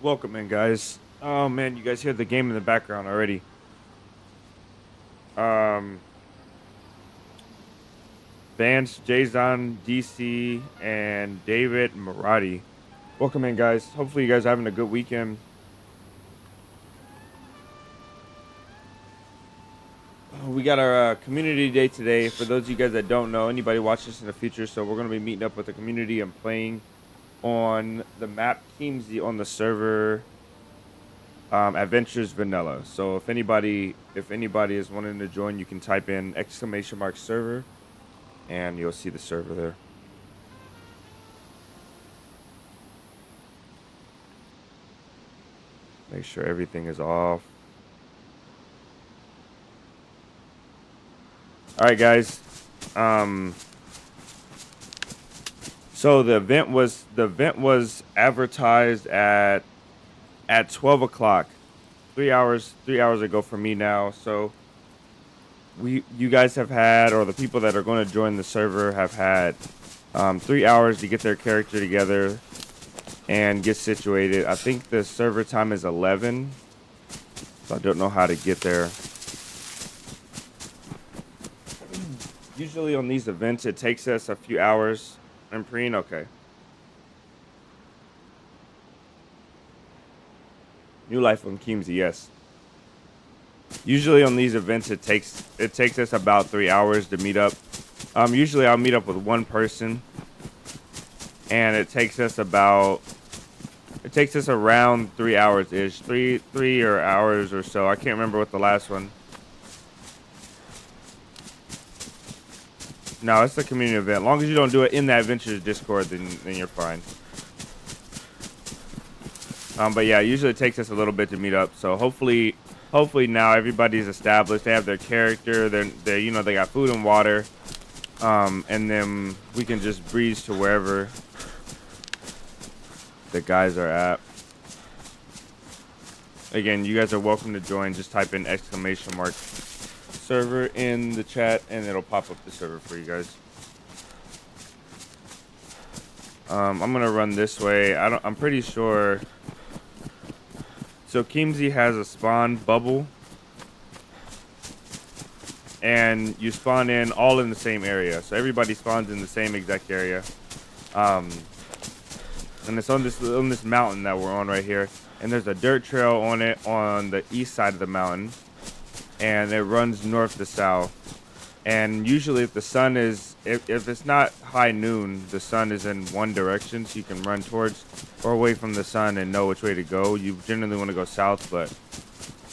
Welcome in, guys. Oh man, you guys hear the game in the background already. Um, Vance, Jason, DC, and David Marati. Welcome in, guys. Hopefully, you guys are having a good weekend. We got our community day today. For those of you guys that don't know, anybody watch this in the future, so we're gonna be meeting up with the community and playing on the map Teamsy on the server. Adventures Vanilla. So if anybody is wanting to join, you can type in !server and you'll see the server there. Make sure everything is off. All right, guys. So the event was advertised at 12 o'clock, 3 hours ago for me now. So you guys have had, or the people that are going to join the server have had 3 hours to get their character together and get situated. I think the server time is 11, so I don't know how to get there. Usually on these events, it takes us a few hours. And Preen, okay. New life on Keemsy, yes. Usually on these events, it takes us about 3 hours to meet up. Usually I'll meet up with one person, and it takes us around 3 hours ish, three or hours or so. I can't remember what the last one. No, it's a community event. As long as you don't do it in that Adventures Discord, then you're fine. But yeah, usually it takes us a little bit to meet up. So hopefully now everybody's established. They have their character. They got food and water. And then we can just breeze to wherever the guys are at. Again, you guys are welcome to join. Just type in !server in the chat and it'll pop up the server for you guys. I'm gonna run this way. I'm pretty sure. So Keemsy has a spawn bubble, and you spawn in all in the same area. So everybody spawns in the same exact area. And it's on this mountain that we're on right here. And there's a dirt trail on it on the east side of the mountain, and it runs north to south. And usually if the sun is, if it's not high noon, the sun is in one direction, so you can run towards or away from the sun and know which way to go. You generally want to go south, but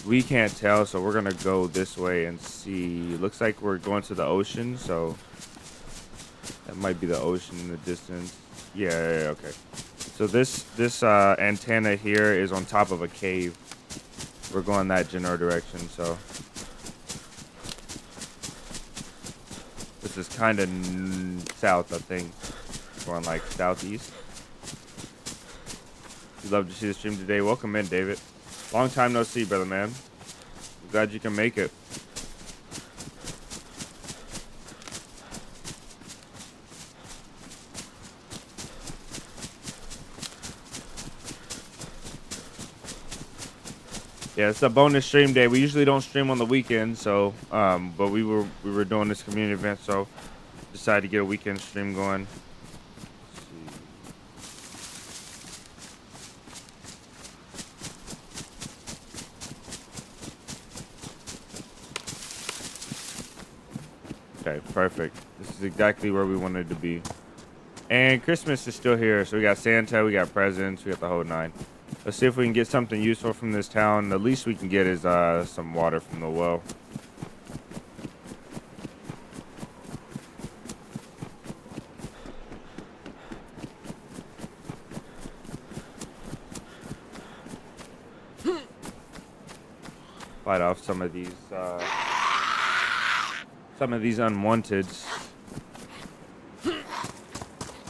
we can't tell, so we're gonna go this way and see. It looks like we're going to the ocean, so that might be the ocean in the distance. Yeah, okay. So this antenna here is on top of a cave. We're going that general direction, so this is kind of south, I think. Going like southeast. We'd love to see the stream today. Welcome in, David. Long time no see, brother, man. I'm glad you can make it. Yeah, it's a bonus stream day. We usually don't stream on the weekend, so but we were doing this community event, so decided to get a weekend stream going. Okay, perfect. This is exactly where we wanted to be. And Christmas is still here, so we got Santa, we got presents, we got the whole nine. Let's see if we can get something useful from this town. The least we can get is some water from the well. Fight off some of these unwanteds.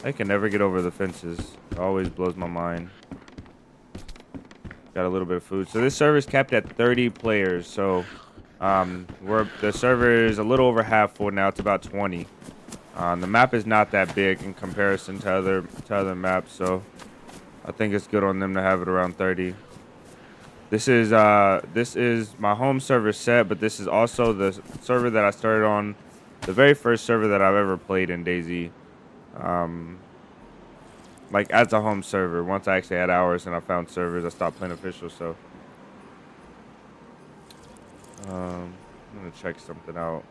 I can never get over the fences. It always blows my mind. Got a little bit of food. So this server is capped at 30 players. So the server is a little over half full now. It's about 20. The map is not that big in comparison to other maps. So I think it's good on them to have it around 30. This is my home server set, but this is also the server that I started on, the very first server that I've ever played in DayZ. Like as a home server. Once I actually had hours and I found servers, I stopped playing official. So, I'm gonna check something out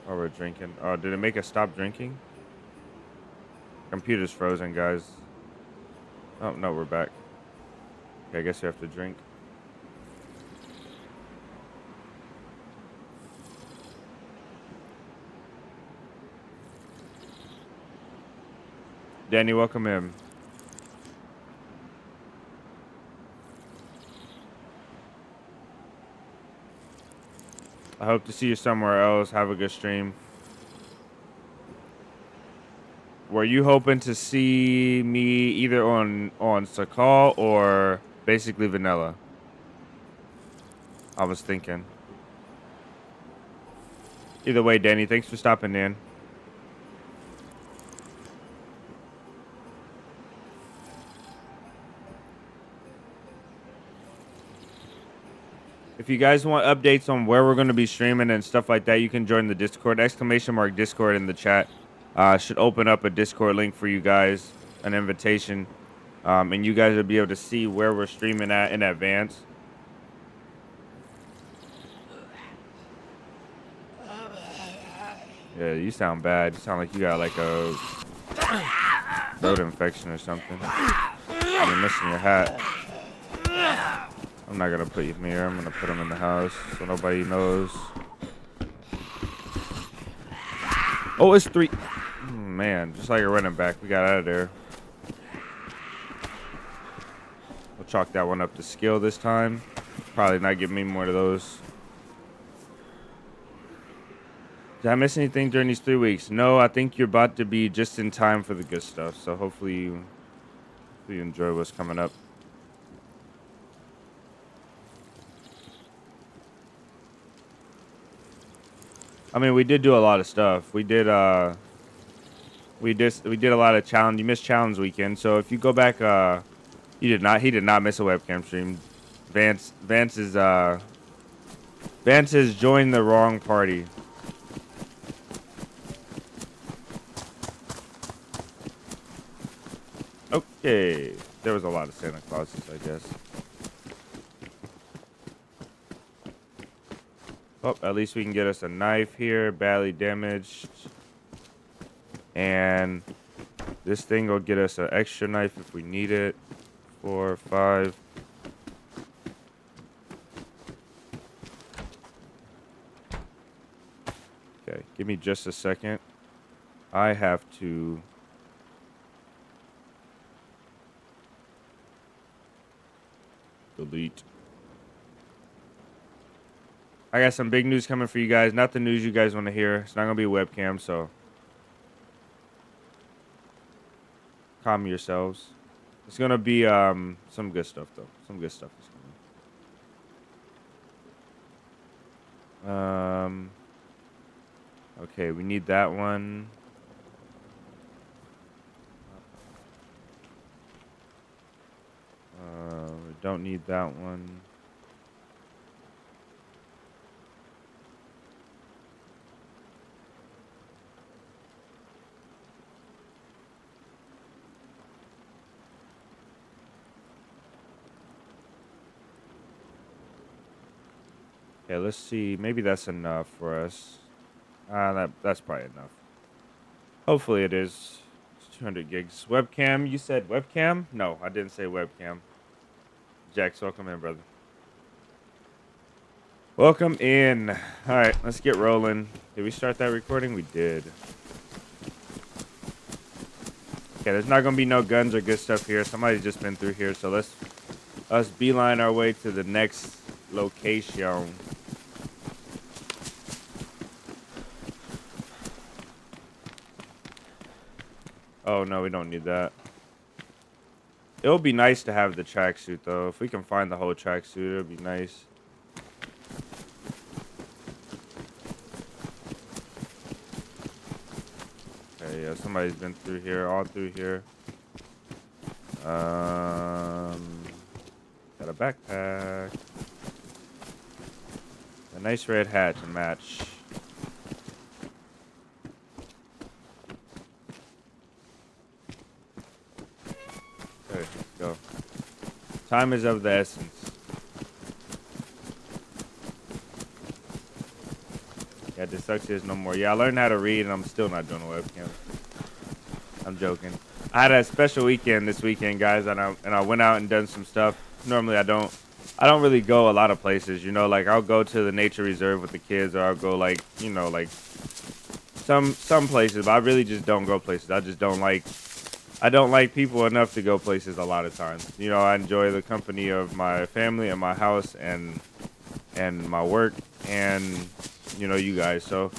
while we're drinking. Oh, did it make us stop drinking? Computer's frozen, guys. Oh no, we're back. Okay, I guess we have to drink. Danny, welcome in. I hope to see you somewhere else. Have a good stream. Were you hoping to see me either on Sakal or basically vanilla? I was thinking. Either way, Danny, thanks for stopping in. If you guys want updates on where we're going to be streaming and stuff like that, you can join the Discord. ! Discord in the chat. Should open up a Discord link for you guys, an invitation. And you guys will be able to see where we're streaming at in advance. Yeah, you sound bad. You sound like you got like a throat infection or something. You're missing your hat. I'm not gonna put you here. I'm gonna put him in the house so nobody knows. Oh, it's 3. Man, just like a running back, we got out of there. We'll chalk that one up to skill this time. Probably not give me more of those. Did I miss anything during these 3 weeks? No, I think you're about to be just in time for the good stuff. So hopefully you enjoy what's coming up. I mean, we did do a lot of stuff. We did a lot of challenge. You missed challenge weekend. So if you go back, he did not miss a webcam stream. Vance has joined the wrong party. Okay, there was a lot of Santa Clauses, I guess. Oh, at least we can get us a knife here, badly damaged. And this thing will get us an extra knife if we need it. 4, 5. Okay, give me just a second. I have to... delete. I got some big news coming for you guys. Not the news you guys want to hear. It's not going to be a webcam, so... calm yourselves. It's going to be some good stuff, though. Some good stuff is coming. Okay, we need that one. We don't need that one. Okay, let's see. Maybe that's enough for us. That's probably enough. Hopefully it is. It's 200 gigs. Webcam? You said webcam? No, I didn't say webcam. Jax, welcome in, brother. Welcome in. All right, let's get rolling. Did we start that recording? We did. Okay, there's not going to be no guns or good stuff here. Somebody's just been through here, so let's beeline our way to the next location. Oh, no, we don't need that. It would be nice to have the tracksuit, though. If we can find the whole tracksuit, it would be nice. Okay, yeah, somebody's been through here, all through here. Got a backpack. A nice red hat to match. Okay, let's go. Time is of the essence. Yeah, dyslexia is no more. Yeah, I learned how to read, and I'm still not doing a webcam. I'm joking. I had a special weekend this weekend, guys, and I went out and done some stuff. Normally, I don't really go a lot of places. You know, like I'll go to the nature reserve with the kids, or I'll go like, you know, like some places. But I really just don't go places. I just don't like. I don't like people enough to go places a lot of times. You know, I enjoy the company of my family and my house and my work and, you know, you guys. So,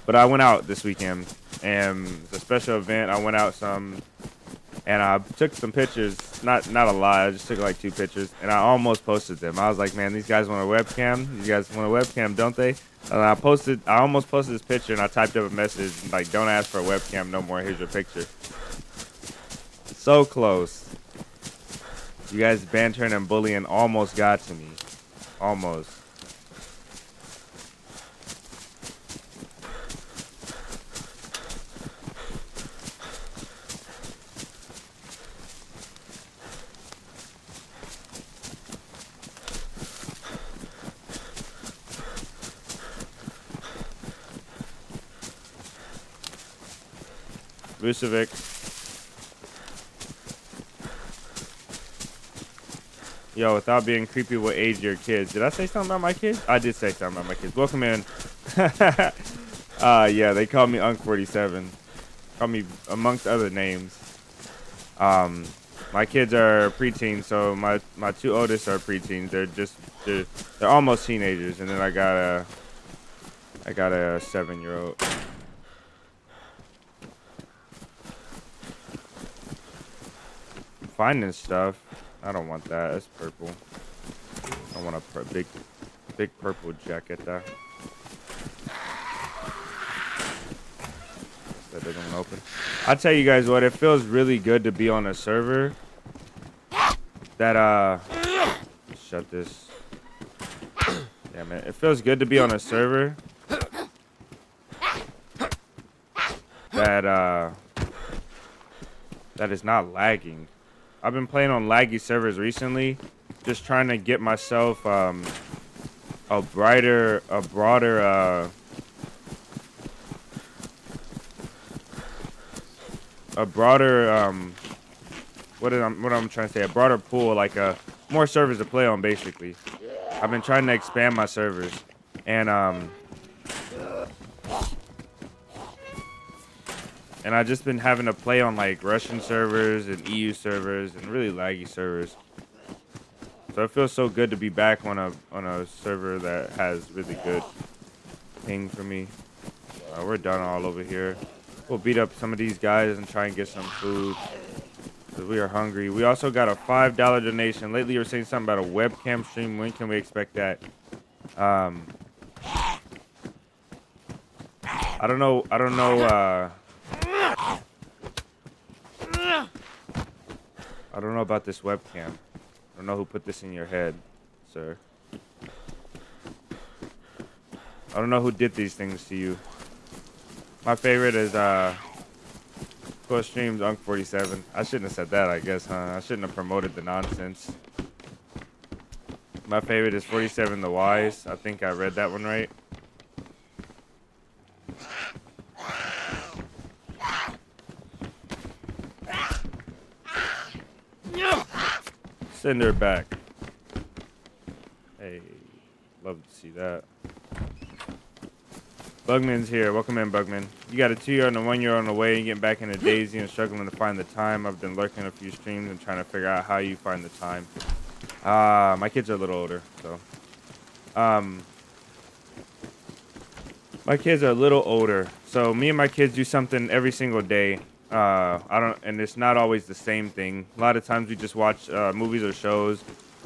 but I went out this weekend and it's a special event. I went out some and I took some pictures. Not a lot. I just took like 2 pictures and I almost posted them. I was like, man, these guys want a webcam. These guys want a webcam, don't they? And I almost posted this picture and I typed up a message like, don't ask for a webcam no more. Here's your picture. So close. You guys bantering and bullying almost got to me. Almost. Vucevic. Yo, without being creepy, what age your kids? Did I say something about my kids? I did say something about my kids. Welcome in. Yeah, they call me Unc 47. Call me amongst other names. My kids are preteens, so my 2 oldest are preteens. They're almost teenagers, and then I got a 7-year-old. Finding stuff. I don't want that. That's purple. I want a big purple jacket there. That doesn't open. I'll tell you guys what. It feels really good to be on a server that shut this. Damn it. It feels good to be on a server that is not lagging. I've been playing on laggy servers recently, just trying to get myself a broader what I'm trying to say, a broader pool, like more servers to play on. Basically, I've been trying to expand my servers, and I've just been having to play on like Russian servers and EU servers and really laggy servers. So it feels so good to be back on a server that has really good ping for me. We're done all over here. We'll beat up some of these guys and try and get some food, because we are hungry. We also got a $5 donation. Lately you were saying something about a webcam stream. When can we expect that? I don't know. I don't know about this webcam. I don't know who put this in your head, sir. I don't know who did these things to you. My favorite is Cool Streams Unc 47. I shouldn't have said that, I guess, huh? I shouldn't have promoted the nonsense. My favorite is 47 the Wise. I think I read that one right. Send her back. Hey, love to see that. Bugman's here. Welcome in, Bugman. You got a 2-year and a 1-year on the way. You're getting back into DayZ and struggling to find the time. I've been lurking a few streams and trying to figure out how you find the time. My kids are a little older, so. My kids are a little older, so me and my kids do something every single day. And it's not always the same thing. A lot of times we just watch movies or shows.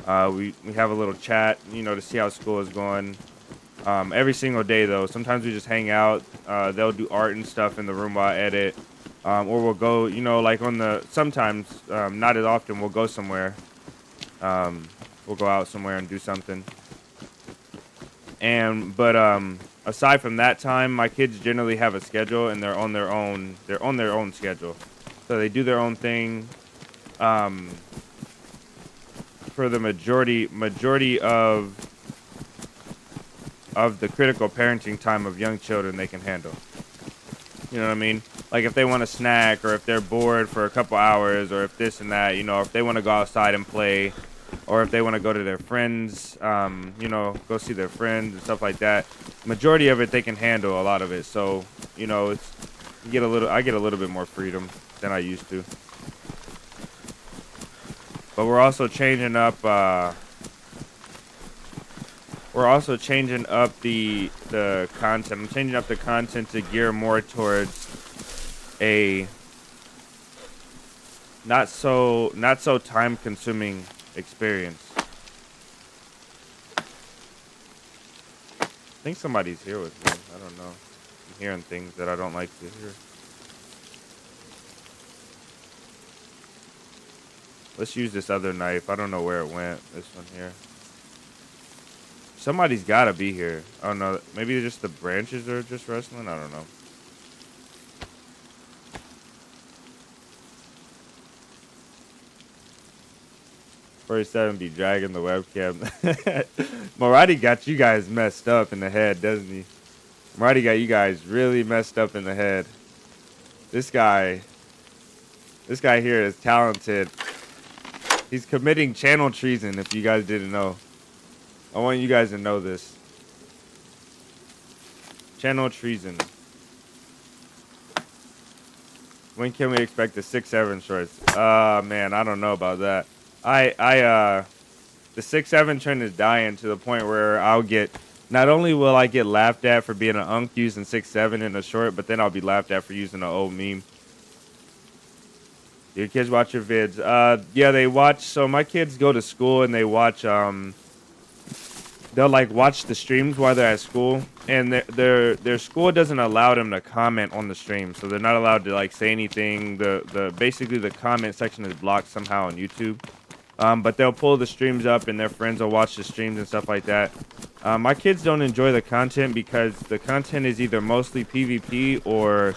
We have a little chat, you know, to see how school is going. Every single day though. Sometimes we just hang out. They'll do art and stuff in the room while I edit. Or we'll go, you know, like on the sometimes, not as often, we'll go somewhere. Um, we'll go out somewhere and do something. But aside from that time, my kids generally have a schedule and they're on their own. They're on their own schedule, so they do their own thing. Um, for the majority of the critical parenting time of young children, they can handle. You know what I mean? Like if they want a snack, or if they're bored for a couple hours, or if this and that, you know, if they want to go outside and play, or if they want to go to their friends, you know, go see their friends and stuff like that. Majority of it they can handle, a lot of it. So, you know, I get a little bit more freedom than I used to. But we're also changing up the content. I'm changing up the content to gear more towards a not so time consuming experience. I think somebody's here with me. I don't know. I'm hearing things that I don't like to hear. Let's use this other knife. I don't know where it went. This one here. Somebody's gotta be here. Oh no, maybe just the branches are just rustling. I don't know. First 7 be dragging the webcam. Morati got you guys messed up in the head, doesn't he? Morati got you guys really messed up in the head. This guy here is talented. He's committing channel treason, if you guys didn't know. I want you guys to know this. Channel treason. When can we expect the 6-7 shorts? Man, I don't know about that. The 6-7 trend is dying to the point where not only will I get laughed at for being an unk using 6-7 in a short, but then I'll be laughed at for using an old meme. Your kids watch your vids? Yeah, they watch. So my kids go to school and they watch. They'll like watch the streams while they're at school, and their school doesn't allow them to comment on the stream, so they're not allowed to like say anything. Basically the comment section is blocked somehow on YouTube. But they'll pull the streams up and their friends will watch the streams and stuff like that. My kids don't enjoy the content because the content is either mostly PvP or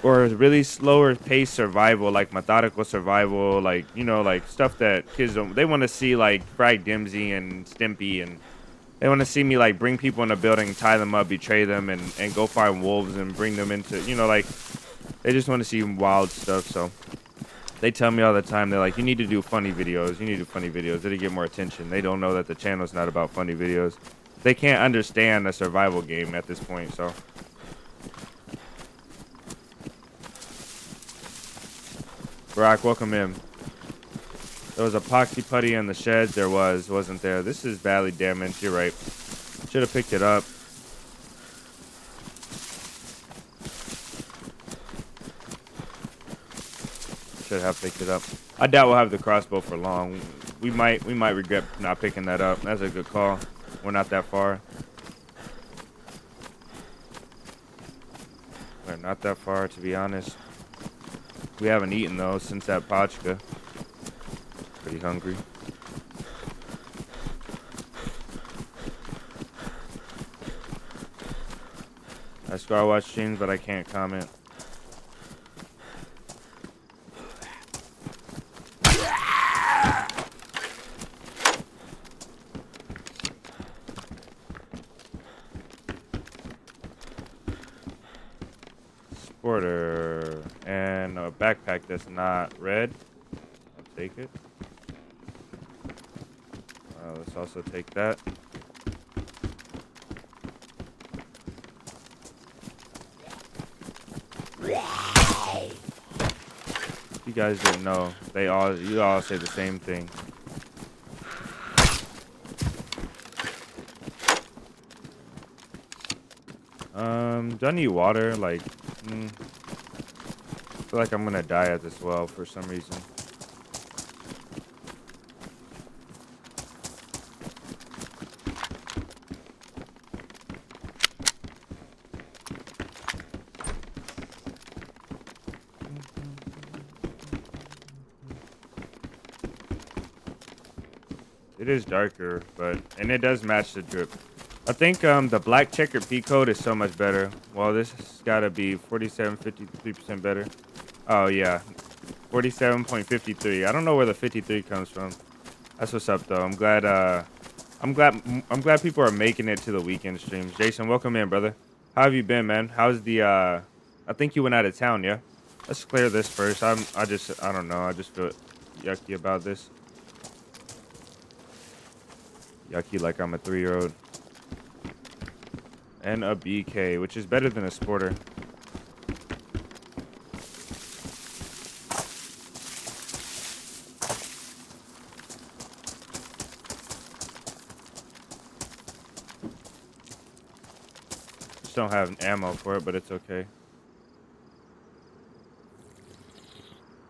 really slower paced survival, like methodical survival, like, you know, like stuff that kids don't. They want to see like Frag Dimsey and Stimpy, and they want to see me like bring people in a building, tie them up, betray them, and go find wolves and bring them into, you know, like they just want to see wild stuff. So they tell me all the time, they're like, you need to do funny videos. You need to do funny videos. It'll get more attention. They don't know that the channel's not about funny videos. They can't understand a survival game at this point, so. Brock, welcome in. There was epoxy putty in the sheds. There wasn't there? This is badly damaged. You're right. Should have picked it up. Should have picked it up. I doubt we'll have the crossbow for long. We might regret not picking that up. That's a good call. We're not that far. We're not that far, to be honest. We haven't eaten though since that pachka. Pretty hungry. I swear I watch streams, but I can't comment. Sporter and a backpack that's not red. I'll take it. Let's also take that. You guys didn't know. You all say the same thing. Do I need water? Like, I feel like I'm gonna die at this well for some reason. It is darker, and it does match the drip. I think the black checkered P code is so much better. Well, this has got to be 47.53% better. Oh yeah, 47.53. I don't know where the 53 comes from. That's what's up though. I'm glad people are making it to the weekend streams. Jason, welcome in, brother. How have you been, man? How's the I think you went out of town, yeah? Let's clear this first. I don't know. I just feel yucky about this. Yucky like I'm a 3-year-old. And a BK, which is better than a sporter. Just don't have ammo for it, but it's okay.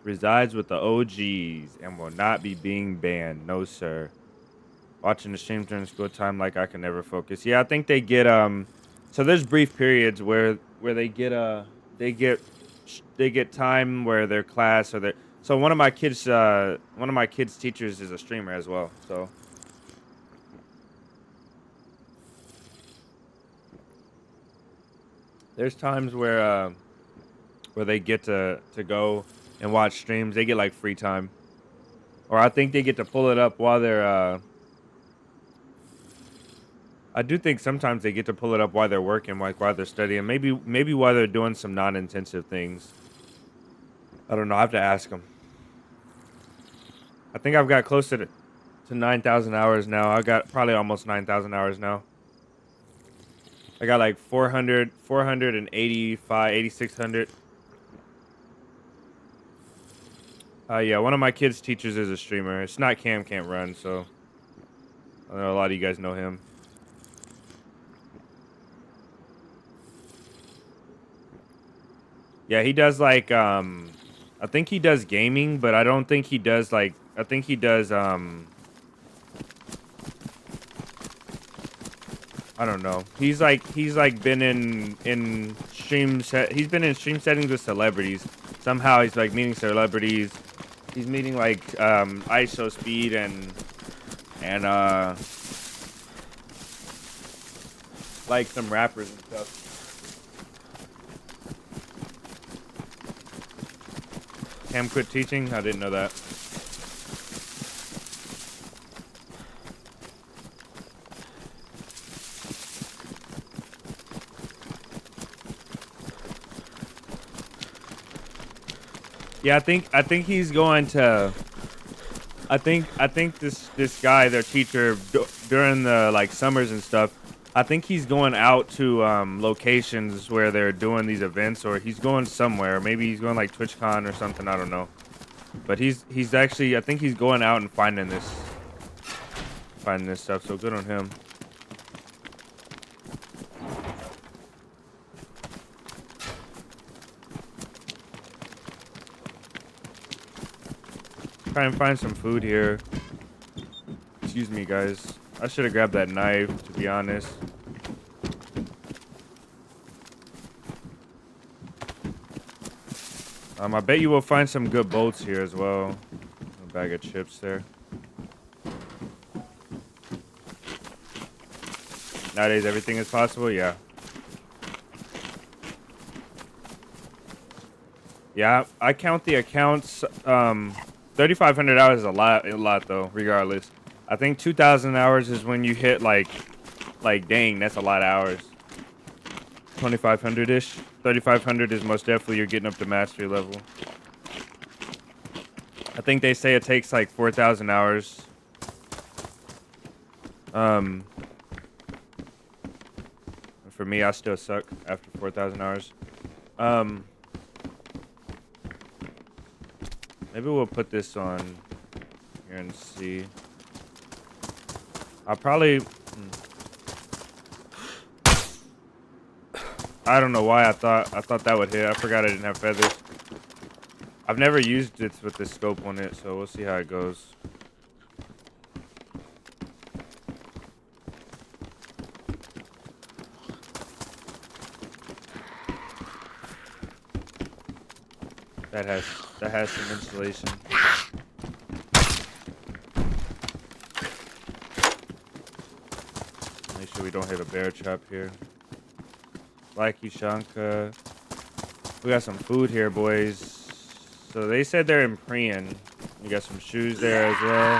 Resides with the OGs and will not be being banned. No, sir. Watching the stream during school time like I can never focus. Yeah, I think they get so there's brief periods where they get they get time where their class or their so one of my kids teachers is a streamer as well. So there's times where they get to go and watch streams. They get like free time. Or I think they get to pull it up while they're I do think sometimes they get to pull it up while they're working, like while they're studying. Maybe while they're doing some non-intensive things. I don't know. I have to ask them. I think I've got closer to 9,000 hours now. I got probably almost 9,000 hours now. I got like 485, 8,600. Yeah, one of my kids' teachers is a streamer. It's not Cam Can't Run, so I know a lot of you guys know him. Yeah, he does like I think he does gaming, but I don't think he does like I think he does I don't know. He's been in he's been in stream settings with celebrities. Somehow he's like meeting celebrities. He's meeting like ISO speed and like some rappers and stuff. Cam quit teaching? I didn't know that. Yeah, I think he's going to I think this guy, their teacher during the like summers and stuff, I think he's going out to locations where they're doing these events, or he's going somewhere. Maybe he's going like TwitchCon or something. I don't know. But he's actually, I think he's going out and finding this stuff. So good on him. Try and find some food here. Excuse me, guys. I should have grabbed that knife, to be honest. I bet you will find some good bolts here as well. A bag of chips there. Nowadays, everything is possible. Yeah. Yeah, I count the accounts. 3,500 hours is a lot though. Regardless, I think 2,000 hours is when you hit like dang, that's a lot of hours. 2,500 ish. 3,500 is most definitely you're getting up to mastery level. I think they say it takes like 4,000 hours. For me, I still suck after 4,000 hours. Maybe we'll put this on here and see. I'll probably... I don't know why I thought that would hit. I forgot I didn't have feathers. I've never used it with the scope on it, so we'll see how it goes. That has some insulation. we don't hit a bear trap here. Blackie Shanka. We got some food here, boys. So they said they're in Prian. We got some shoes there as well.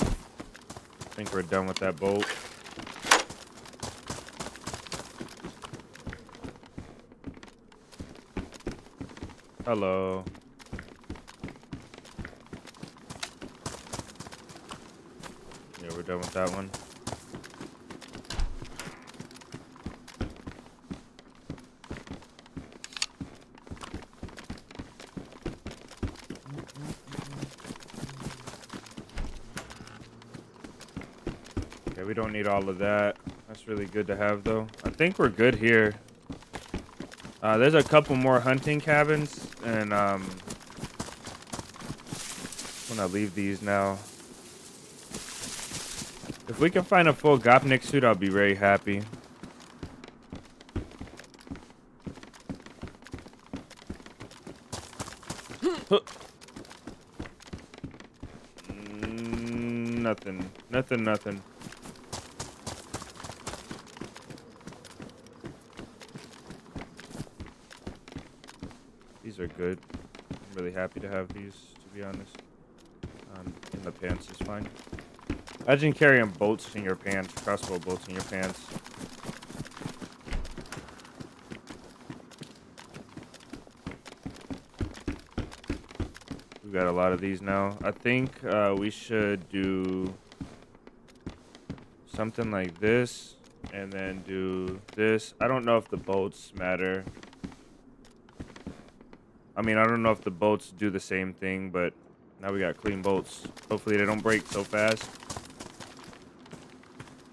I think we're done with that boat. Hello. Yeah, we're done with that one. Okay, we don't need all of that. That's really good to have, though. I think we're good here. There's a couple more hunting cabins, and I'm gonna leave these now. If we can find a full Gopnik suit, I'll be very happy. Nothing. These are good. I'm really happy to have these, to be honest. In the pants is fine. Imagine carrying bolts in your pants, crossbow bolts in your pants. We've got a lot of these now. I think we should do something like this and then do this. I don't know if the bolts matter. I mean, I don't know if the bolts do the same thing, but now we got clean bolts. Hopefully they don't break so fast.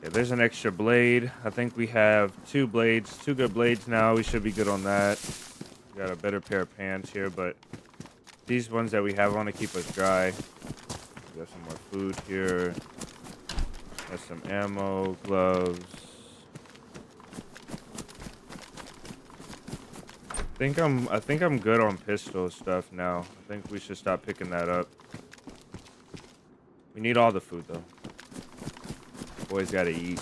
Yeah, there's an extra blade. I think we have two good blades now. We should be good on that. We got a better pair of pants here, but these ones that we have want to keep us dry. We got some more food here. Got some ammo, gloves. I think I'm good on pistol stuff now. I think we should stop picking that up. We need all the food though. Boys gotta eat.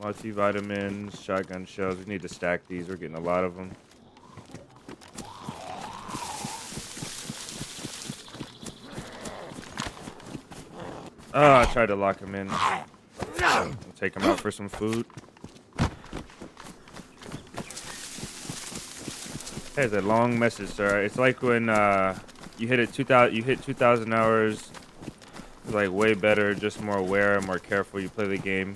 Multivitamins, shotgun shells. We need to stack these. We're getting a lot of them. Oh, I tried to lock him in. I'll take him out for some food. Hey, it's a long message, sir. It's like when you hit 2,000 hours. It's like way better, just more aware and more careful you play the game.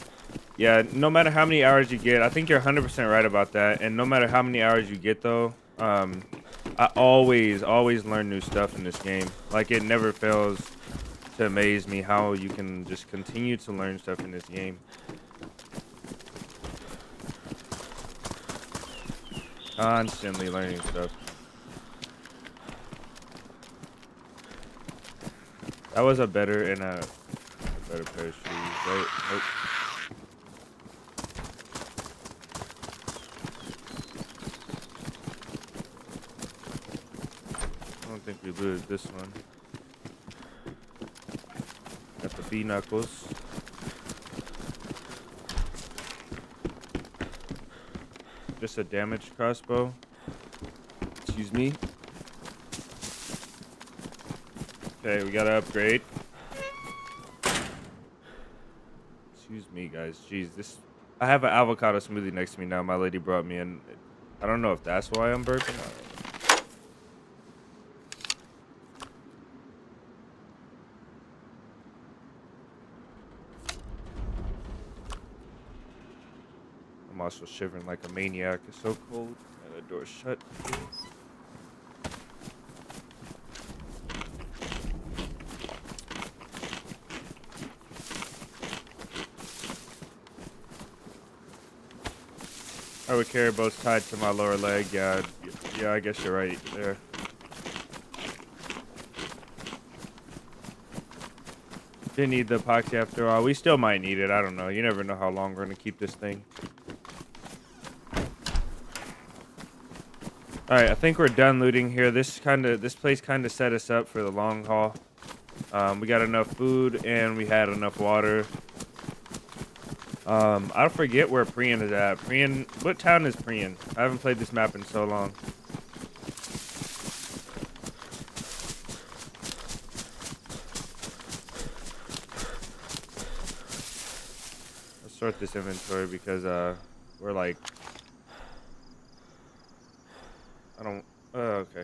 Yeah, no matter how many hours you get, I think you're 100% right about that. And no matter how many hours you get, though, I always learn new stuff in this game. Like, it never fails to amaze me how you can just continue to learn stuff in this game. Constantly learning stuff. That was a better pair of shoes, right? Nope. I don't think we lose this one. Got the B knuckles. Just a damaged crossbow. Excuse me. Okay, we gotta upgrade. Excuse me, guys. Jeez, I have an avocado smoothie next to me now. My lady brought me in. I don't know if that's why I'm burping. I'm also shivering like a maniac. It's so cold. And the door's shut. I would carry both tied to my lower leg. Yeah, I guess you're right there. Didn't need the epoxy after all. We still might need it. I don't know. You never know how long we're gonna keep this thing. All right, I think we're done looting here. This place kind of set us up for the long haul. We got enough food and we had enough water. I forget where Priyan is at. Priyan, what town is Priyan? I haven't played this map in so long. Let's sort this inventory because we're like, I don't. Okay.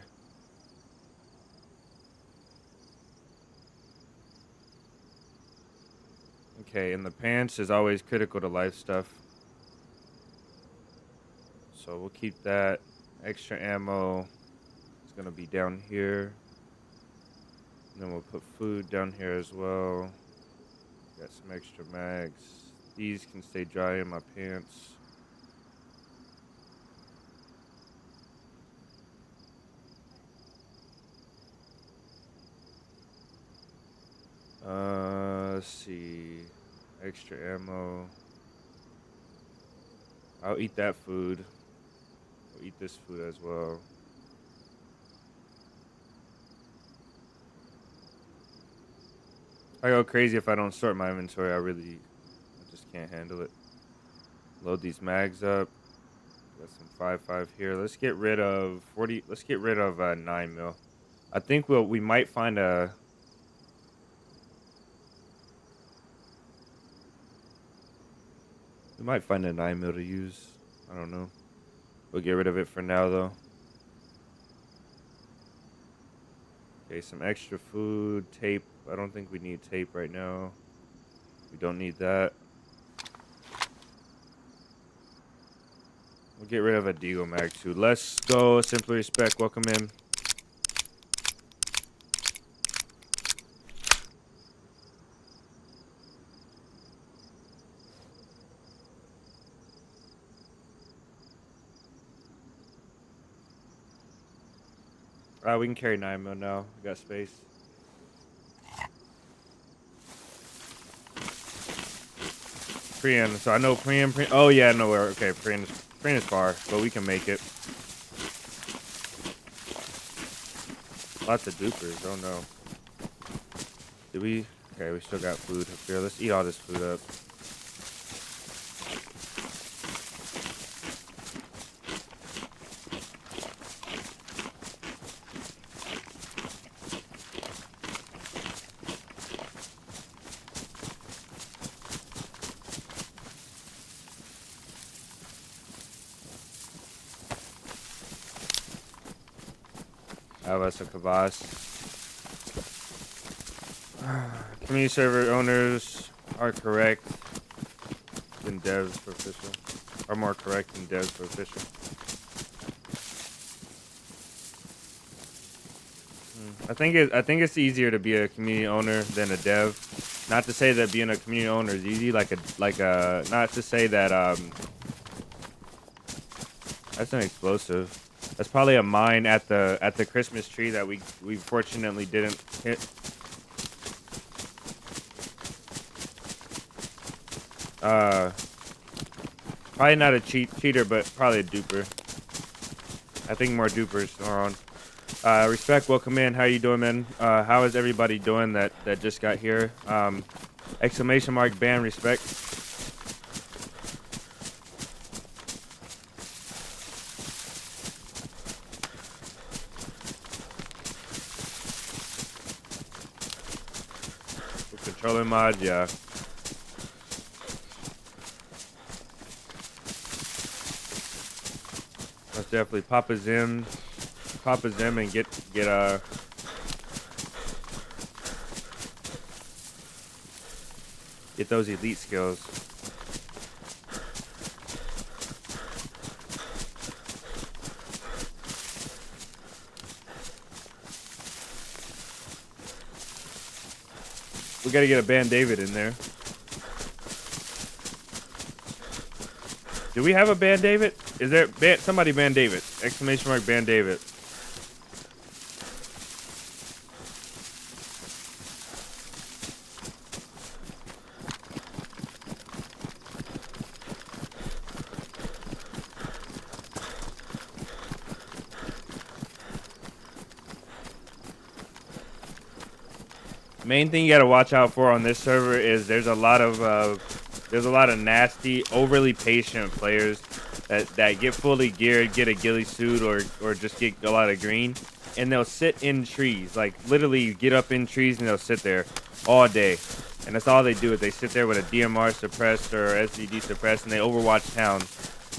Okay, and the pants is always critical to life stuff. So we'll keep that. Extra ammo is gonna be down here. And then we'll put food down here as well. Got some extra mags. These can stay dry in my pants. Let's see. Extra ammo. I'll eat that food. We'll eat this food as well. I go crazy if I don't sort my inventory. I just can't handle it. Load these mags up. Got some 5.5 here. Let's get rid of 40. Let's get rid of 9 mil. I think we might find a. We might find a 9 mil to use. I don't know. We'll get rid of it for now though. Okay, some extra food, tape. I don't think we need tape right now. We don't need that. We'll get rid of a Deagle mag too. Let's go. Simply Respect. Welcome in. We can carry 9 mil now. We got space. Priyan. So I know Priyan. Oh yeah, no. Okay, Priyan is far, but we can make it. Lots of dupers. Oh no. Did we? Okay, we still got food up here. Let's eat all this food up. Have us a kvass. Community server owners are correct than devs for official. Are more correct than devs for official. I think it's easier to be a community owner than a dev. Not to say that being a community owner is easy. Not to say that that's an explosive. That's probably a mine at the Christmas tree that we fortunately didn't hit. Probably not a cheater, but probably a duper. I think more dupers are on. Respect, welcome in. How you doing, man? How is everybody doing that just got here? Exclamation mark ban respect. Controller mod, yeah. Let's definitely pop a zim and get those elite skills. We gotta get a Band David in there. Do we have a Band David? Is there somebody Band David? Exclamation mark Band David. Main thing you gotta watch out for on this server is there's a lot of nasty, overly patient players that get fully geared, get a ghillie suit, or just get a lot of green, and they'll sit in trees, like literally get up in trees and they'll sit there all day, and that's all they do is they sit there with a DMR suppressed or SVD suppressed, and they overwatch town.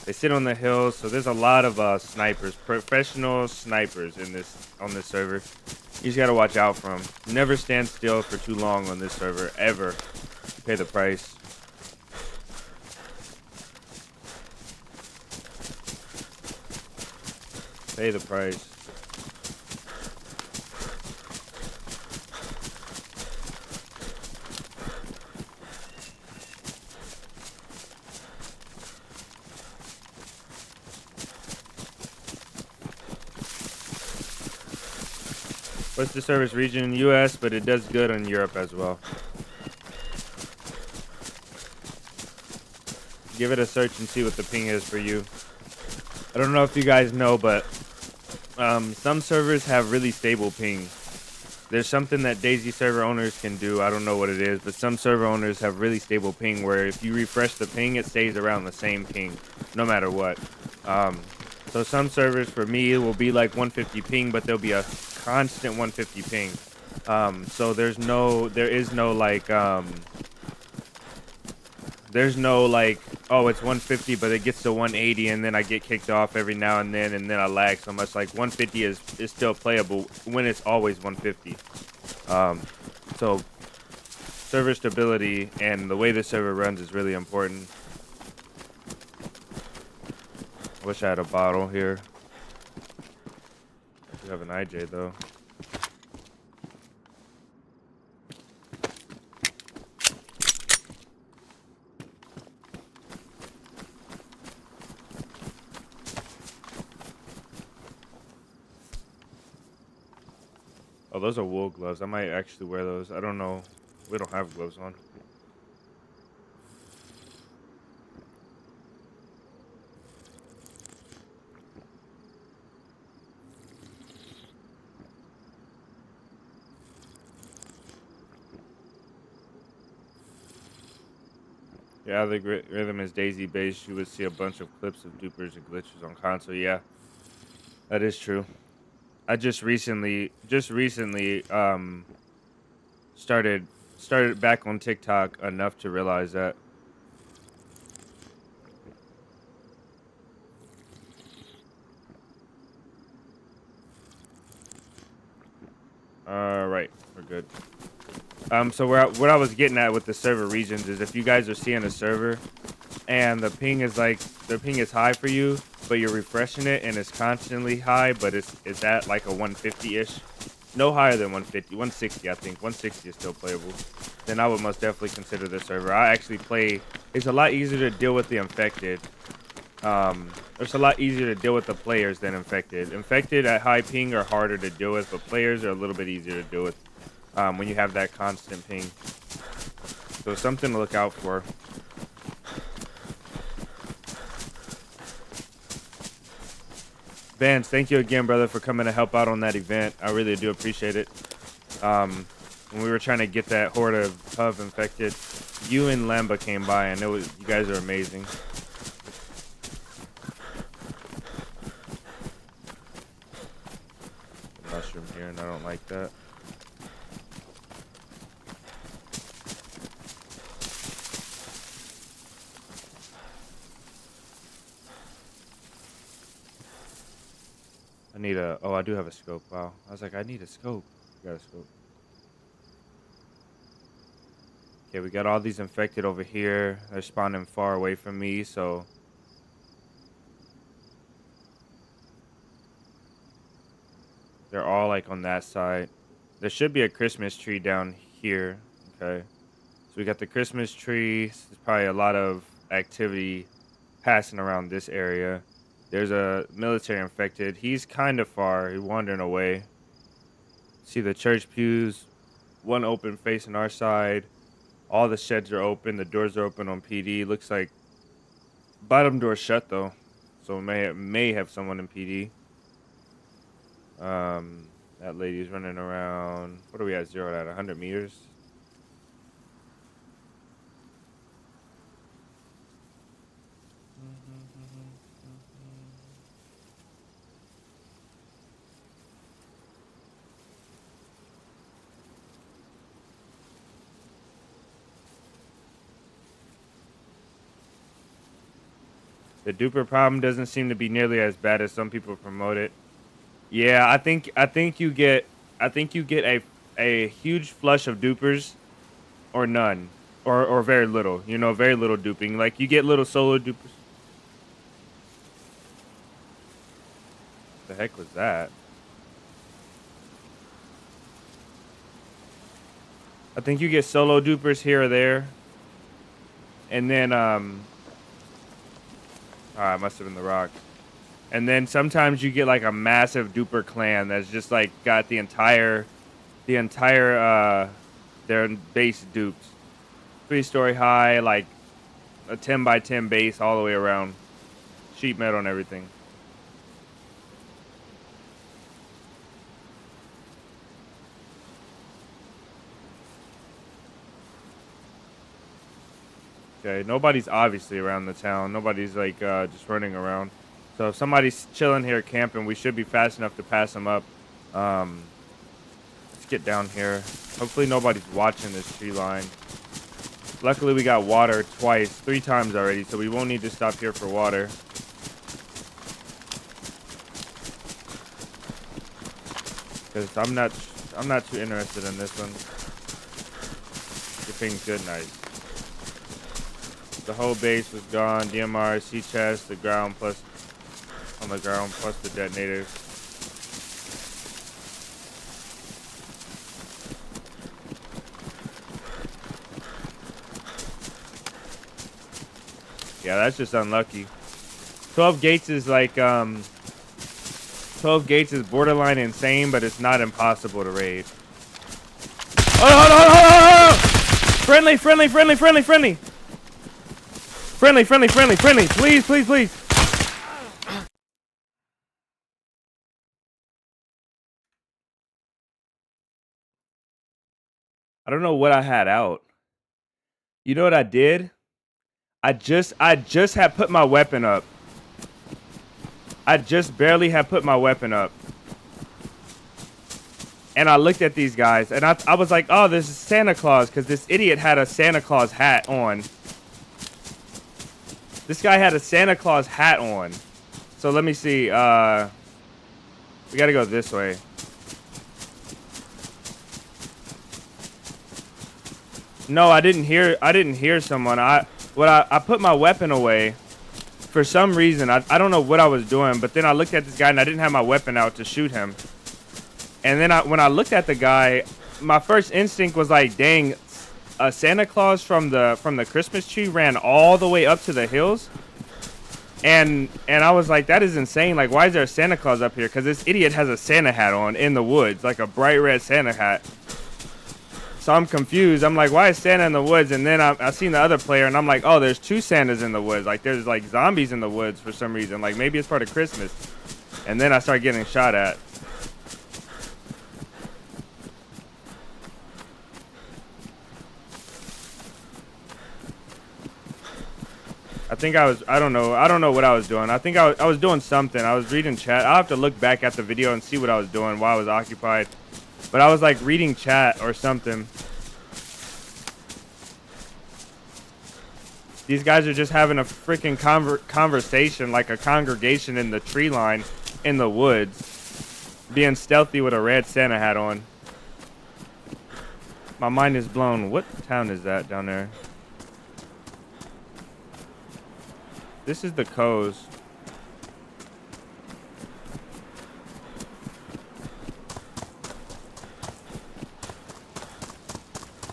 They sit on the hills, so there's a lot of snipers, professional snipers on this server. You just gotta watch out for them. Never stand still for too long on this server, ever. Pay the price. Pay the price. What's the service region in the US, but it does good in Europe as well. Give it a search and see what the ping is for you. I don't know if you guys know, but some servers have really stable ping. There's something that DayZ server owners can do. I don't know what it is, but some server owners have really stable ping where if you refresh the ping, it stays around the same ping no matter what. So some servers for me will be like 150 ping, but there'll be a constant 150 ping. So there's no like, oh, it's 150, but it gets to 180, and then I get kicked off every now and then I lag so much. Like 150 is still playable when it's always 150. So server stability and the way the server runs is really important. Wish I had a bottle here. I do have an IJ though. Oh, those are wool gloves. I might actually wear those. I don't know. We don't have gloves on. Yeah, the rhythm is DayZ based. You would see a bunch of clips of dupers and glitches on console. Yeah, that is true. I just recently started back on TikTok enough to realize that. All right, we're good. So what I was getting at with the server regions is if you guys are seeing a server and the ping is high for you, but you're refreshing it and it's constantly high, but it's at like a 150-ish, no higher than 150, 160, I think 160 is still playable, then I would most definitely consider this server. I actually play. It's a lot easier to deal with the infected. It's a lot easier to deal with the players than infected. Infected at high ping are harder to deal with, but players are a little bit easier to deal with when you have that constant ping. So something to look out for. Vance, thank you again, brother, for coming to help out on that event. I really do appreciate it. When we were trying to get that horde of pub infected, you and Lamba came by, and you guys are amazing. Mushroom here, and I don't like that. I need a. Oh, I do have a scope. Wow. I was like, I need a scope. Got a scope. Okay, we got all these infected over here. They're spawning far away from me, so. They're all like on that side. There should be a Christmas tree down here. Okay. So we got the Christmas tree. There's probably a lot of activity passing around this area. There's a military infected. He's kind of far. He's wandering away. See the church pews. One open facing our side. All the sheds are open. The doors are open on PD. Looks like bottom door shut though. So may have someone in PD. That lady's running around. What are we at? 0 at 100 meters. The duper problem doesn't seem to be nearly as bad as some people promote it. Yeah, I think you get a huge flush of dupers or none or very little. You know, very little duping. Like you get little solo dupers. The heck was that? I think you get solo dupers here or there. And then it must have been the rock. And then sometimes you get like a massive duper clan that's just like got the entire their base duped. 3-story high, like a 10 by 10 base all the way around. Sheet metal and everything. Okay, nobody's obviously around the town. Nobody's like just running around. So if somebody's chilling here camping, we should be fast enough to pass them up. Let's get down here. Hopefully nobody's watching this tree line. Luckily we got water twice, 3 times already, so we won't need to stop here for water. Because I'm not too interested in this one. Your thing's good, nice. The whole base was gone. DMR, sea chest, the ground plus on the ground plus the detonators. Yeah, that's just unlucky. 12 gates is like 12 gates is borderline insane, but it's not impossible to raid. Oh, hold on, hold on, hold on! Friendly, friendly, friendly, friendly, friendly. Friendly, friendly, friendly, friendly. Please, please, please. I don't know what I had out. You know what I did? I just had put my weapon up. I just barely had put my weapon up. And I looked at these guys and I was like, oh, this is Santa Claus, because this idiot had a Santa Claus hat on. This guy had a Santa Claus hat on. So let me see. We gotta go this way. No, I didn't hear someone. I put my weapon away for some reason. I don't know what I was doing, but then I looked at this guy and I didn't have my weapon out to shoot him. And then when I looked at the guy, my first instinct was like, dang, a Santa Claus from the Christmas tree ran all the way up to the hills. And I was like, that is insane. Like, why is there a Santa Claus up here? Because this idiot has a Santa hat on in the woods, like a bright red Santa hat. So I'm confused. I'm like, why is Santa in the woods? And then I seen the other player, and I'm like, oh, there's 2 Santas in the woods. Like, there's like zombies in the woods for some reason. Like, maybe it's part of Christmas. And then I start getting shot at. I don't know what I was doing. I think I was doing something. I was reading chat. I'll have to look back at the video and see what I was doing while I was occupied. But I was like reading chat or something. These guys are just having a freaking conversation, like a congregation in the tree line in the woods, being stealthy with a red Santa hat on. My mind is blown. What town is that down there? This is the coast.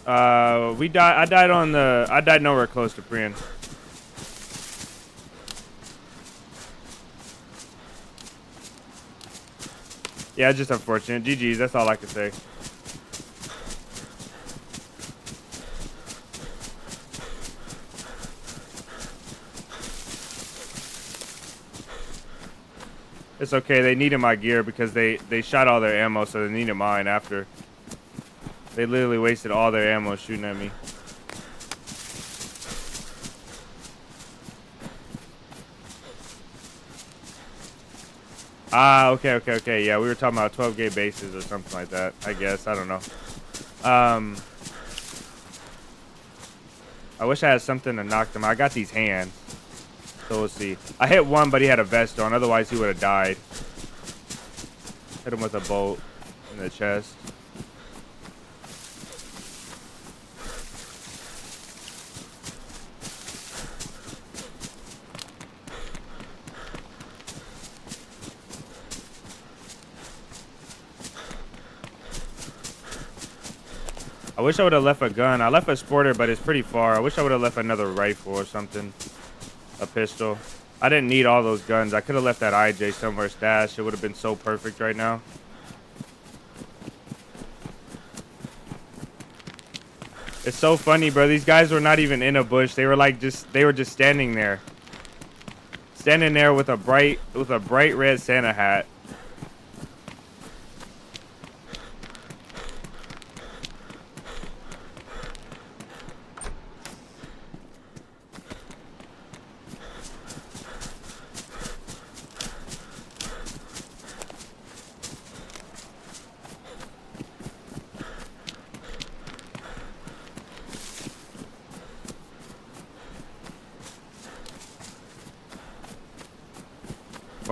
I died nowhere close to Prian. Yeah, it's just unfortunate. GG's, that's all I can say. It's okay. They needed my gear because they shot all their ammo, so they needed mine after. They literally wasted all their ammo shooting at me. Ah, okay. Yeah, we were talking about 12 gauge bases or something like that. I guess. I don't know. I wish I had something to knock them out. I got these hands. So we'll see. I hit one, but he had a vest on. Otherwise, he would have died. Hit him with a bolt in the chest. I wish I would have left a gun. I left a sporter, but it's pretty far. I wish I would have left another rifle or something. A pistol. I didn't need all those guns. I could have left that IJ somewhere stashed. It would have been so perfect right now. It's so funny, bro. These guys were not even in a bush. They were like they were just standing there. Standing there with a bright red Santa hat.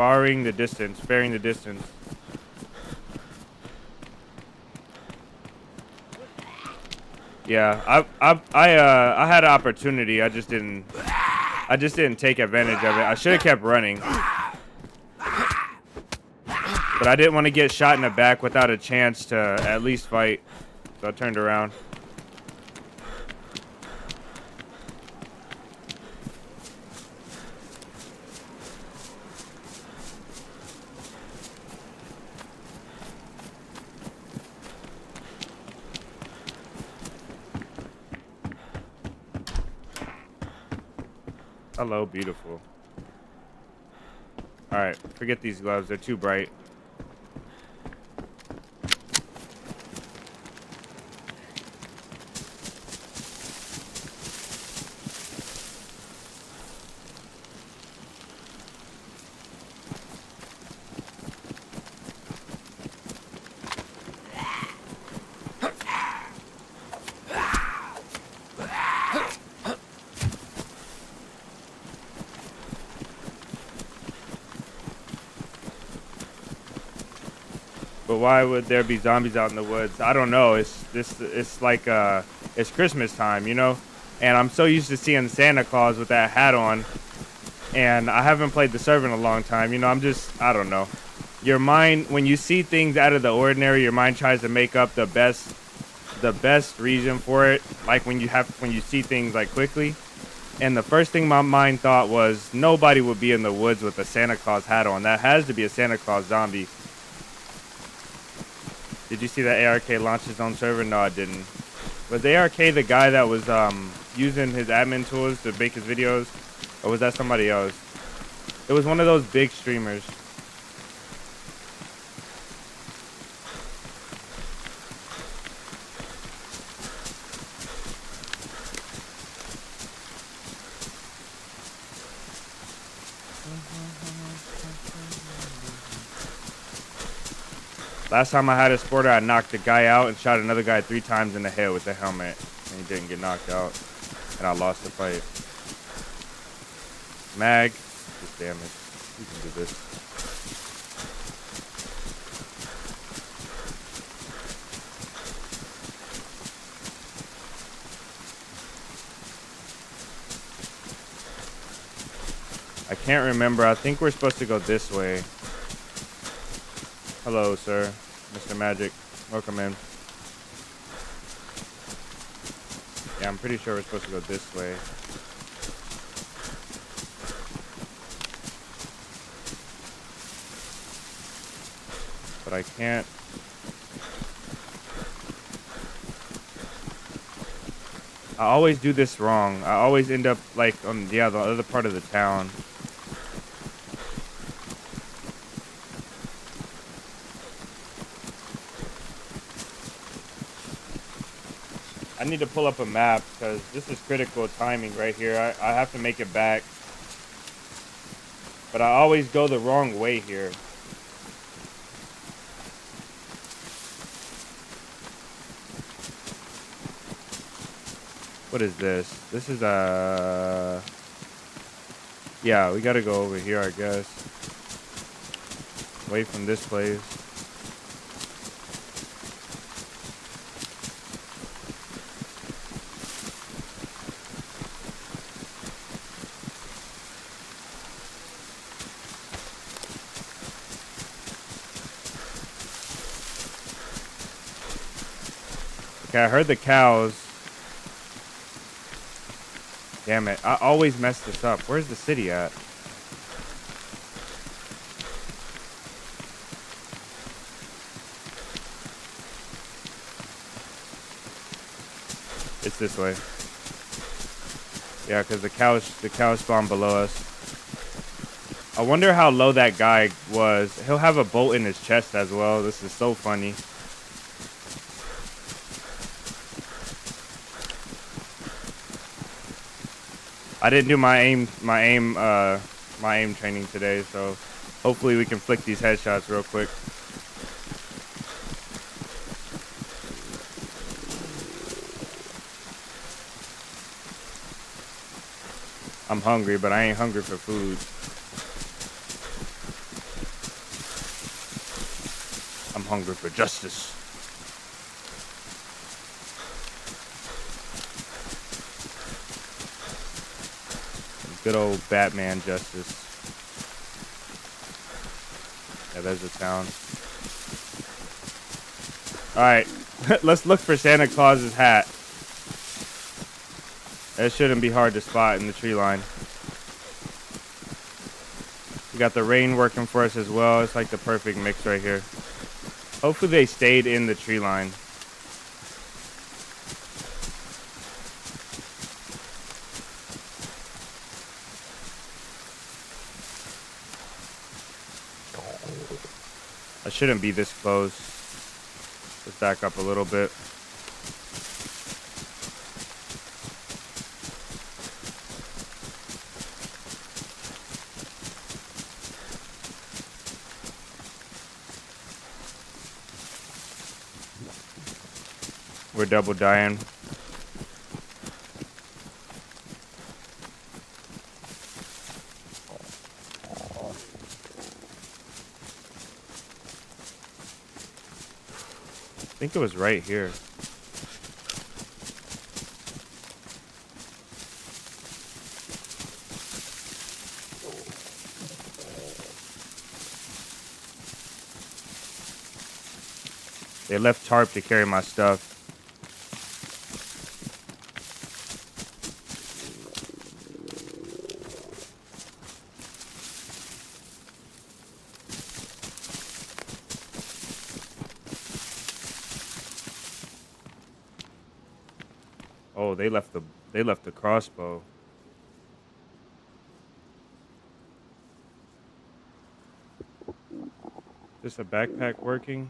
Sparing the distance. Yeah, I had an opportunity. I just didn't take advantage of it. I should have kept running. But I didn't want to get shot in the back without a chance to at least fight. So I turned around. Hello, beautiful. All right, forget these gloves. They're too bright. But why would there be zombies out in the woods? I don't know. It's like it's Christmas time, you know? And I'm so used to seeing Santa Claus with that hat on. And I haven't played the server in a long time. You know, I don't know. Your mind, when you see things out of the ordinary, your mind tries to make up the best reason for it. Like when you see things like quickly. And the first thing my mind thought was nobody would be in the woods with a Santa Claus hat on. That has to be a Santa Claus zombie. Did you see that ARK launch his own server? No, I didn't. Was ARK the guy that was using his admin tools to make his videos? Or was that somebody else? It was one of those big streamers. Last time I had a sporter, I knocked a guy out and shot another guy 3 times in the head with the helmet. And he didn't get knocked out. And I lost the fight. Mag. Just damn it. You can do this. I can't remember. I think we're supposed to go this way. Hello, sir. Mr. Magic. Welcome in. Yeah, I'm pretty sure we're supposed to go this way. But I can't. I always do this wrong. I always end up like on the other part of the town. I need to pull up a map because this is critical timing right here. I have to make it back. But I always go the wrong way here. What is this? This is yeah, we gotta go over here, I guess. Away from this place. Okay, I heard the cows. Damn it, I always mess this up. Where's the city at? It's this way. Yeah, because the cows spawn below us. I wonder how low that guy was. He'll have a bolt in his chest as well. This is so funny. I didn't do my aim training today, so hopefully we can flick these headshots real quick. I'm hungry, but I ain't hungry for food. I'm hungry for justice. Good old Batman justice. Yeah, there's a town. Alright, let's look for Santa Claus's hat. It shouldn't be hard to spot in the tree line. We got the rain working for us as well. It's like the perfect mix right here. Hopefully they stayed in the tree line. I shouldn't be this close. Let's back up a little bit. We're double dying. I think it was right here. They left tarp to carry my stuff. Oh, they left the crossbow. Is a backpack working?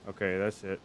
Okay, that's it.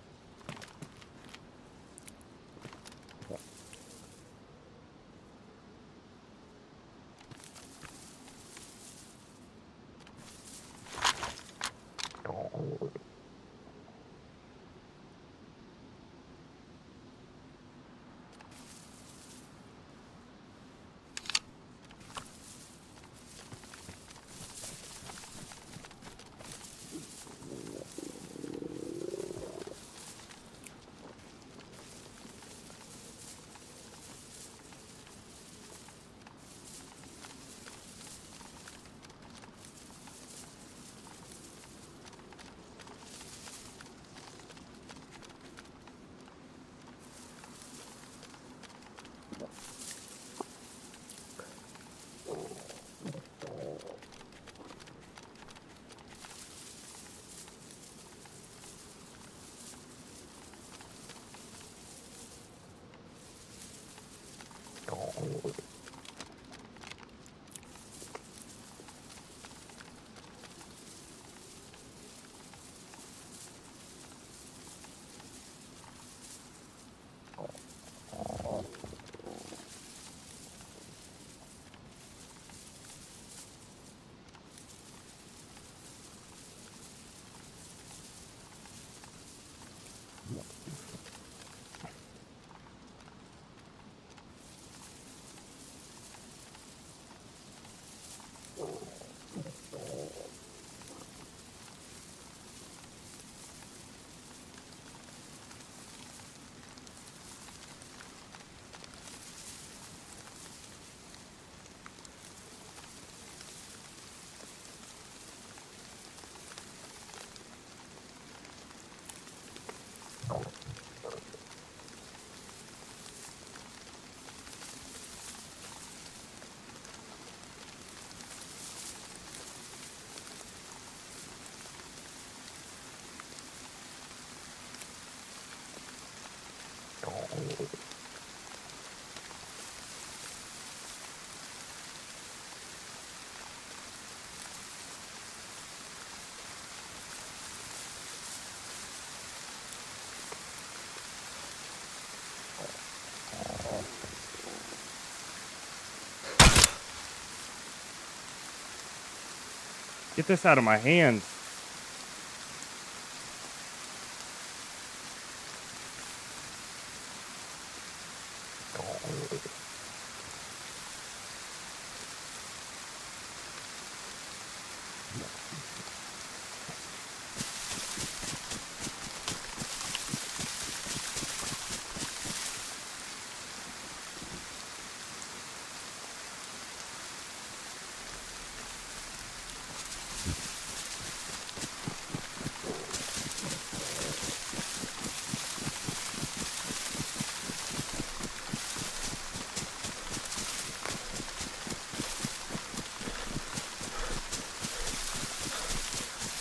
Get this out of my hands.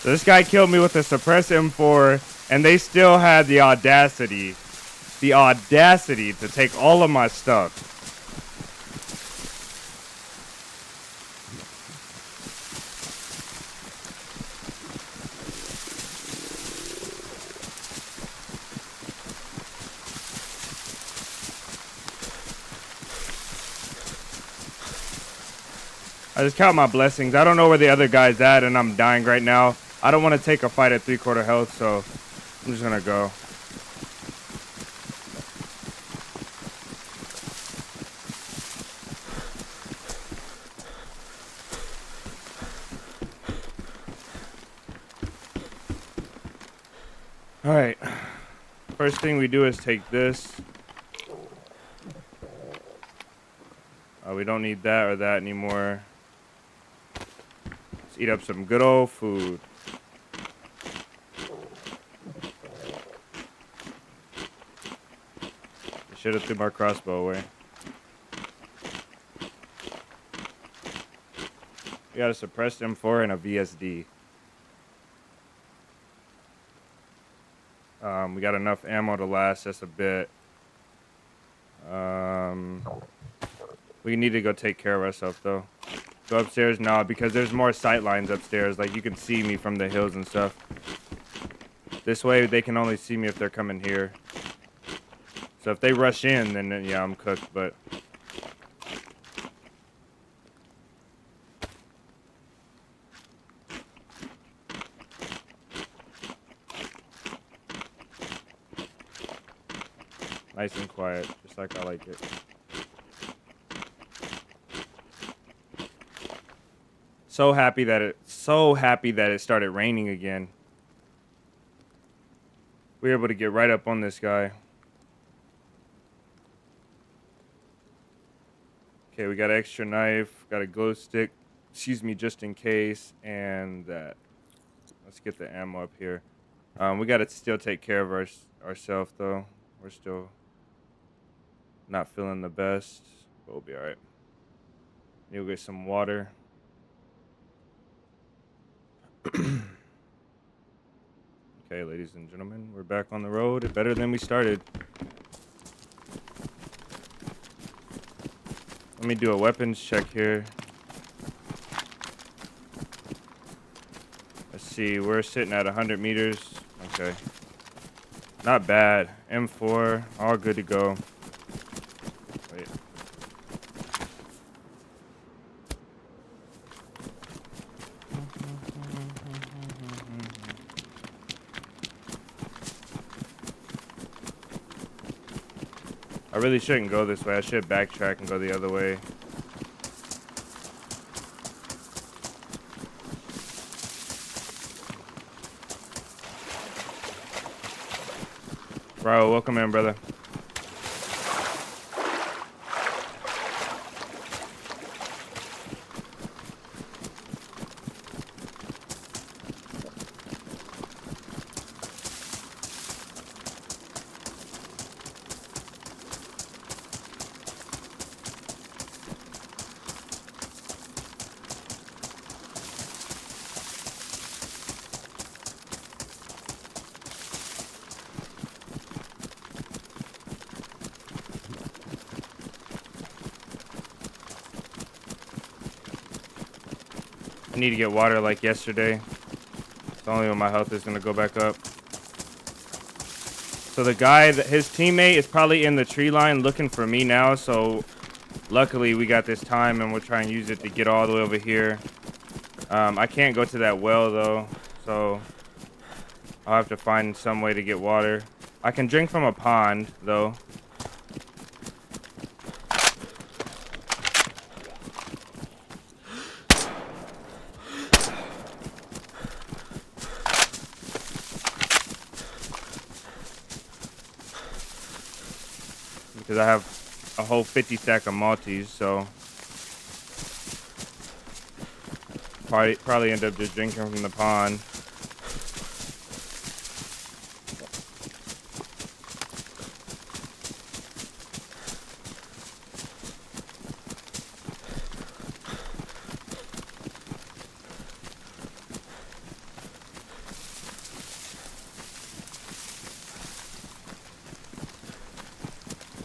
So this guy killed me with a suppressed M4, and they still had the audacity to take all of my stuff. I just count my blessings. I don't know where the other guy's at, and I'm dying right now. I don't want to take a fight at 3/4 health, so I'm just gonna go. All right. First thing we do is take this. We don't need that or that anymore. Let's eat up some good old food. I should have threw my crossbow away. We got a suppressed M4 and a VSD. We got enough ammo to last us a bit. We need to go take care of ourselves though. Go upstairs now because there's more sight lines upstairs. Like you can see me from the hills and stuff. This way they can only see me if they're coming here. So if they rush in, then yeah, I'm cooked. But nice and quiet, just like I like it. So happy that it started raining again. We were able to get right up on this guy. Okay, we got an extra knife, got a glow stick, excuse me, just in case, and that. Let's get the ammo up here. We got to still take care of ourselves though. We're still not feeling the best, but we'll be all right. Need to get some water. Okay, ladies and gentlemen, we're back on the road. Better than we started. Let me do a weapons check here. Let's see, we're sitting at 100 meters. Okay. Not bad. M4, all good to go. Wait. I really shouldn't go this way. I should backtrack and go the other way. Bro, welcome in, brother. I need to get water like yesterday. It's only when my health is going to go back up. So the guy, his teammate is probably in the tree line looking for me now. So luckily we got this time and we'll try and use it to get all the way over here. I can't go to that well though, so I'll have to find some way to get water. I can drink from a pond though. Because I have a whole 50 stack of Maltese, so probably end up just drinking from the pond.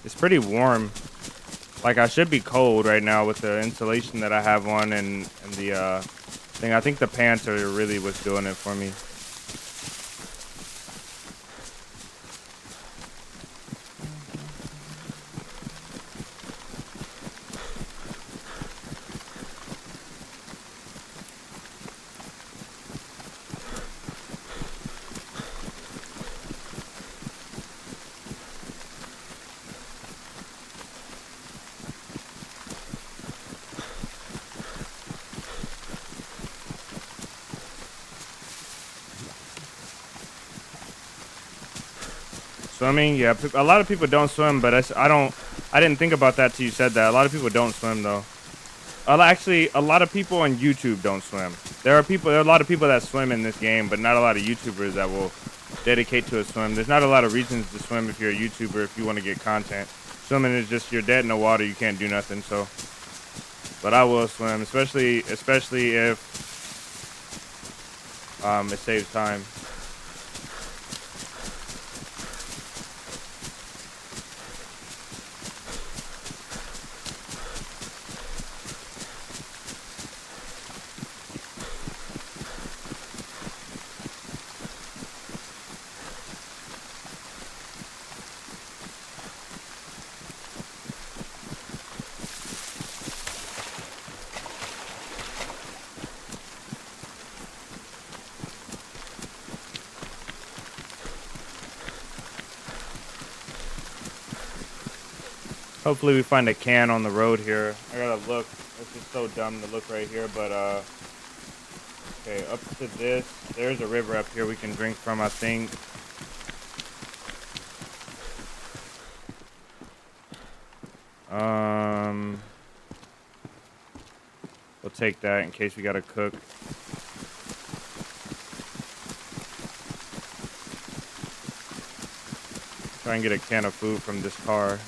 It's pretty warm. Like, I should be cold right now with the insulation that I have on and the thing. I think the pants are really what's doing it for me. Swimming, yeah. A lot of people don't swim, but I didn't think about that till you said that. A lot of people don't swim though. Actually, a lot of people on YouTube don't swim. There are a lot of people that swim in this game, but not a lot of YouTubers that will dedicate to a swim. There's not a lot of reasons to swim if you're a YouTuber, if you want to get content. Swimming is just, you're dead in the water, you can't do nothing. So, but I will swim, especially if it saves time. Hopefully we find a can on the road here. I gotta look. It's just so dumb to look right here, but okay, up to this. There's a river up here we can drink from, I think. We'll take that in case we gotta cook. Try and get a can of food from this car.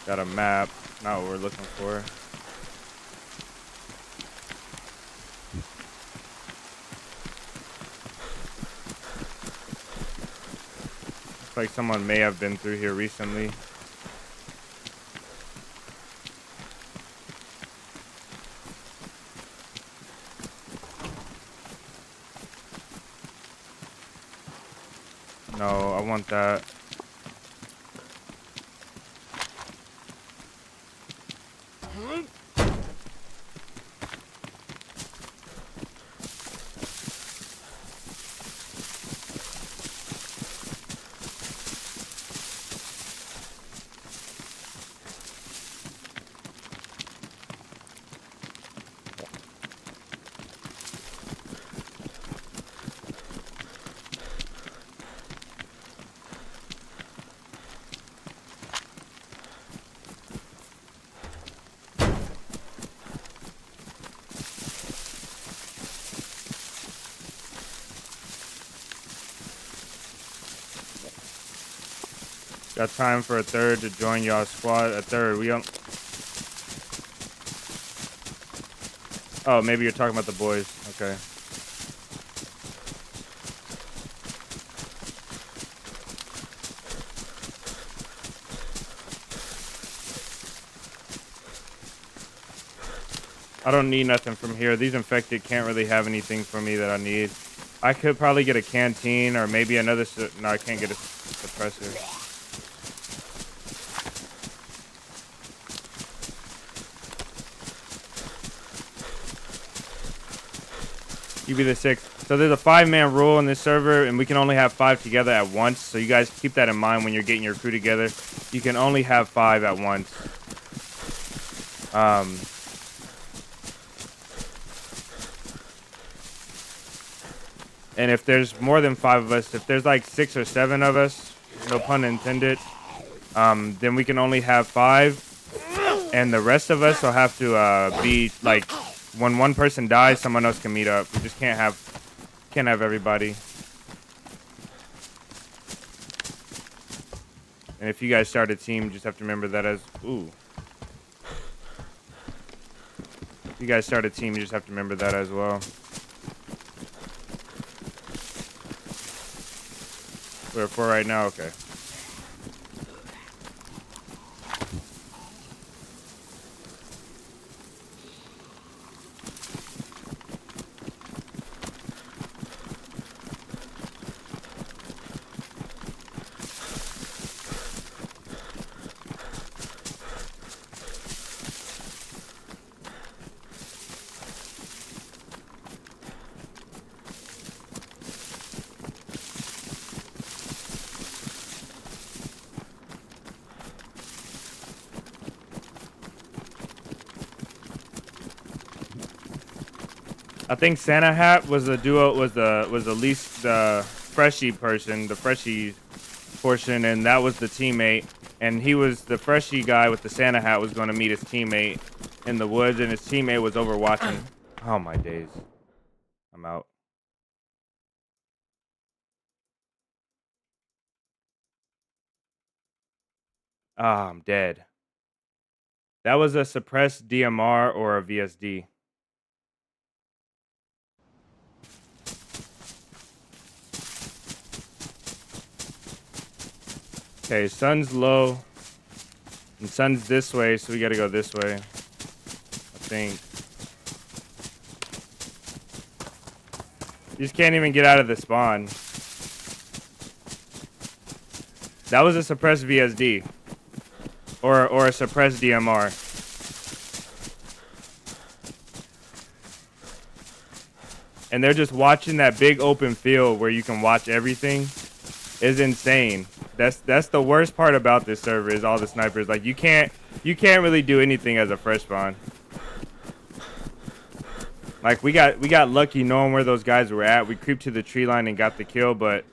Got a map, not what we're looking for. Looks like someone may have been through here recently. No, I want that. Got time for a third to join y'all squad. A third. We don't. Oh, maybe you're talking about the boys. Okay. I don't need nothing from here. These infected can't really have anything for me that I need. I could probably get a canteen or maybe another. No, I can't get a suppressor. You be the 6th. So there's a 5-man rule in this server, and we can only have 5 together at once. So you guys keep that in mind when you're getting your crew together. You can only have 5 at once. And if there's more than 5 of us, if there's like 6 or 7 of us, no pun intended, then we can only have 5, and the rest of us will have to be like, when one person dies, someone else can meet up. We just can't have everybody. And if you guys start a team, you just have to remember that as If you guys start a team, you just have to remember that as well. We're 4 right now, okay. I think Santa Hat was the least freshie person, the freshie portion, and that was the teammate. And he was the freshie guy with the Santa Hat was going to meet his teammate in the woods, and his teammate was over watching. Oh my days, I'm out. Ah, I'm dead. That was a suppressed DMR or a VSD. Okay, sun's low. And sun's this way, so we gotta go this way. I think. You just can't even get out of the spawn. That was a suppressed VSD. Or a suppressed DMR. And they're just watching that big open field where you can watch everything. Is insane. That's the worst part about this server is all the snipers. Like you can't really do anything as a fresh spawn. Like we got lucky knowing where those guys were at. We creeped to the tree line and got the kill, but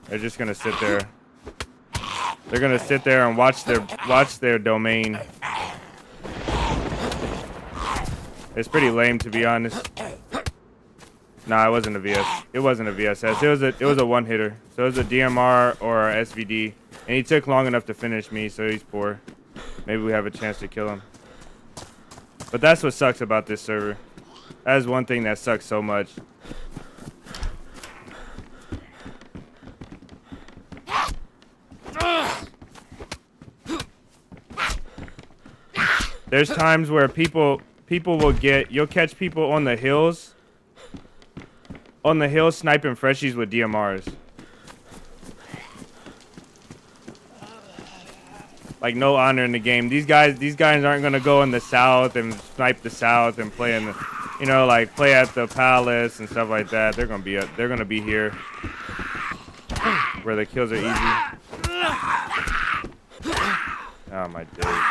they're just gonna sit there. They're gonna sit there and watch their domain. It's pretty lame, to be honest. Nah, it wasn't a VS. It wasn't a VSS. It was a one hitter. So it was a DMR or a SVD, and he took long enough to finish me. So he's poor. Maybe we have a chance to kill him. But that's what sucks about this server. That is one thing that sucks so much. There's times where people will you'll catch people on the hills sniping freshies with DMRs. Like no honor in the game. These guys aren't gonna go in the south and snipe the south and play in the, like play at the palace and stuff like that. They're gonna be here where the kills are easy. Oh my days.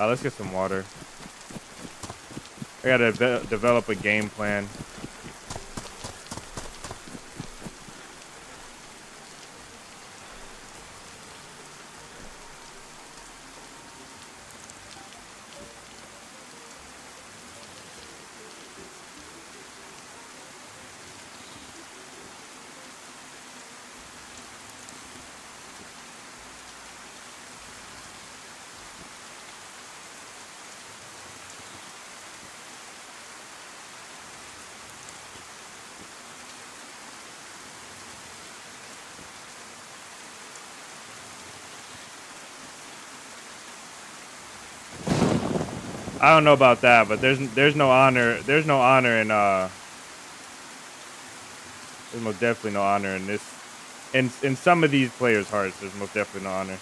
Let's get some water. I gotta develop a game plan. I don't know about that, but there's no honor. There's no honor in There's most definitely no honor in this. In some of these players' hearts, there's most definitely no honor.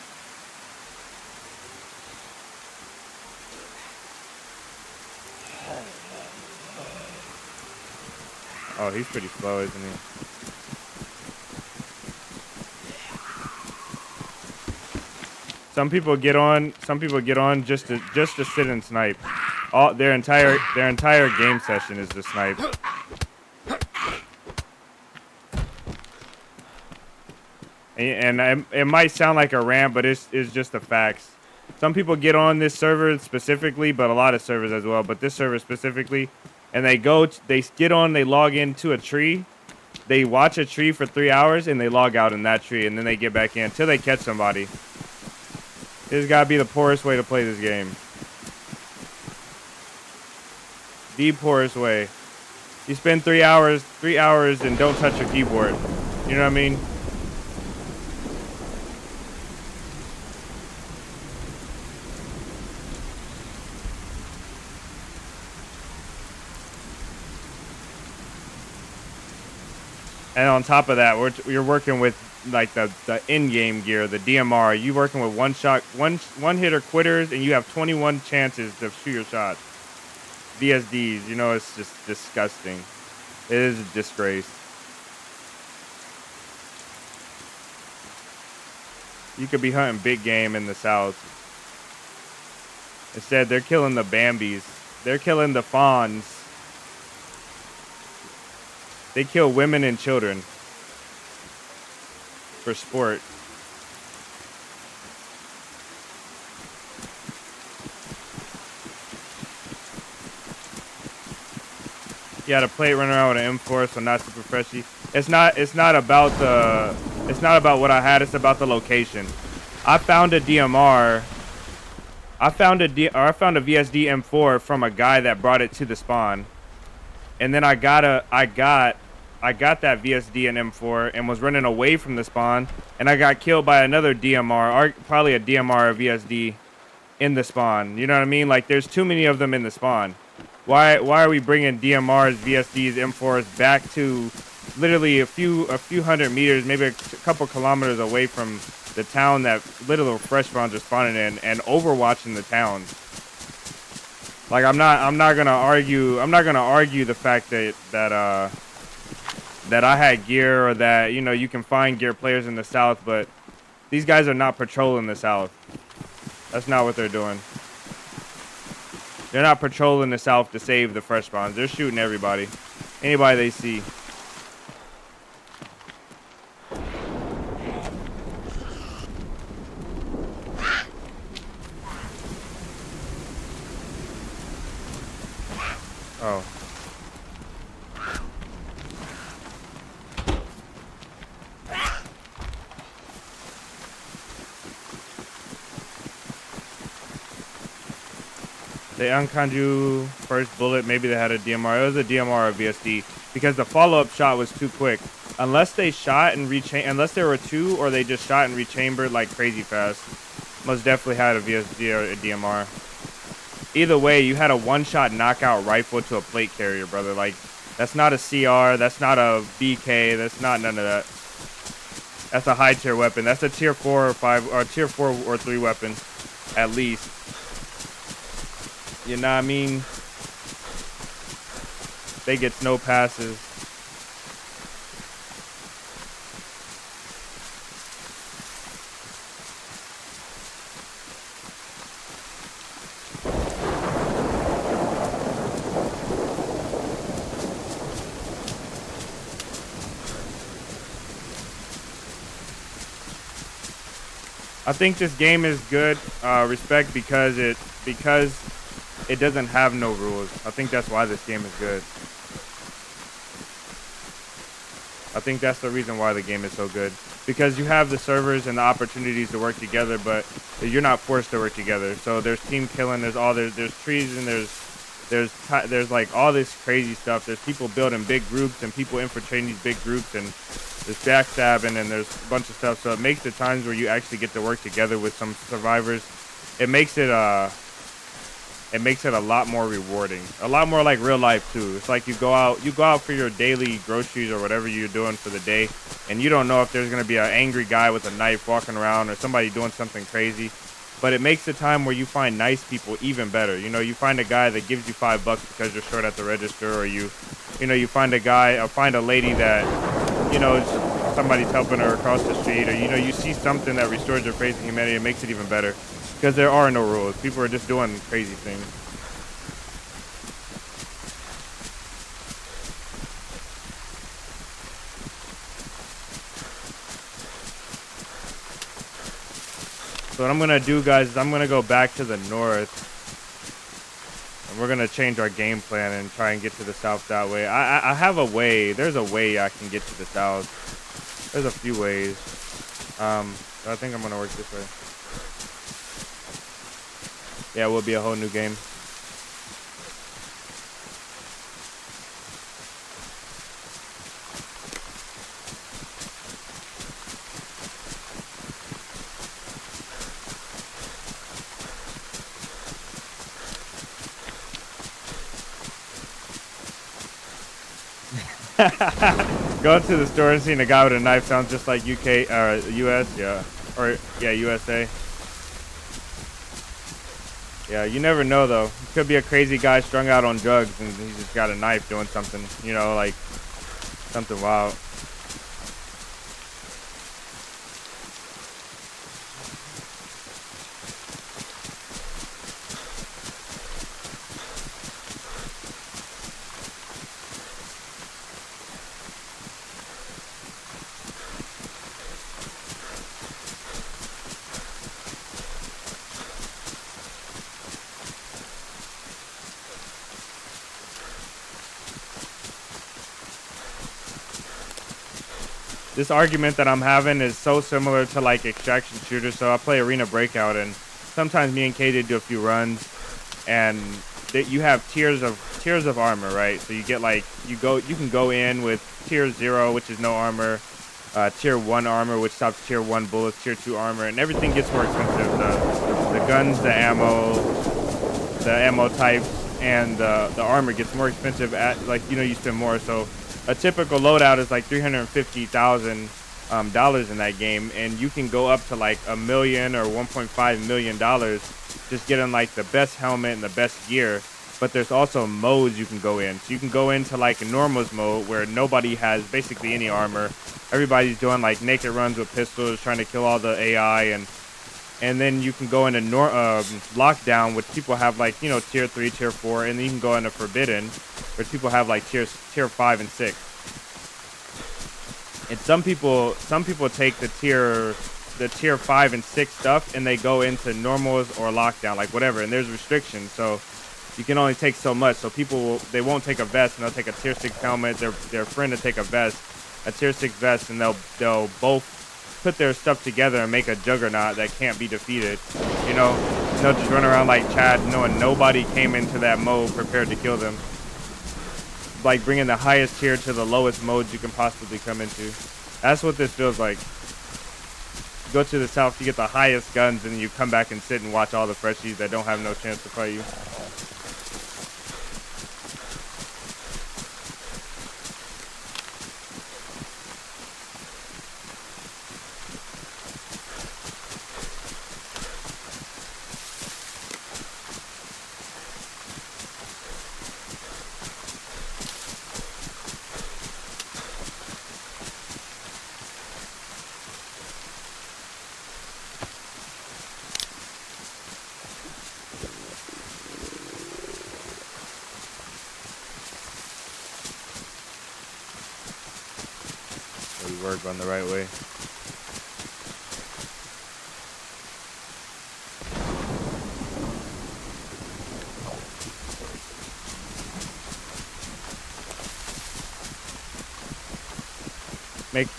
Oh, he's pretty slow, isn't he? Some people get on. Some people get on just to sit and snipe. All their entire game session is to snipe. And it might sound like a rant, but it's just the facts. Some people get on this server specifically, but a lot of servers as well. But this server specifically, and they get on, they log into a tree, they watch a tree for 3 hours, and they log out in that tree, and then they get back in until they catch somebody. This has got to be the poorest way to play this game. The poorest way. You spend 3 hours, and don't touch your keyboard. You know what I mean? And on top of that, you're working with like the in-game gear, the DMR. You working with one hitter quitters, and you have 21 chances to shoot your shots. VSDs, you know, it's just disgusting. It is a disgrace. You could be hunting big game in the South. Instead, they're killing the Bambis. They're killing the fawns. They kill women and children for sport. You had a plate running around with an M4, so not super freshy. It's not about what I had. It's about the location. I found a DMR. I found a VSD M4 from a guy that brought it to the spawn, and then I got that VSD and M4 and was running away from the spawn, and I got killed by another DMR, or probably a DMR or VSD in the spawn. You know what I mean? Like, there's too many of them in the spawn. Why are we bringing DMRs, VSDs, M4s back to literally a few hundred meters, maybe a couple kilometers away from the town that little fresh spawns are spawning in, and overwatching the town? Like, I'm not gonna argue the fact that I had gear, or that, you know, you can find gear players in the South, but these guys are not patrolling the South. That's not what they're doing. They're not patrolling the South to save the fresh spawns. They're shooting everybody. Anybody they see. Oh. They unconed you first bullet. Maybe they had a DMR. It was a DMR or VSD, because the follow-up shot was too quick. Unless they shot and unless there were two, or they just shot and rechambered like crazy fast. Most definitely had a VSD or a DMR. Either way, you had a one-shot knockout rifle to a plate carrier, brother. Like, that's not a CR. That's not a BK. That's not none of that. That's a high-tier weapon. That's a tier 4 or 5, or tier 4 or 3 weapon, at least. You know what I mean? They get no passes. I think this game is good, respect, because it doesn't have no rules. I think that's why this game is good. I think that's the reason why the game is so good. Because you have the servers and the opportunities to work together, but you're not forced to work together. So there's team killing, there's trees, and there's like all this crazy stuff. There's people building big groups and people infiltrating these big groups, and there's backstabbing, and there's a bunch of stuff. So it makes the times where you actually get to work together with some survivors, it makes it it makes it a lot more rewarding, a lot more like real life too. It's like you go out for your daily groceries or whatever you're doing for the day, and you don't know if there's gonna be an angry guy with a knife walking around or somebody doing something crazy. But it makes the time where you find nice people even better. You know, you find a guy that gives you $5 because you're short at the register, or you find a guy or find a lady that, somebody's helping her across the street, or you see something that restores your faith in humanity and makes it even better. Because there are no rules. People are just doing crazy things. So what I'm going to do, guys, is I'm going to go back to the north. And we're going to change our game plan and try and get to the south that way. I have a way. There's a way I can get to the south. There's a few ways. But I think I'm going to work this way. Yeah, it will be a whole new game. Going to the store and seeing a guy with a knife sounds just like UK or US, yeah. Or yeah, USA. Yeah, you never know though. It could be a crazy guy strung out on drugs and he's just got a knife doing something, like something wild. This argument that I'm having is so similar to like extraction shooters. So I play Arena Breakout, and sometimes me and KJ do a few runs, and you have tiers of armor, right? So you get like you can go in with tier 0, which is no armor, tier 1 armor, which stops tier 1 bullets, tier 2 armor, and everything gets more expensive. The guns, the ammo types, and the armor gets more expensive at you spend more. So a typical loadout is like $350,000 in that game, and you can go up to like $1 million or $1.5 million just getting like the best helmet and the best gear. But there's also modes you can go in. So you can go into like a normals mode where nobody has basically any armor. Everybody's doing like naked runs with pistols, trying to kill all the AI, and then you can go into lockdown, which people have like tier 3, tier 4, and then you can go into forbidden, where people have like tier 5 and 6. And some people take the tier 5 and 6 stuff and they go into normals or lockdown, like whatever, and there's restrictions, so you can only take so much. So they won't take a vest, and they'll take a tier 6 helmet, their friend to take a tier 6 vest, and they'll both put their stuff together and make a juggernaut that can't be defeated. They'll just run around like Chad, knowing nobody came into that mode prepared to kill them. Like bringing the highest tier to the lowest modes you can possibly come into. That's what this feels like. You go to the south, you get the highest guns, and you come back and sit and watch all the freshies that don't have no chance to fight you. Work on the right way.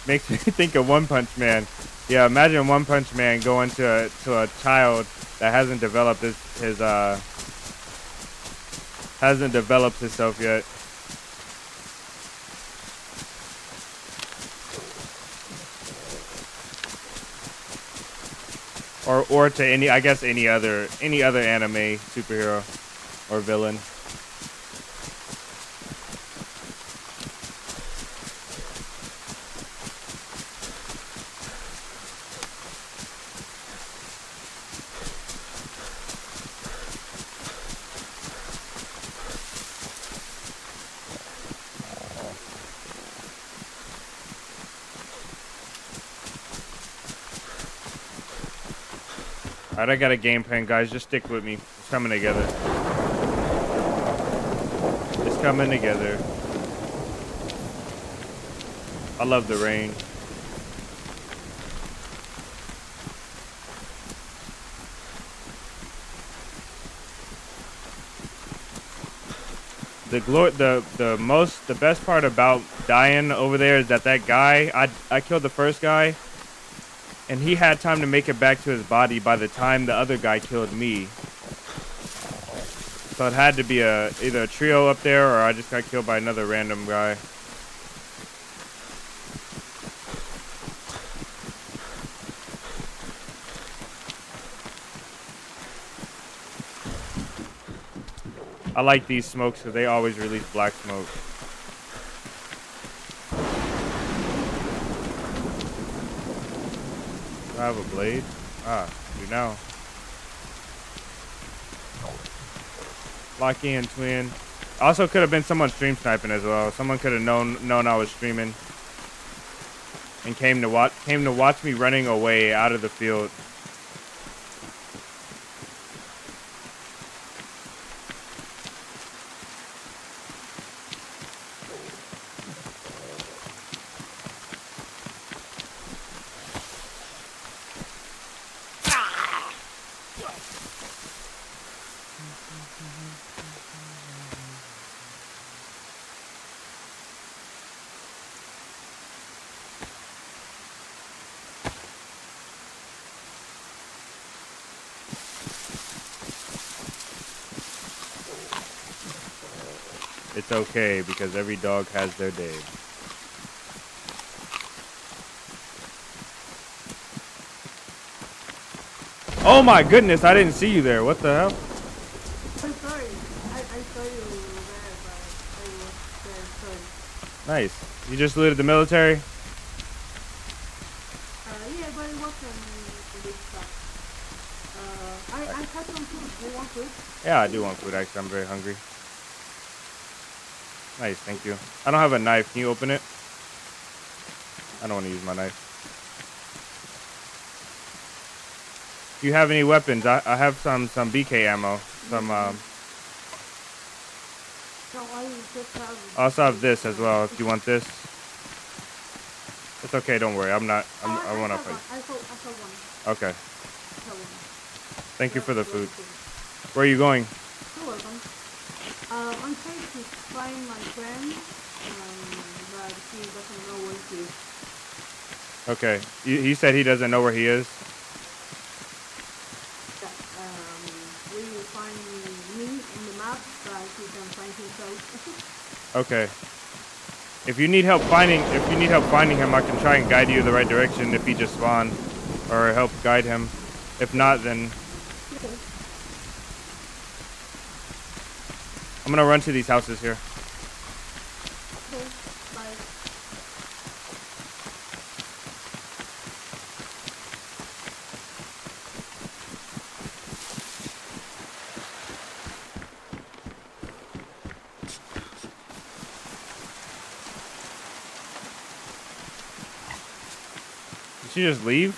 Makes me think of One Punch Man. Yeah, imagine One Punch Man going to a child that hasn't developed hasn't developed himself yet. Or to any other anime superhero. or villain. Alright, I got a game plan, guys. Just stick with me. It's coming together. It's coming together. I love the rain. The best part about dying over there is that guy, I killed the first guy, and he had time to make it back to his body by the time the other guy killed me. So it had to be either a trio up there, or I just got killed by another random guy. I like these smokes because they always release black smoke. Do I have a blade? Ah, do now. Lock in, twin. Also could have been someone stream sniping as well. Someone could have known I was streaming and came to watch me running away out of the field. It's okay, because every dog has their day. Oh my goodness, I didn't see you there. What the hell? I'm sorry. I saw you there, but I was there, sorry. Nice. You just looted the military? Yeah, but it wasn't big stuff. I had some food. Do you want food? Yeah, I do want food, actually. I'm very hungry. Nice, thank you. I don't have a knife. Can you open it? I don't want to use my knife. Do you have any weapons? I have some BK ammo. Some No, I just have... I also have this as well, if you want this. It's okay, don't worry. I want to fight. I saw one. Okay. I saw one. Thank you for the food. Good. Where are you going? You're welcome. I'm trying to find my friend, but he doesn't know where he is. Okay. He said he doesn't know where he is. Yeah, we will find me on the map, but he can find himself. Okay. If you need help finding him, I can try and guide you the right direction if he just spawned, or help guide him. If not, then Okay. I'm gonna run to these houses here. Okay, bye. Did she just leave?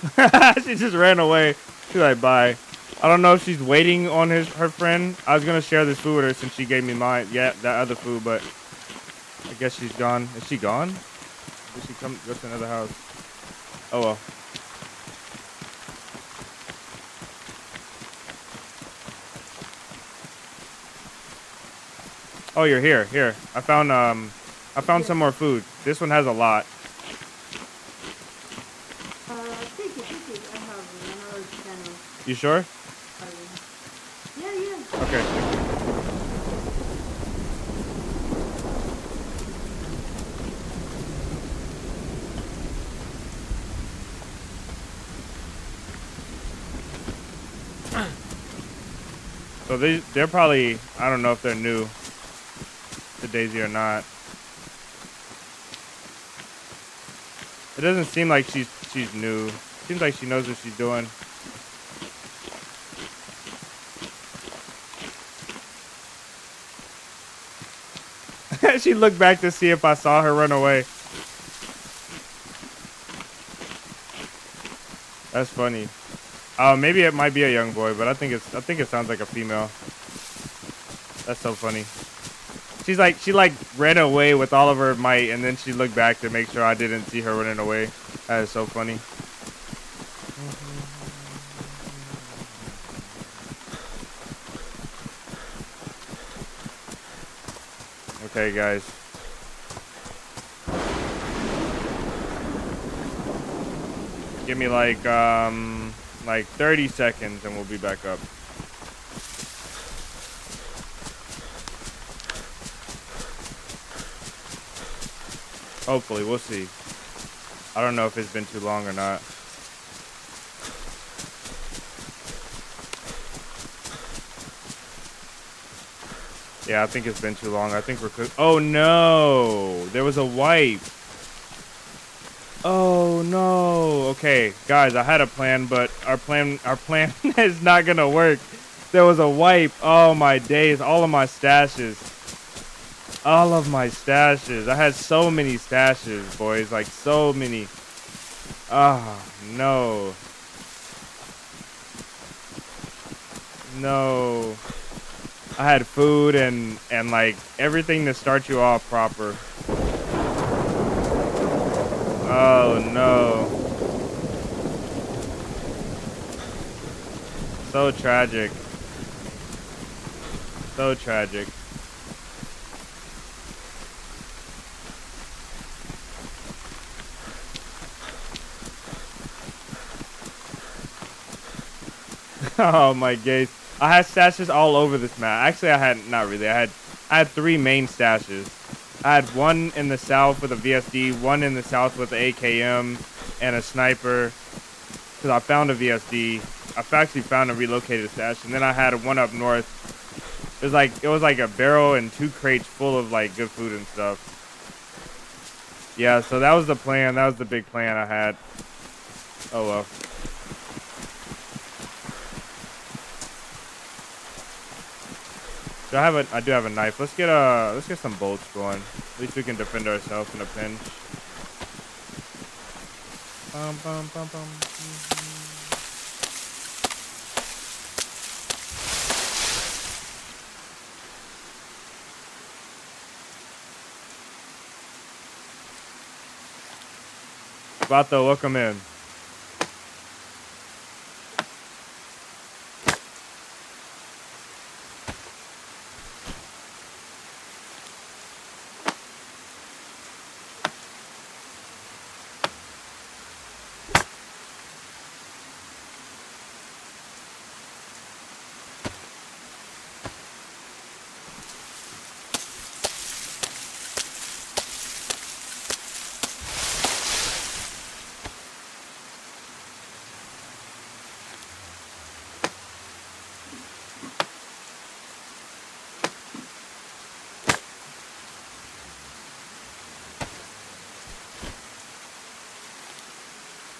She just ran away. She's like, bye. I don't know if she's waiting on her friend. I was gonna share this food with her since she gave me mine. Yeah, that other food, but I guess she's gone. Is she gone? Did she go to another house? Oh well. Oh, you're here. Here. I found some more food. This one has a lot. Take it. I have another channel. You sure? Yeah. Okay. So they're probably, I don't know if they're new to DayZ or not. It doesn't seem like she's new. Seems like she knows what she's doing. She looked back to see if I saw her run away. That's funny. Maybe it might be a young boy, but I think it sounds like a female. That's so funny. She like ran away with all of her might, and then she looked back to make sure I didn't see her running away. That is so funny. Okay, guys. Give me like 30 seconds and we'll be back up. Hopefully, we'll see. I don't know if it's been too long or not. Yeah, I think it's been too long. I think we're cooked. Oh no, there was a wipe. Oh no. Okay, guys, I had a plan, but our plan is not gonna work. There was a wipe. Oh my days, all of my stashes. All of my stashes. I had so many stashes, boys, like so many. Oh no. No. I had food and like everything to start you off proper. Oh no. So tragic. So tragic. Oh my gaze. I had stashes all over this map. Actually, I had not really. I had 3 main stashes. I had one in the south with a VSD, one in the south with an AKM and a sniper. Because I found a VSD. I've actually found a relocated stash, and then I had one up north. It was like a barrel and 2 crates full of like good food and stuff. Yeah, so that was the plan. That was the big plan I had. Oh well. I do have a knife. Let's get some bolts going. At least we can defend ourselves in a pinch. Bum, bum, bum, bum. Vato, welcome in.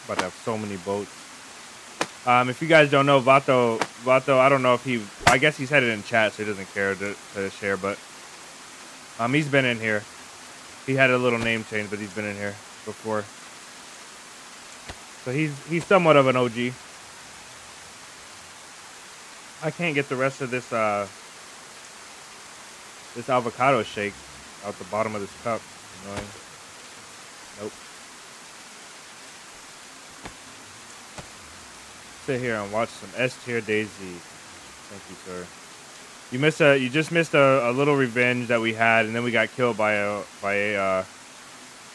About to have so many boats. If you guys don't know, Vato, I don't know if I guess he said it in chat, so he doesn't care to share, but he's been in here. He had a little name change, but he's been in here before. So he's somewhat of an OG. I can't get the rest of this avocado shake out the bottom of this cup. Annoying. Nope. Sit here and watch some S tier DayZ. Thank you, sir. You just missed a little revenge that we had, and then we got killed by a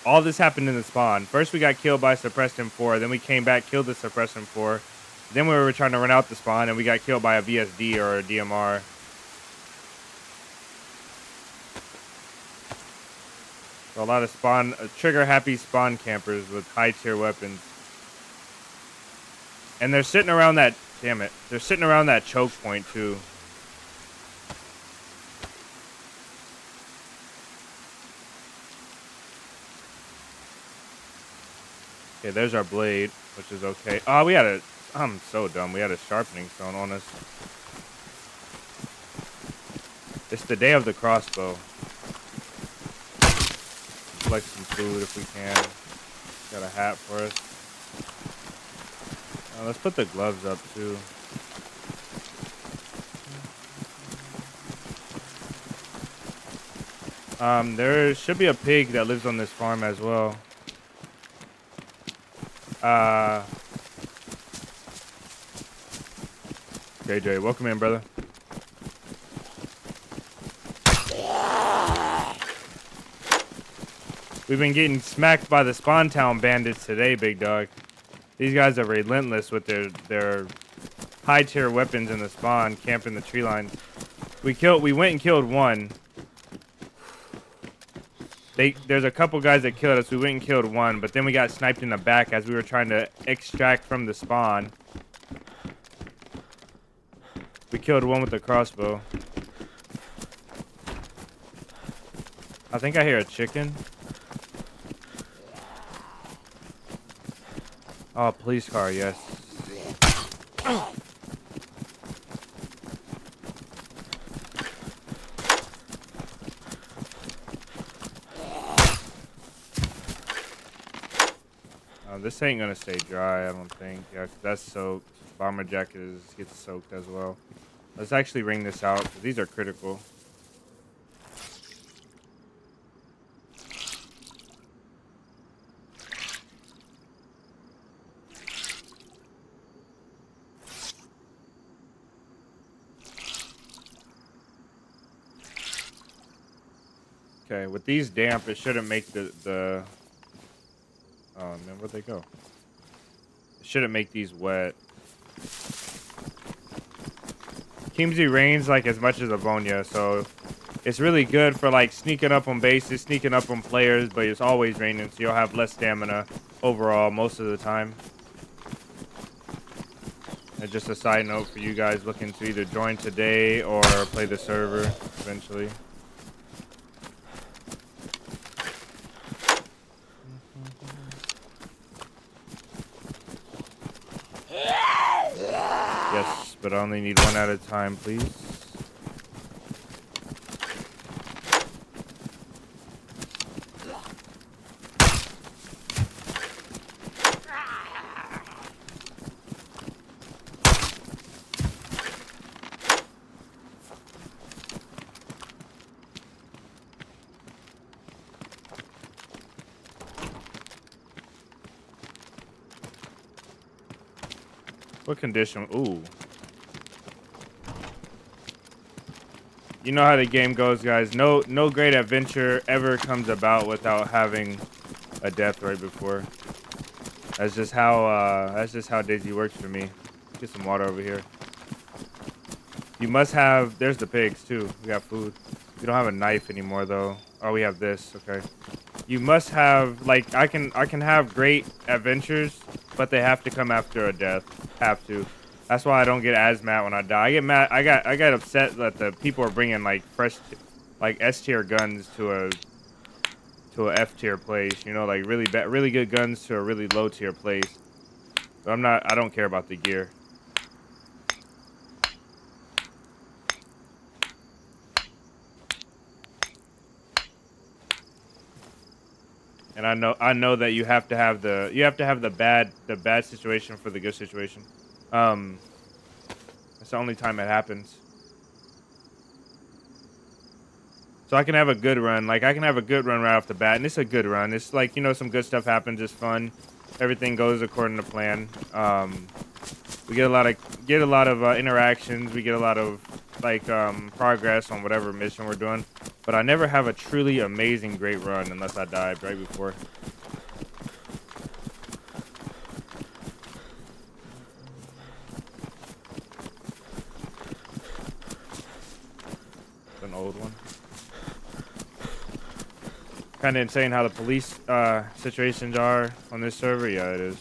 all this happened in the spawn. First we got killed by suppressed M4, then we came back, killed the suppressed M4. Then we were trying to run out the spawn, and we got killed by a VSD or a DMR. So a lot of trigger happy spawn campers with high tier weapons. And they're sitting around that, damn it, they're sitting around that choke point too. Okay, there's our blade, which is okay. Oh, we had a. I'm so dumb. We had a sharpening stone on us. It's the day of the crossbow. Collect some food if we can. Got a hat for us. Let's put the gloves up too. There should be a pig that lives on this farm as well. JJ, welcome in, brother. We've been getting smacked by the Spawn Town bandits today, big dog. These guys are relentless with their high tier weapons in the spawn, camping the tree line. We went and killed one. There's a couple guys that killed us. We went and killed one, but then we got sniped in the back as we were trying to extract from the spawn. We killed one with the crossbow. I think I hear a chicken. Oh, police car, yes. This ain't gonna stay dry, I don't think. Yeah, 'cause that's soaked. Bomber jacket gets soaked as well. Let's actually wring this out, 'cause these are critical. Okay, with these damp, it shouldn't make the oh man, where'd they go? It shouldn't make these wet. Kimsey rains like as much as ammonia, so it's really good for like sneaking up on bases, sneaking up on players, but it's always raining, so you'll have less stamina overall most of the time. And just a side note for you guys looking to either join today or play the server eventually. Yes, but I only need one at a time, please. What condition? Ooh. You know how the game goes, guys. No great adventure ever comes about without having a death right before. That's just how DayZ works for me. Get some water over here. You must have. There's the pigs too. We got food. We don't have a knife anymore though. Oh, we have this. Okay. You must have like I can have great adventures, but they have to come after a death. Have to. That's why I don't get as mad when I die. I get mad. I got upset that the people are bringing like fresh, like S tier guns to a F tier place. You know, like really good guns to a really low tier place. But I don't care about the gear. And I know that you have to have the bad situation for the good situation. It's the only time it happens. So I can have a good run. Like I can have a good run right off the bat, and it's a good run. It's like, you know, some good stuff happens. It's fun. Everything goes according to plan. We get a lot of interactions. We get a lot of like progress on whatever mission we're doing. But I never have a truly amazing great run unless I died right before. It's an old one. Kind of insane how the police situations are on this server. Yeah, it is.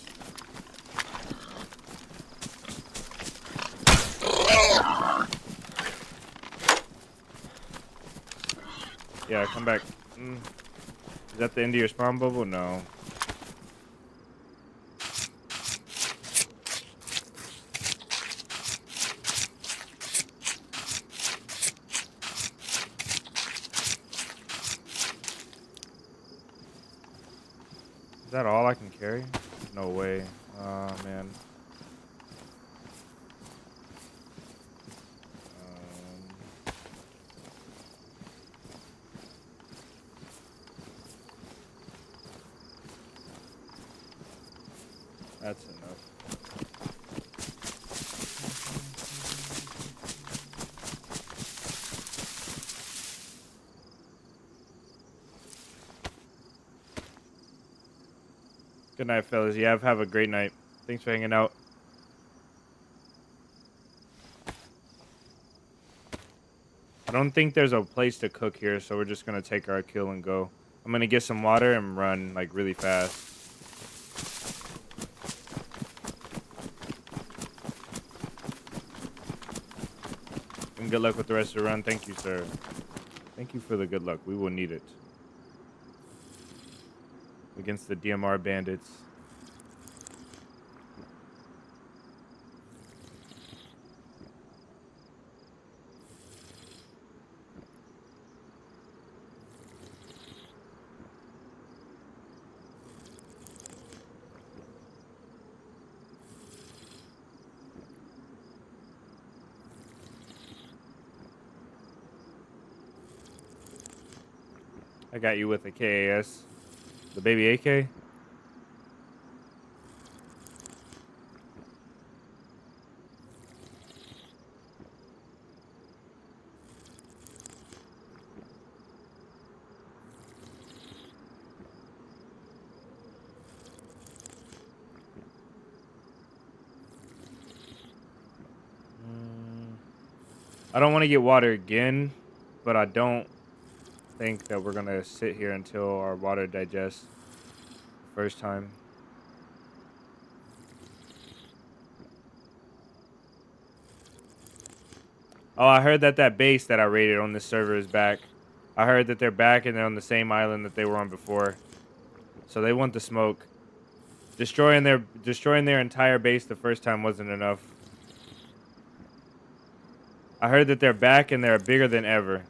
Yeah, come back. Is that the end of your spawn bubble? No. that all I can carry? No way. Oh man. Um, that's enough. Good night, fellas. Yeah, have a great night. Thanks for hanging out. I don't think there's a place to cook here, so we're just gonna take our kill and go. I'm gonna get some water and run like really fast. And good luck with the rest of the run. Thank you, sir. Thank you for the good luck. We will need it. Against the DMR bandits. I got you with a KAS. The baby AK? I don't want to get water again, but I don't think that we're going to sit here until our water digests first time. Oh, I heard that base that I raided on this server is back. I heard that they're back and they're on the same island that they were on before. So they want the smoke. Destroying their entire base the first time wasn't enough. I heard that they're back and they're bigger than ever.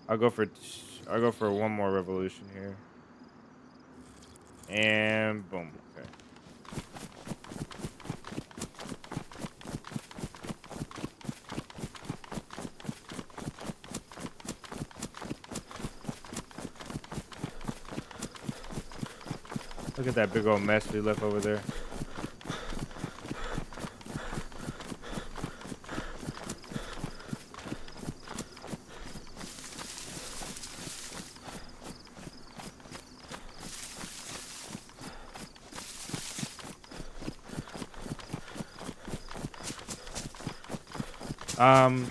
I'll go for one more revolution here. And boom. Okay. Look at that big old mess we left over there.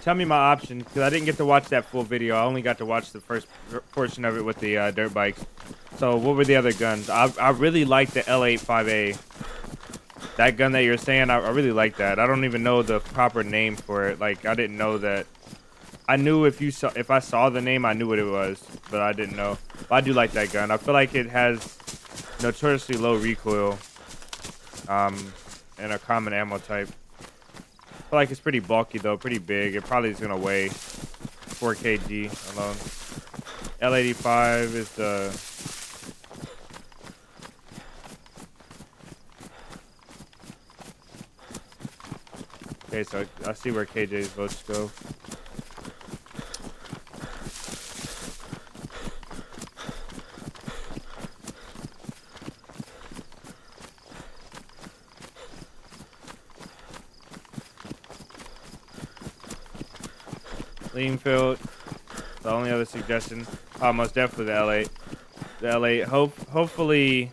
Tell me my options, because I didn't get to watch that full video. I only got to watch the first portion of it with the dirt bikes. So what were the other guns? I really like the L85A. That gun that you're saying, I really like that. I don't even know the proper name for it. Like, I didn't know that. I knew if I saw the name, I knew what it was, but I didn't know. But I do like that gun. I feel like it has notoriously low recoil, and a common ammo type. I feel like it's pretty bulky though, pretty big. It probably is gonna weigh 4 kg alone. L85 is the okay. So I see where KJ's votes go. Leanfield, the only other suggestion. Most definitely the L8. The L8. Hopefully,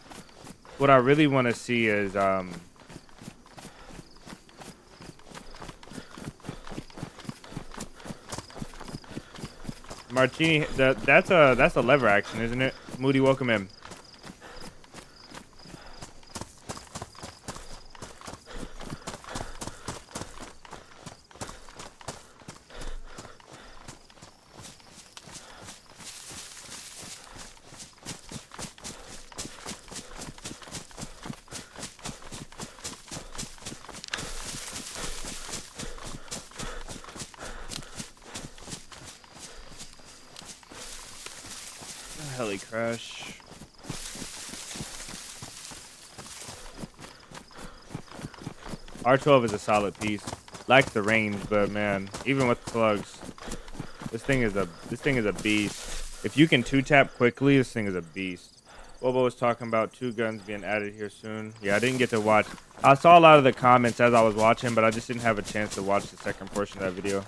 what I really want to see is Martini. That's a lever action, isn't it? Moody, welcome in. Heli crash. R12 is a solid piece. Lacks the range, but man, even with slugs, this thing is a beast. If you can 2-tap quickly, this thing is a beast. Bobo was talking about 2 guns being added here soon. Yeah, I didn't get to watch. I saw a lot of the comments as I was watching, but I just didn't have a chance to watch the second portion of that video.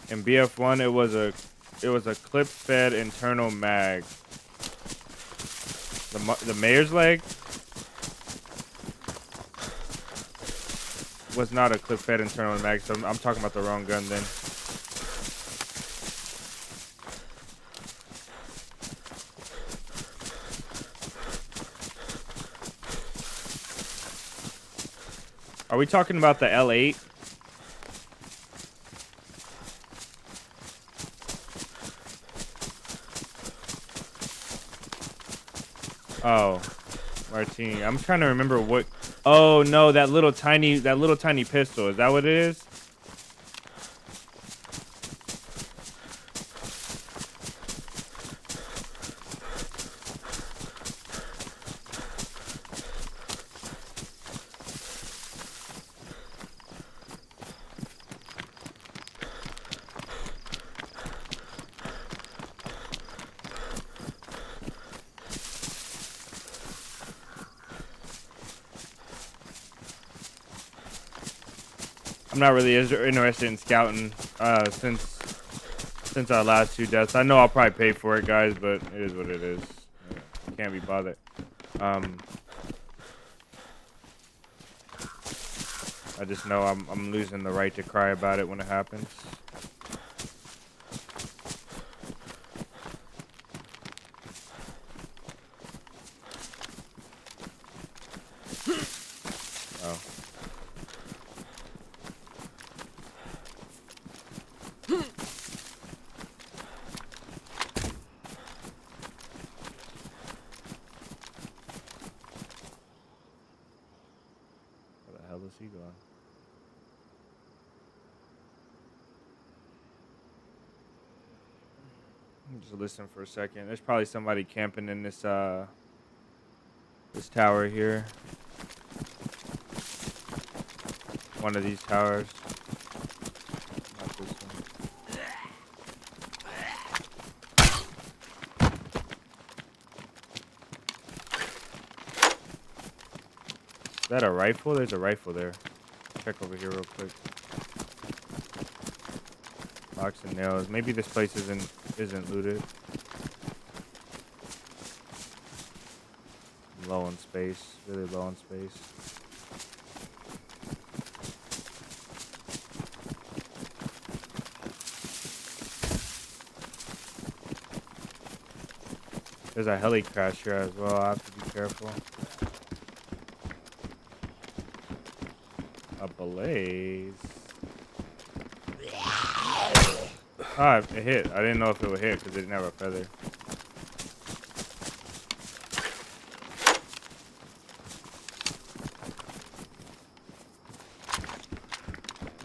In BF1, it was a clip-fed internal mag. The mayor's leg was not a clip-fed internal mag, so I'm talking about the wrong gun then. Are we talking about the L8? Oh, Martini. I'm trying to remember what. Oh no, that little tiny pistol. Is that what it is? I'm not really interested in scouting since our last 2 deaths. I know I'll probably pay for it, guys, but it is what it is. Can't be bothered. I just know I'm losing the right to cry about it when it happens. Oh. Where the hell is he going? Just listen for a second. There's probably somebody camping in this this tower here. One of these towers. Not this one. Is that a rifle? There's a rifle there. Check over here real quick. Locks and nails. Maybe this place isn't looted. Low on space. Really low on space. There's a heli crash here as well. I have to be careful. A blaze. Ah, it hit. I didn't know if it would hit because it didn't have a feather.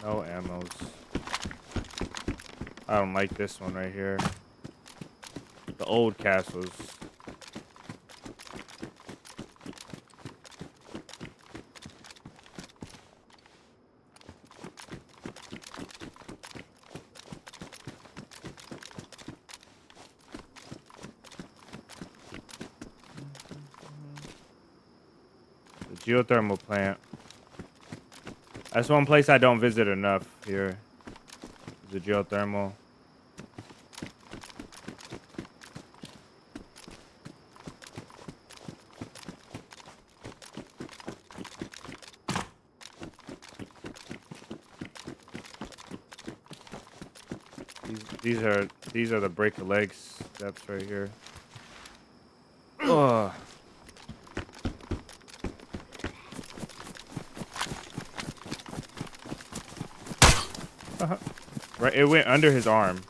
No ammos. I don't like this one right here. The old castles. Geothermal plant. That's one place I don't visit enough here. The geothermal. These are the break a leg steps right here. Ugh. Right, it went under his arm.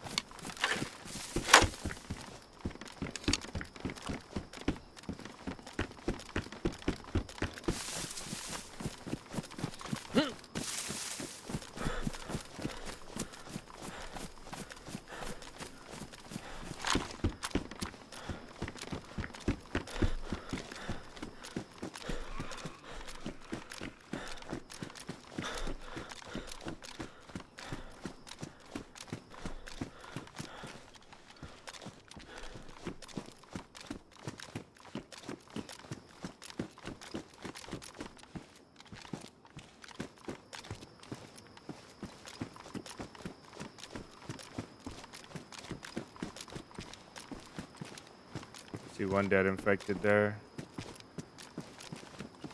See one dead infected there.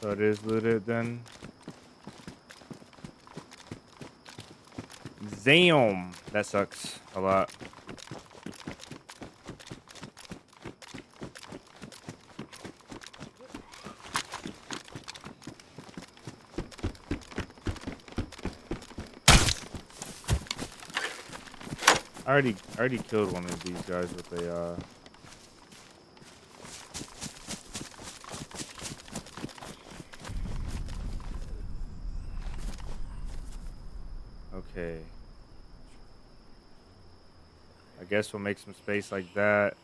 So it is looted then. Damn, that sucks a lot. I already killed one of these guys with a okay. I guess we'll make some space like that,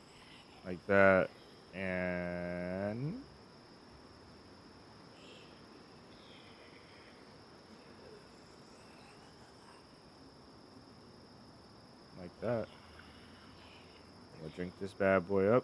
and like that. We'll drink this bad boy up.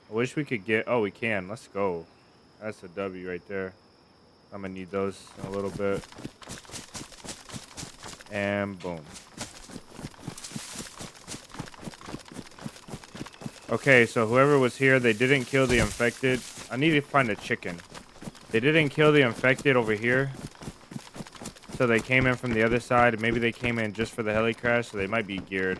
I wish we could get. Oh, we can. Let's go. That's a W right there. I'm gonna need those in a little bit. And boom. Okay, so whoever was here, they didn't kill the infected. I need to find a chicken. They didn't kill the infected over here. So they came in from the other side. Maybe they came in just for the heli crash, so they might be geared.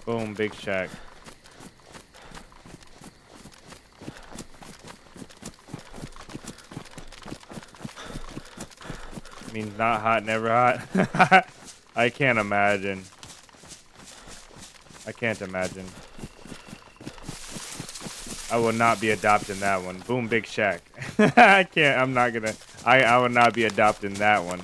Boom, big shack. I mean, not hot, never hot. I can't imagine. I can't imagine. I will not be adopting that one. Boom, big shack. I can't. I'm not gonna. I will not be adopting that one.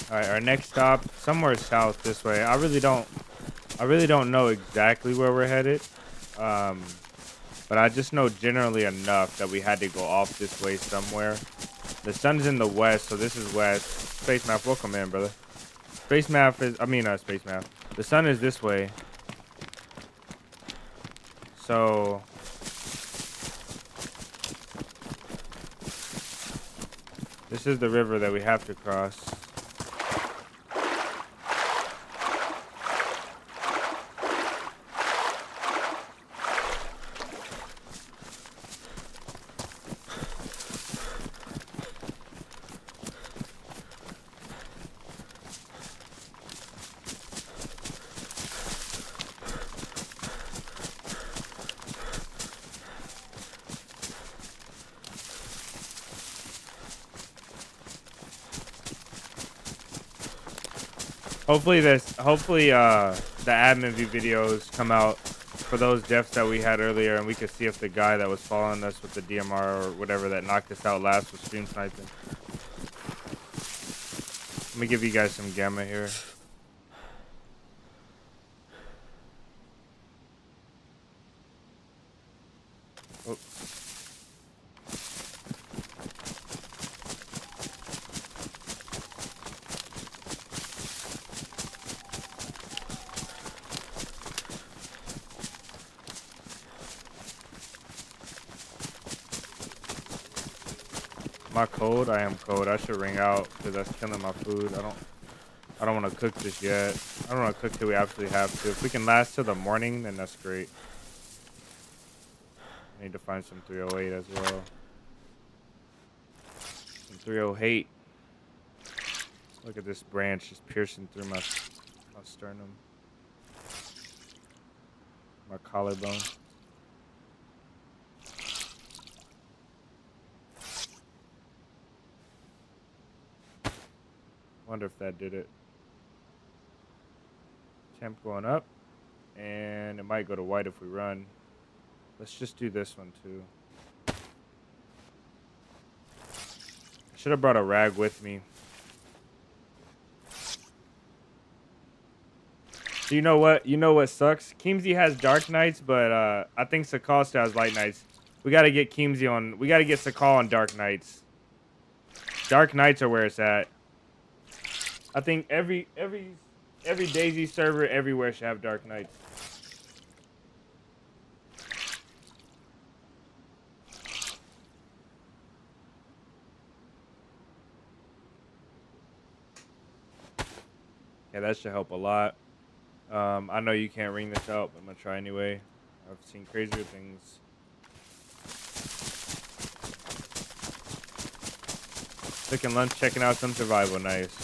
All right, our next stop somewhere south this way. I really don't know exactly where we're headed, but I just know generally enough that we had to go off this way somewhere. The sun's in the west, so this is west. Space Map, welcome in, brother. Space Map is, Space Map. The sun is this way, so this is the river that we have to cross. Hopefully the admin view videos come out for those deaths that we had earlier, and we could see if the guy that was following us with the DMR or whatever that knocked us out last was stream sniping. Let me give you guys some gamma here. Oh. Am I cold? I am cold. I should ring out because that's killing my food. I don't want to cook this yet. I don't want to cook till we absolutely have to. If we can last till the morning, then that's great. I need to find some 308 as well. Some 308. Look at this branch just piercing through my sternum. My collarbone. Wonder if that did it. Temp going up. And it might go to white if we run. Let's just do this one too. I should have brought a rag with me. So you know what? You know what sucks? Keemsey has dark nights, but I think Sakal still has light nights. We gotta get Keemsey on. We gotta get Sakal on dark nights. Dark nights are where it's at. I think every DayZ server everywhere should have dark nights. Yeah, that should help a lot. I know you can't ring this out, but I'm gonna try anyway. I've seen crazier things. Cooking lunch, checking out some survival. Nice.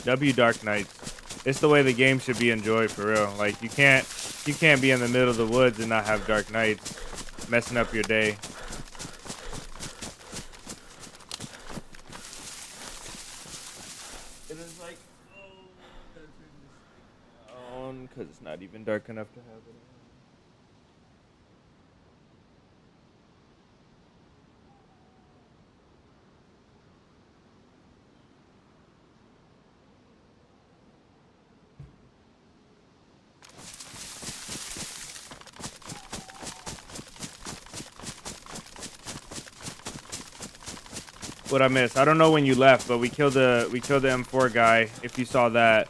W Dark Knights. It's the way the game should be enjoyed for real. Like you can't be in the middle of the woods and not have Dark Knights messing up your day. It is like, oh, gotta turn this on because it's not even dark enough to have it on. What I missed? I don't know when you left, but we killed the M4 guy. If you saw that,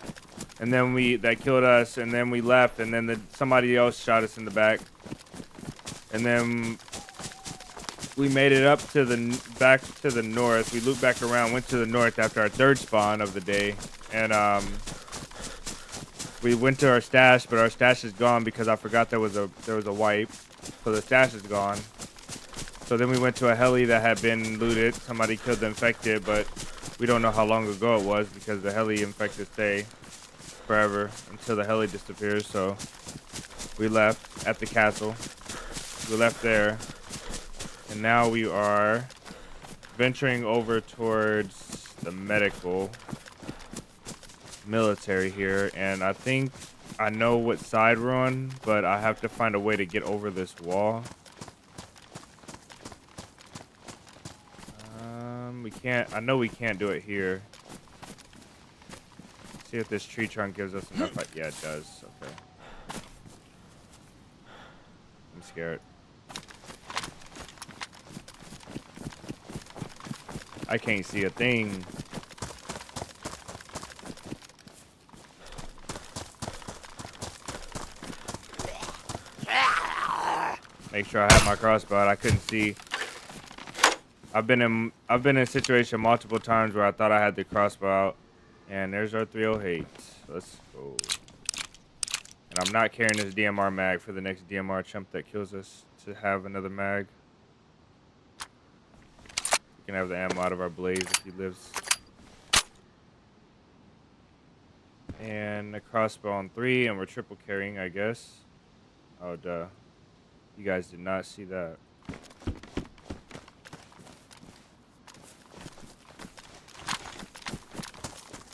and then that killed us, and then we left, and then somebody else shot us in the back, and then we made it up to back to the north. We looped back around, went to the north after our third spawn of the day, and we went to our stash, but our stash is gone because I forgot there was a wipe, so the stash is gone. So then we went to a heli that had been looted. Somebody killed the infected, but we don't know how long ago it was because the heli infected stay forever until the heli disappears. So we left at the castle. We left there. And now we are venturing over towards the medical military here. And I think I know what side we're on, but I have to find a way to get over this wall. We can't. I know we can't do it here. See if this tree trunk gives us enough. Yeah, it does. Okay. I'm scared. I can't see a thing. Make sure I have my crossbow out. I couldn't see. I've been in a situation multiple times where I thought I had the crossbow out, and there's our 308. Let's go. And I'm not carrying this DMR mag for the next DMR chump that kills us to have another mag. We can have the ammo out of our blaze if he lives. And a crossbow on 3, and we're triple carrying, I guess. Oh, duh. You guys did not see that.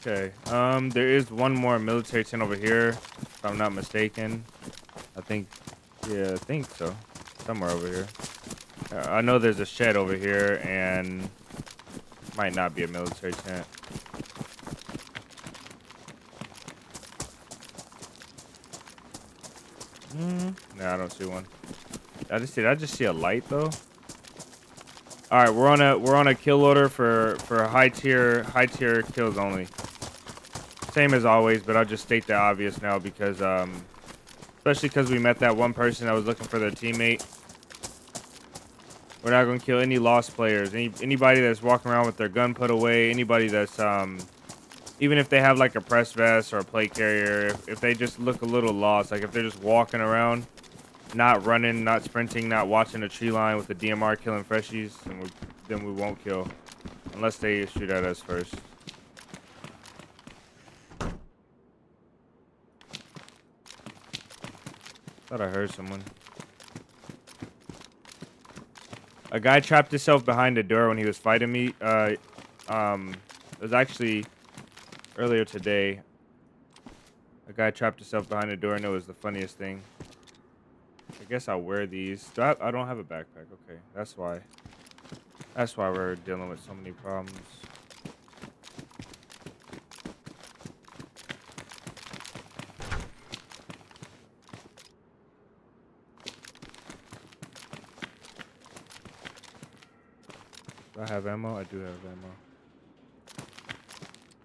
Okay, there is one more military tent over here. if I'm not mistaken. I think, yeah, I think so. Somewhere over here. I know there's a shed over here, and might not be a military tent. No, I don't see one. Did I just see a light though? All right, we're on a kill order for high tier kills only. Same as always, but I'll just state the obvious now because especially because we met that one person that was looking for their teammate. We're not gonna kill any lost players. Anybody that's walking around with their gun put away. Anybody that's even if they have like a press vest or a plate carrier, if they just look a little lost, like if they're just walking around, not running, not sprinting, not watching a tree line with the DMR killing freshies, then we won't kill unless they shoot at us first. Thought I heard someone. A guy trapped himself behind a door when he was fighting me. It was actually earlier today. A guy trapped himself behind a door, and it was the funniest thing. I guess I'll wear these. I don't have a backpack. Okay, that's why. That's why we're dealing with so many problems. Do I have ammo? I do have ammo.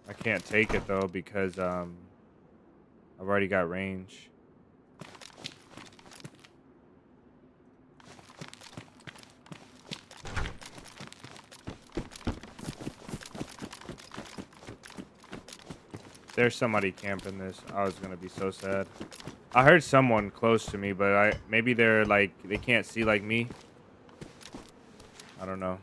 I can't take it though because I've already got range. There's somebody camping this. I was gonna be so sad. I heard someone close to me, but maybe they're like they can't see like me. I don't know.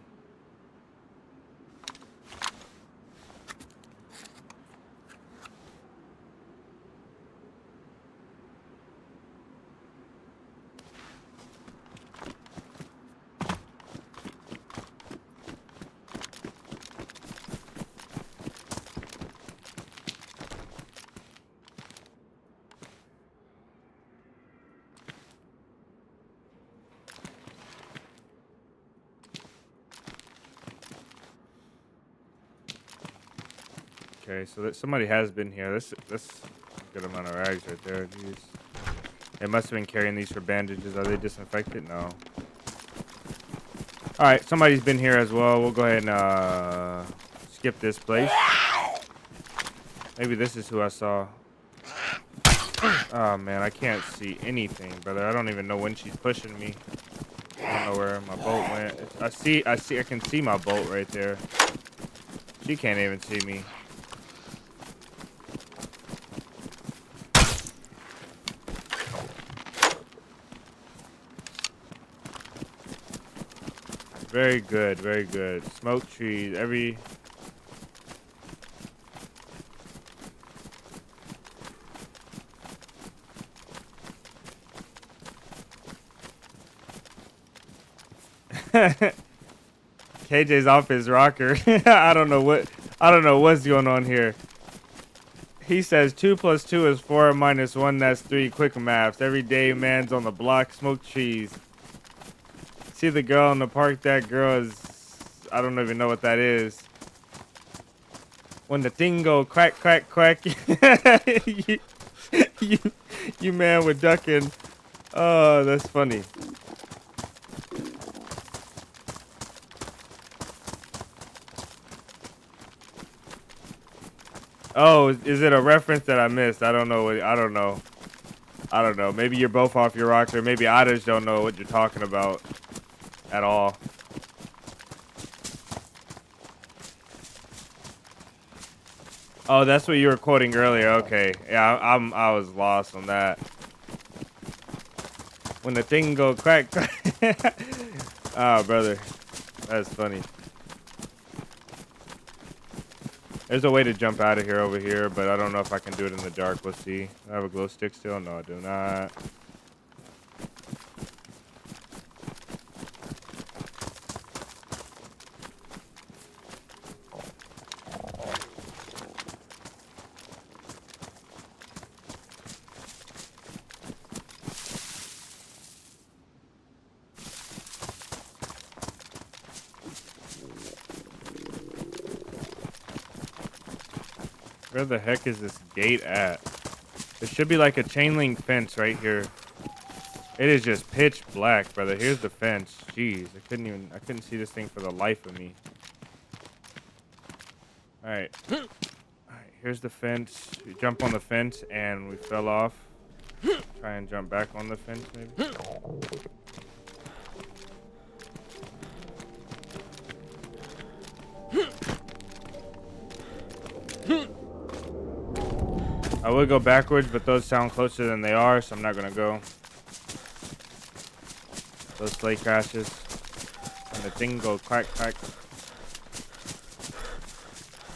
Okay, so that somebody has been here. That's a good amount of rags right there. Jeez. They must have been carrying these for bandages. Are they disinfected? No. All right, somebody's been here as well. We'll go ahead and skip this place. Maybe this is who I saw. Oh man, I can't see anything, brother. I don't even know when she's pushing me. I don't know where my bolt went. I can see my bolt right there. She can't even see me. Very good, very good. Smoke trees, every... KJ's off his rocker. I don't know what's going on here. He says 2 + 2 is 4 - 1. That's 3. Quick maths. Every day, man's on the block. Smoke trees. See the girl in the park? That girl is... I don't even know what that is. When the thing go quack, quack, quack. you man with ducking. Oh, that's funny. Oh, is it a reference that I missed? I don't know. I don't know. Maybe you're both off your rocker. Maybe I just don't know what you're talking about at all. Oh, that's what you were quoting earlier. Okay. Yeah, I was lost on that. When the thing go crack, crack. Oh, brother. That's funny. There's a way to jump out of here over here, but I don't know if I can do it in the dark. Let's see. Do I have a glow stick still? No, I do not. Where the heck is this gate at? There should be like a chain link fence right here. It is just pitch black, brother. Here's the fence. Jeez, I couldn't see this thing for the life of me. All right. All right, here's the fence. We jump on the fence and we fell off. Try and jump back on the fence, maybe. I would go backwards, but those sound closer than they are, so I'm not gonna go. Those sleigh crashes. And the thing go quack quack.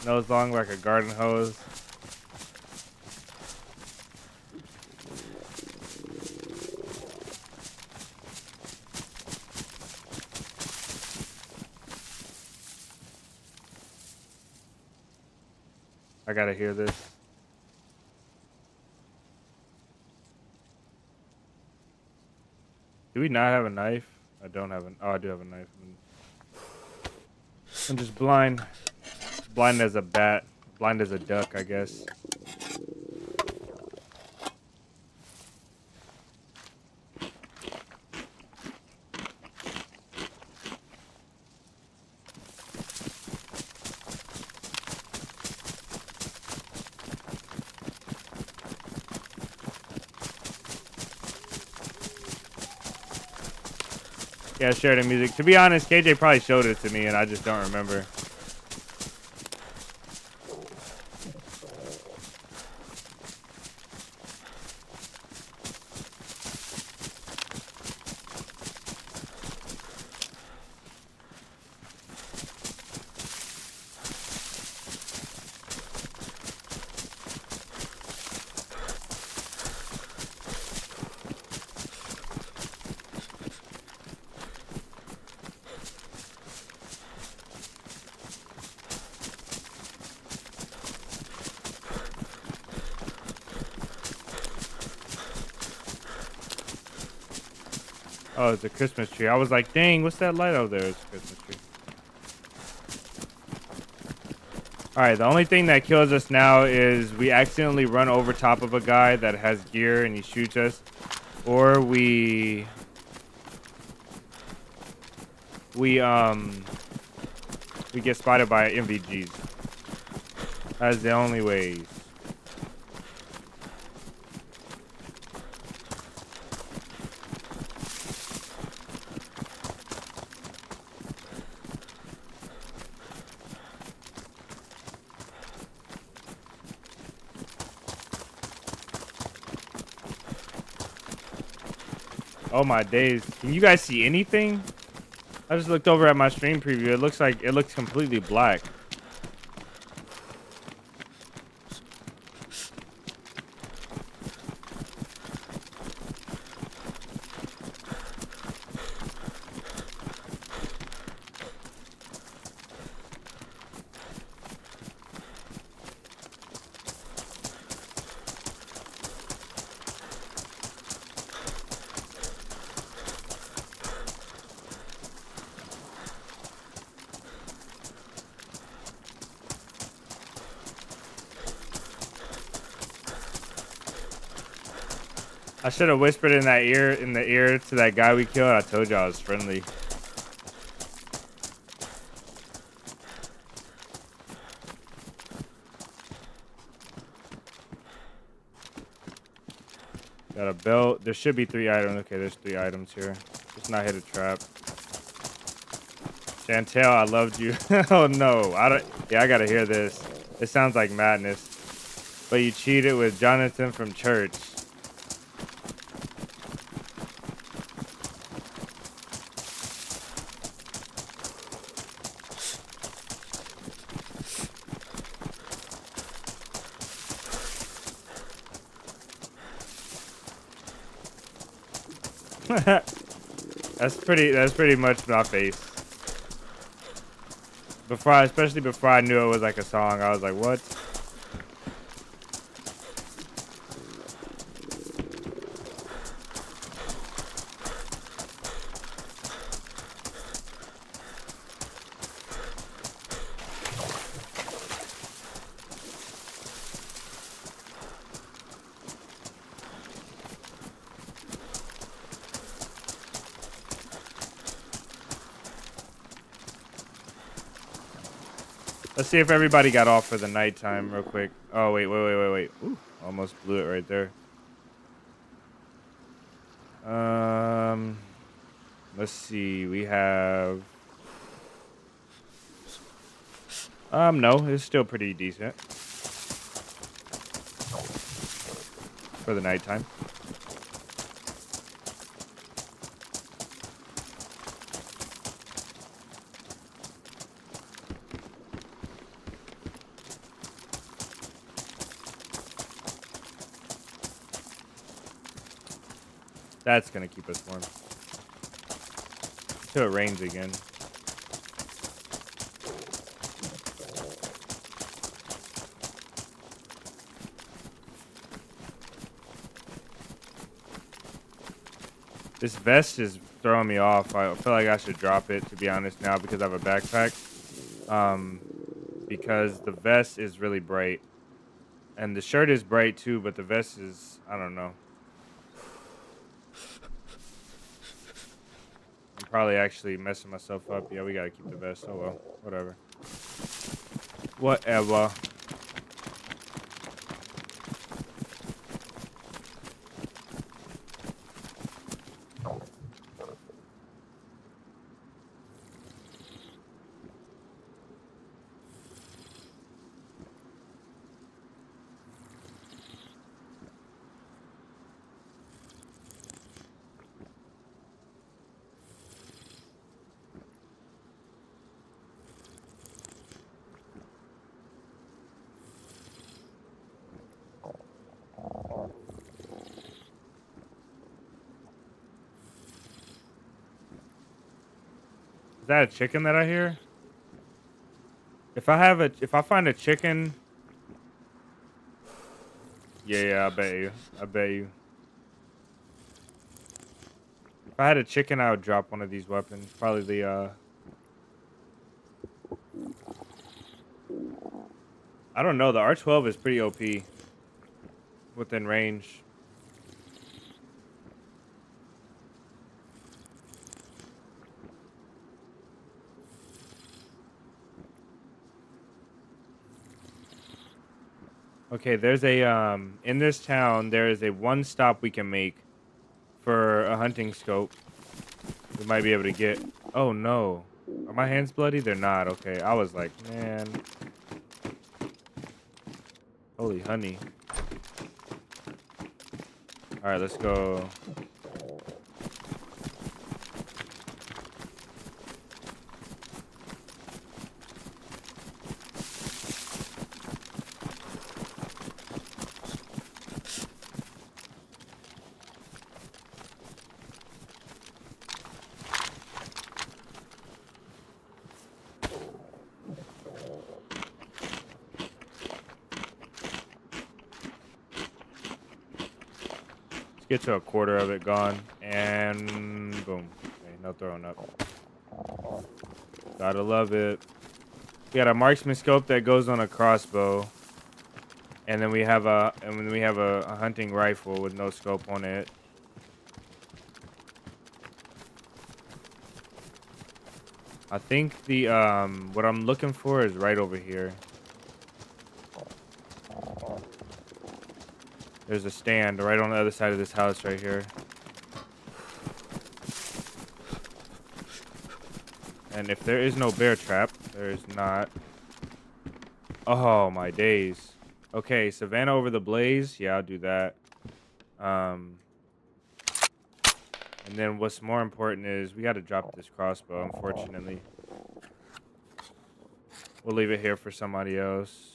Nose long like a garden hose. I gotta hear this. Do we not have a knife? I don't have an. Oh, I do have a knife. I'm just blind. Blind as a bat. Blind as a duck, I guess. Yeah, share the music. To be honest, KJ probably showed it to me and I just don't remember. Oh, it's a Christmas tree. I was like, dang, what's that light over there? It's a Christmas tree. Alright, the only thing that kills us now is we accidentally run over top of a guy that has gear and he shoots us. Or we get spotted by MVGs. That's the only ways. Oh my days. Can you guys see anything? I just looked over at my stream preview. It looks completely black. I should have whispered in the ear to that guy we killed. I told you I was friendly. Got a belt. There should be 3 items. Okay, there's 3 items here. Just not hit a trap. Chantel, I loved you. Oh no, yeah, I gotta hear this. It sounds like madness. But you cheated with Jonathan from church. That's pretty much my face. Especially before I knew it was like a song, I was like, what? Let's see if everybody got off for the nighttime real quick. Oh, wait. Ooh, almost blew it right there. Let's see. We have... no, it's still pretty decent for the nighttime. That's gonna keep us warm. Till it rains again. This vest is throwing me off. I feel like I should drop it, to be honest, now because I have a backpack. Because the vest is really bright. And the shirt is bright too, but the vest is, I don't know. I'm probably actually messing myself up. Yeah, we gotta keep the vest. Oh well, whatever. Whatever. Is that a chicken that I hear? If I find a chicken, yeah, I bet you. If I had a chicken, I would drop one of these weapons. Probably the I don't know. The R12 is pretty OP within range. Okay, there's a in this town there is a one stop we can make for a hunting scope. We might be able to get. Oh no. Are my hands bloody? They're not. Okay. I was like, man. Holy honey. All right, let's go. Get to a quarter of it gone, and boom. Okay, no throwing up. Gotta love it. We got a marksman scope that goes on a crossbow, and then we have a hunting rifle with no scope on it. I think the what I'm looking for is right over here. There's a stand right on the other side of this house right here. And if there is no bear trap, there is not. Oh, my days. Okay, Savannah over the blaze. Yeah, I'll do that. And then what's more important is we got to drop this crossbow, unfortunately. We'll leave it here for somebody else.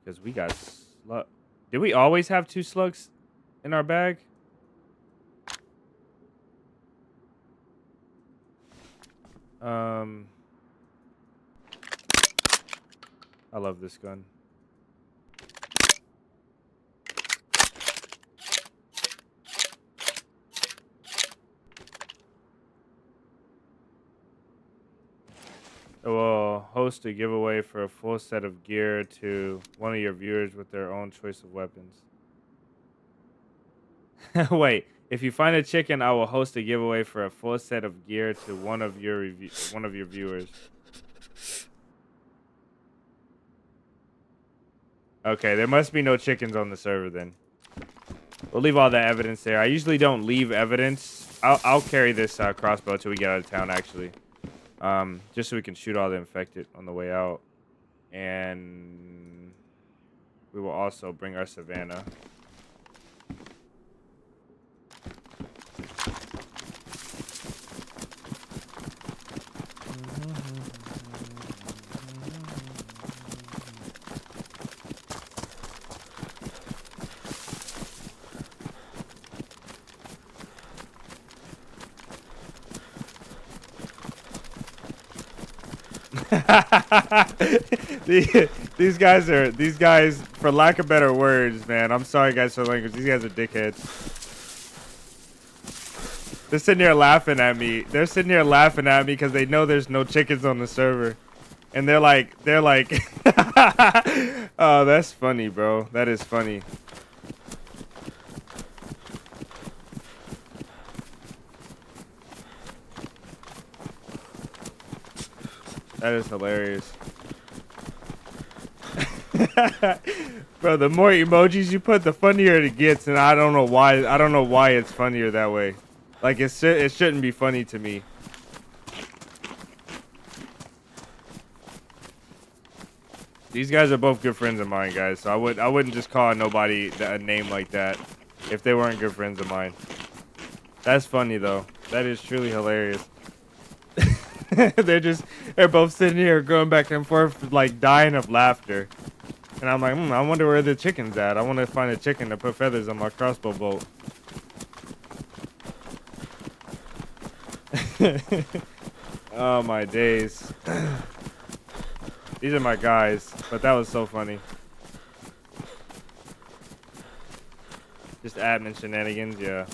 Because we got slug. Did we always have 2 slugs in our bag? I love this gun. It will host a giveaway for a full set of gear to one of your viewers with their own choice of weapons. Wait, if you find a chicken, I will host a giveaway for a full set of gear to one of your viewers. Okay, there must be no chickens on the server then. We'll leave all the evidence there. I usually don't leave evidence. I'll carry this crossbow till we get out of town, actually. Just so we can shoot all the infected on the way out. And we will also bring our Savannah. these guys, for lack of better words, man. I'm sorry, guys, for the language. These guys are dickheads. They're sitting here laughing at me. They're sitting here laughing at me because they know there's no chickens on the server, and they're like, oh, that's funny, bro. That is funny. That is hilarious. Bro, the more emojis you put, the funnier it gets, and I don't know why. I don't know why it's funnier that way. Like it shouldn't be funny to me. These guys are both good friends of mine, guys. So I wouldn't just call nobody a name like that if they weren't good friends of mine. That's funny though. That is truly hilarious. They're both sitting here going back and forth like dying of laughter. And I'm like, I wonder where the chicken's at. I want to find a chicken to put feathers on my crossbow bolt. Oh my days. These are my guys, but that was so funny. Just admin shenanigans, yeah.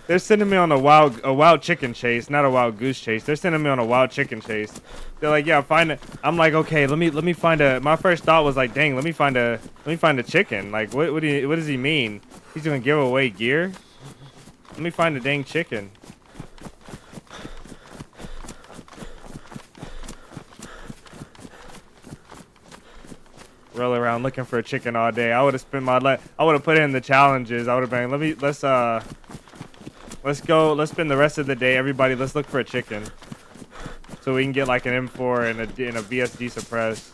They're sending me on a wild chicken chase, not a wild goose chase. They're sending me on a wild chicken chase. They're like, yeah, find it. I'm like, okay, let me find a. My first thought was like, dang, let me find a chicken. Like, what does he mean? He's gonna give away gear? Let me find a dang chicken. Roll around looking for a chicken all day. I would have spent I would have put in the challenges. I would have been let's go. Let's spend the rest of the day, everybody. Let's look for a chicken, so we can get like an M4 and a VSD suppress.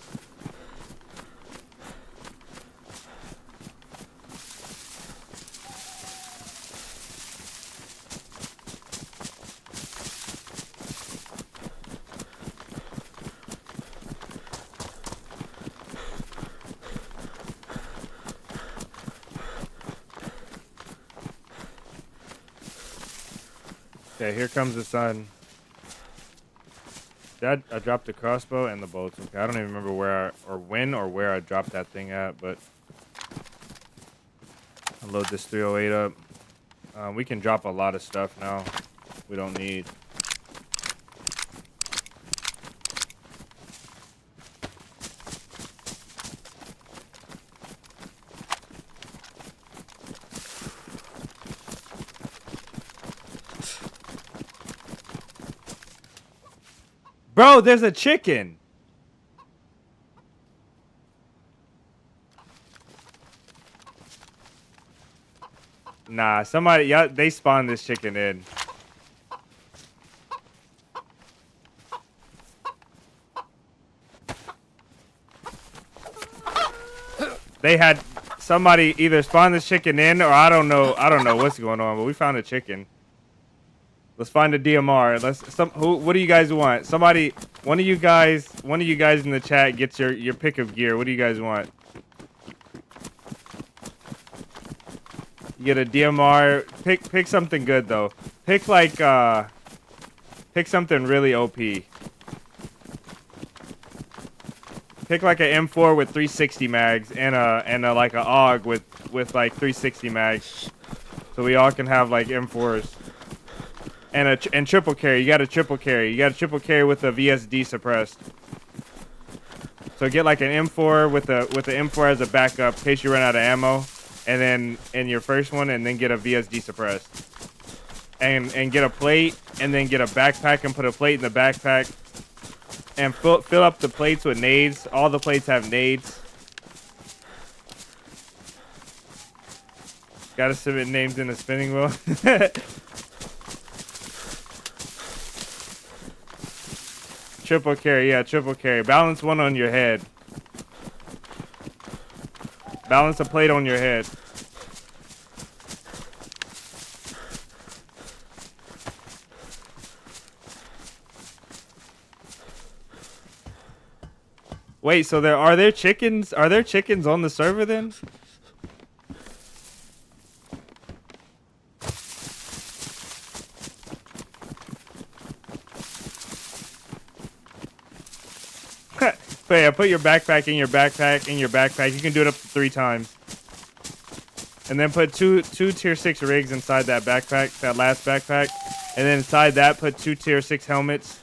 Okay, here comes the sun. I dropped the crossbow and the bolts. Okay, I don't even remember where where I dropped that thing at, but I'll load this 308 up. We can drop a lot of stuff now. We don't need. Bro, there's a chicken. Nah, they spawned this chicken in. They had somebody either spawn this chicken in, or I don't know what's going on, but we found a chicken. Let's find a DMR. What do you guys want? One of you guys in the chat gets your pick of gear. What do you guys want? You get a DMR. Pick something good though. Pick something really OP. Pick like an M4 with 360 mags and a like a AUG with like 360 mags, so we all can have like M4s. And triple carry. You got a triple carry. You got a triple carry with a VSD suppressed. So get like an M4 with the M4 as a backup in case you run out of ammo, and then in your first one, and then get a VSD suppressed. And get a plate, and then get a backpack and put a plate in the backpack. And fill up the plates with nades. All the plates have nades. Gotta submit names in the spinning wheel. Triple carry, yeah, triple carry. Balance one on your head. Balance a plate on your head. Wait, so are there chickens? Are there chickens on the server then? But yeah, put your backpack in your backpack in your backpack. You can do it up to 3 times. And then put two tier 6 rigs inside that backpack, that last backpack. And then inside that, put 2 tier 6 helmets.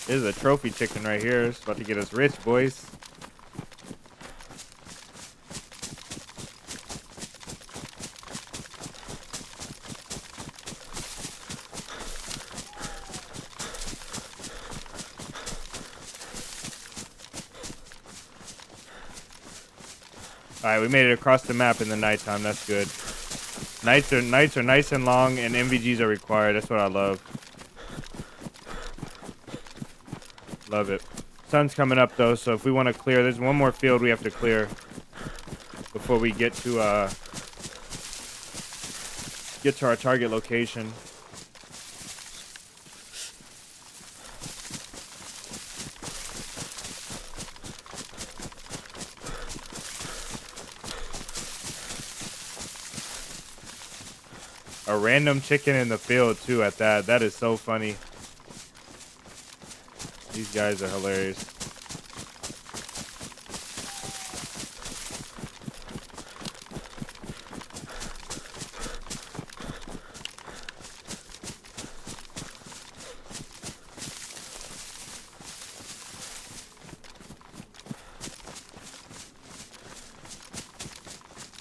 This is a trophy chicken right here. It's about to get us rich, boys. Alright, we made it across the map in the nighttime. That's good. Nights are nice and long, and MVGs are required. That's what I love. Love it. Sun's coming up though, so if we want to clear, there's one more field we have to clear before we get to our target location. A random chicken in the field too at that. That is so funny. These guys are hilarious.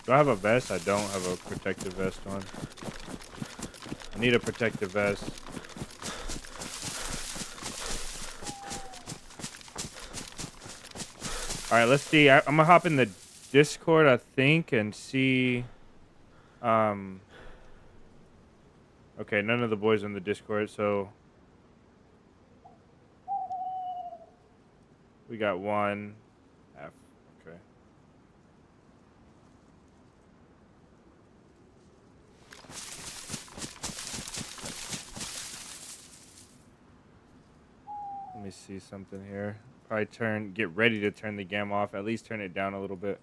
Do I have a vest? I don't have a protective vest on. I need a protective vest. Alright, let's see. I'm gonna hop in the Discord, I think, and see. Okay, none of the boys in the Discord, so. We got one. F. Okay. Let me see something here. Probably get ready to turn the gamma off. At least turn it down a little bit.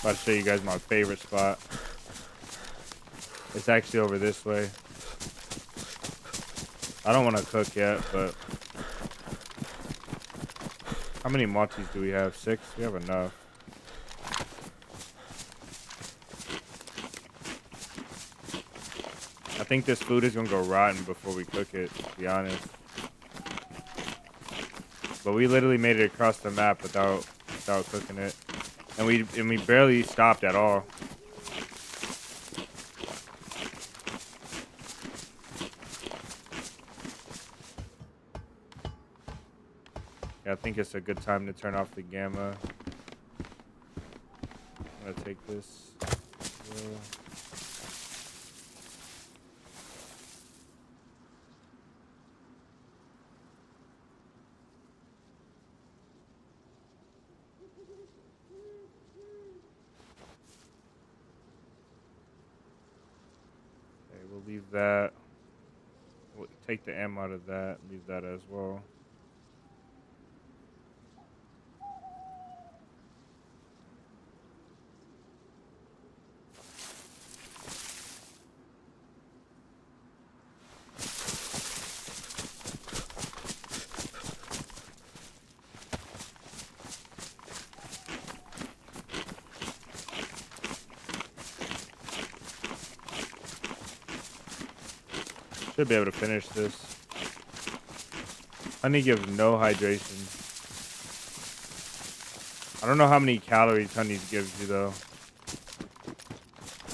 About to show you guys my favorite spot. It's actually over this way. I don't want to cook yet, but how many multis do we have? 6? We have enough. I think this food is gonna go rotten before we cook it, to be honest. But we literally made it across the map without cooking it. And we barely stopped at all. Yeah, I think it's a good time to turn off the gamma. Gotta take this. Okay, we'll leave that. We'll take the M out of that. Leave that as well. Should be able to finish this. Honey gives no hydration. I don't know how many calories honey gives you though.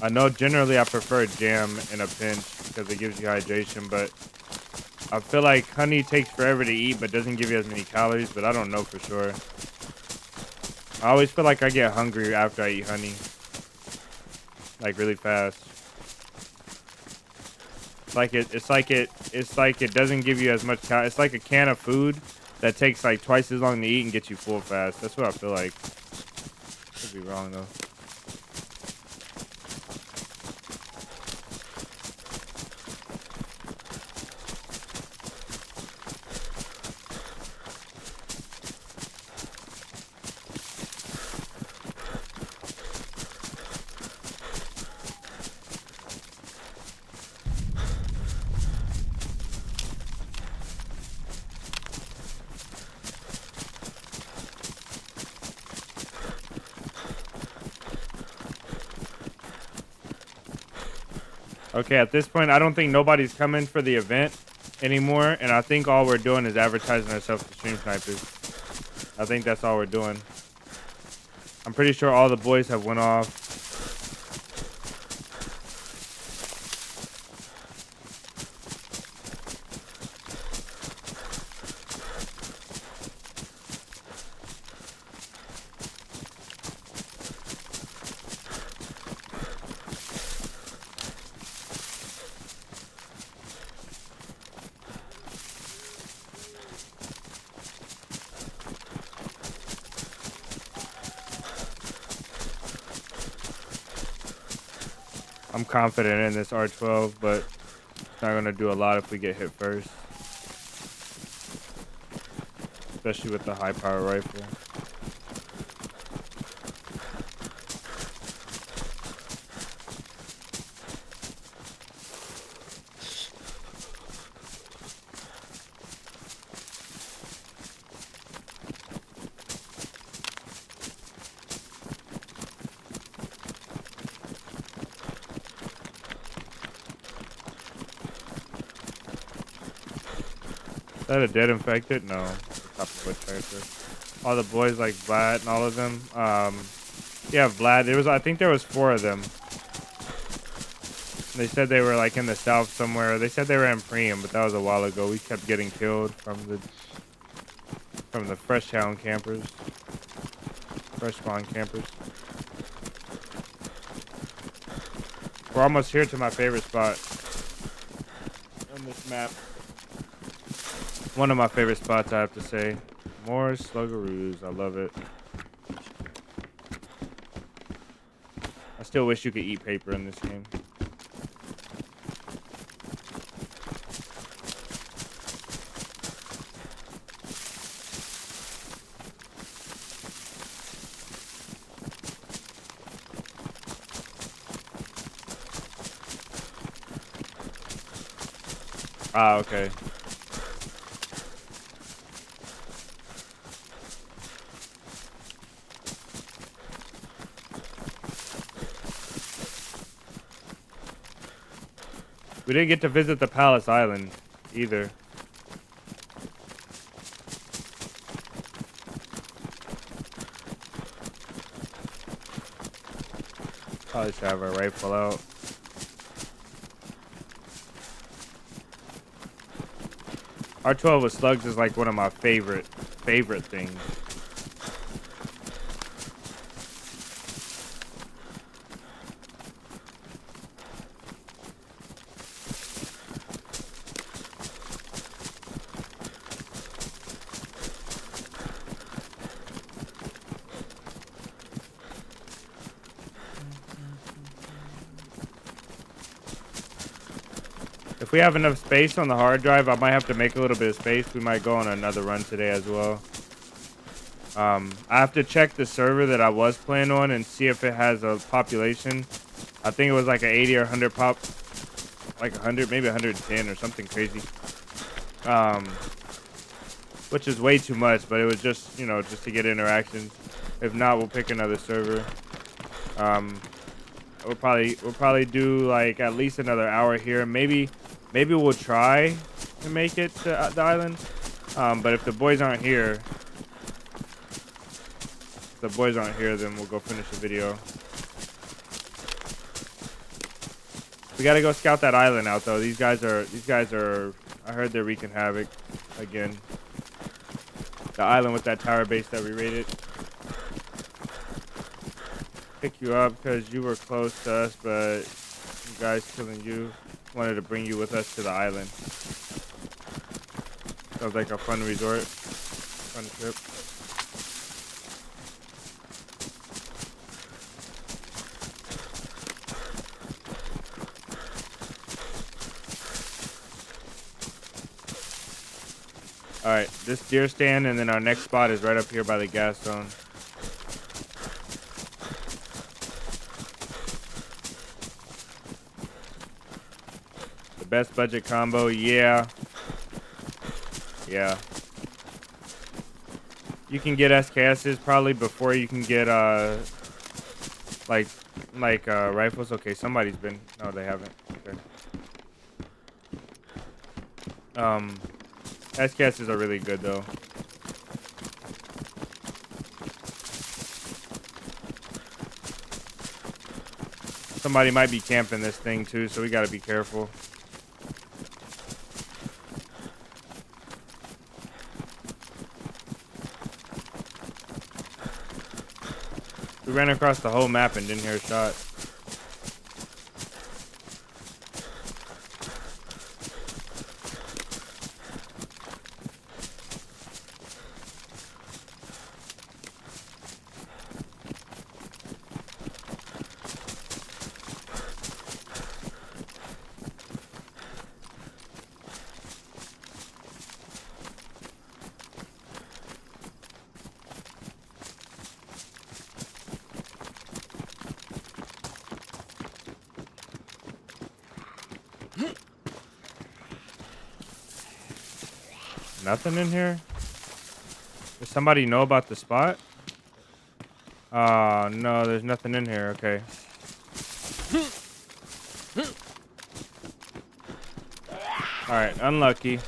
I know generally I prefer jam in a pinch because it gives you hydration, but I feel like honey takes forever to eat but doesn't give you as many calories, but I don't know for sure. I always feel like I get hungry after I eat honey. Like really fast. It's like it doesn't give you as much calories. It's like a can of food that takes like twice as long to eat and gets you full fast. That's what I feel like. Could be wrong though. Okay, at this point, I don't think nobody's coming for the event anymore, and I think all we're doing is advertising ourselves to stream snipers. I think that's all we're doing. I'm pretty sure all the boys have went off. I'm confident in this R12, but it's not going to do a lot if we get hit first. Especially with the high power rifle. Is that a dead infected? No. Top of wood tracer. All the boys like Vlad and all of them. Yeah, Vlad. I think there was 4 of them. They said they were like in the south somewhere. They said they were in Priam, but that was a while ago. We kept getting killed from the fresh town campers. Fresh spawn campers. We're almost here to my favorite spot on this map. One of my favorite spots, I have to say. More sluggaroos. I love it. I still wish you could eat paper in this game. Ah, okay. We didn't get to visit the Palace Island either. Probably should have our rifle out. R12 with slugs is like one of my favorite things. If we have enough space on the hard drive, I might have to make a little bit of space. We might go on another run today as well. I have to check the server that I was playing on and see if it has a population. I think it was like an 80 or 100 pop, like 100, maybe 110 or something crazy. Which is way too much, but it was just, you know, just to get interactions. If not, we'll pick another server. We'll probably do like at least another hour here. Maybe we'll try to make it to the island. But if the boys aren't here, then we'll go finish the video. We gotta go scout that island out though. These guys are. I heard they're wreaking havoc again. The island with that tower base that we raided. Pick you up because you were close to us, but you guys killing you wanted to bring you with us to the island. Sounds like a fun resort, fun trip. All right, this deer stand, and then our next spot is right up here by the gas zone. The best budget combo, yeah. You can get SKSs probably before you can get like rifles. Okay, somebody's been. No, they haven't. Okay. SKSs are really good though. Somebody might be camping this thing too, so we gotta be careful. We ran across the whole map and didn't hear a shot. Nothing in here? Does somebody know about the spot? No, there's nothing in here. Okay. Alright, unlucky.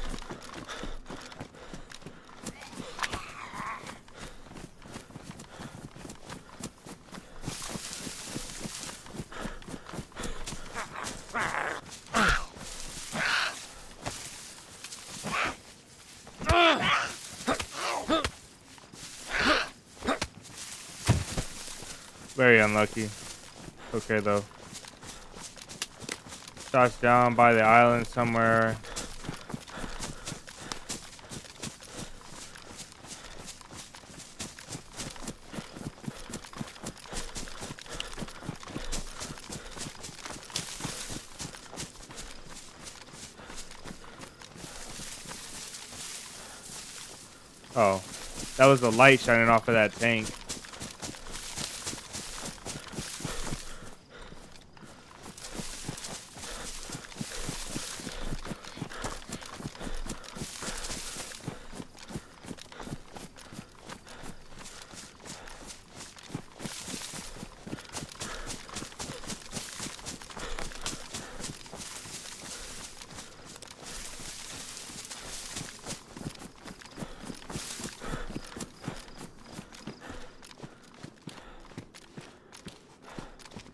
Very unlucky. Okay, though. Shots down by the island somewhere. Oh, that was the light shining off of that tank.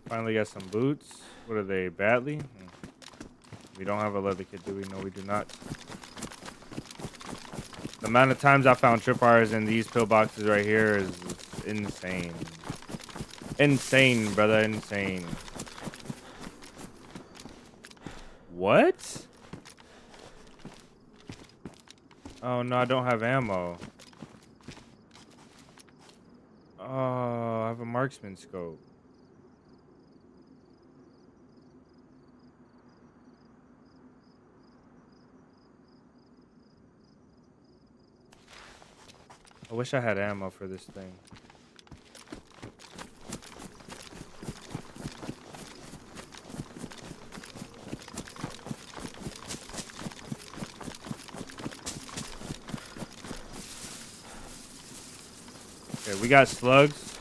Finally got some boots. What are they? Badly? We don't have a leather kit, do we? No, we do not. The amount of times I found tripwires in these pillboxes right here is insane. Insane, brother. Insane. What? Oh, no, I don't have ammo. Oh, I have a marksman scope. I wish I had ammo for this thing. Okay, we got slugs.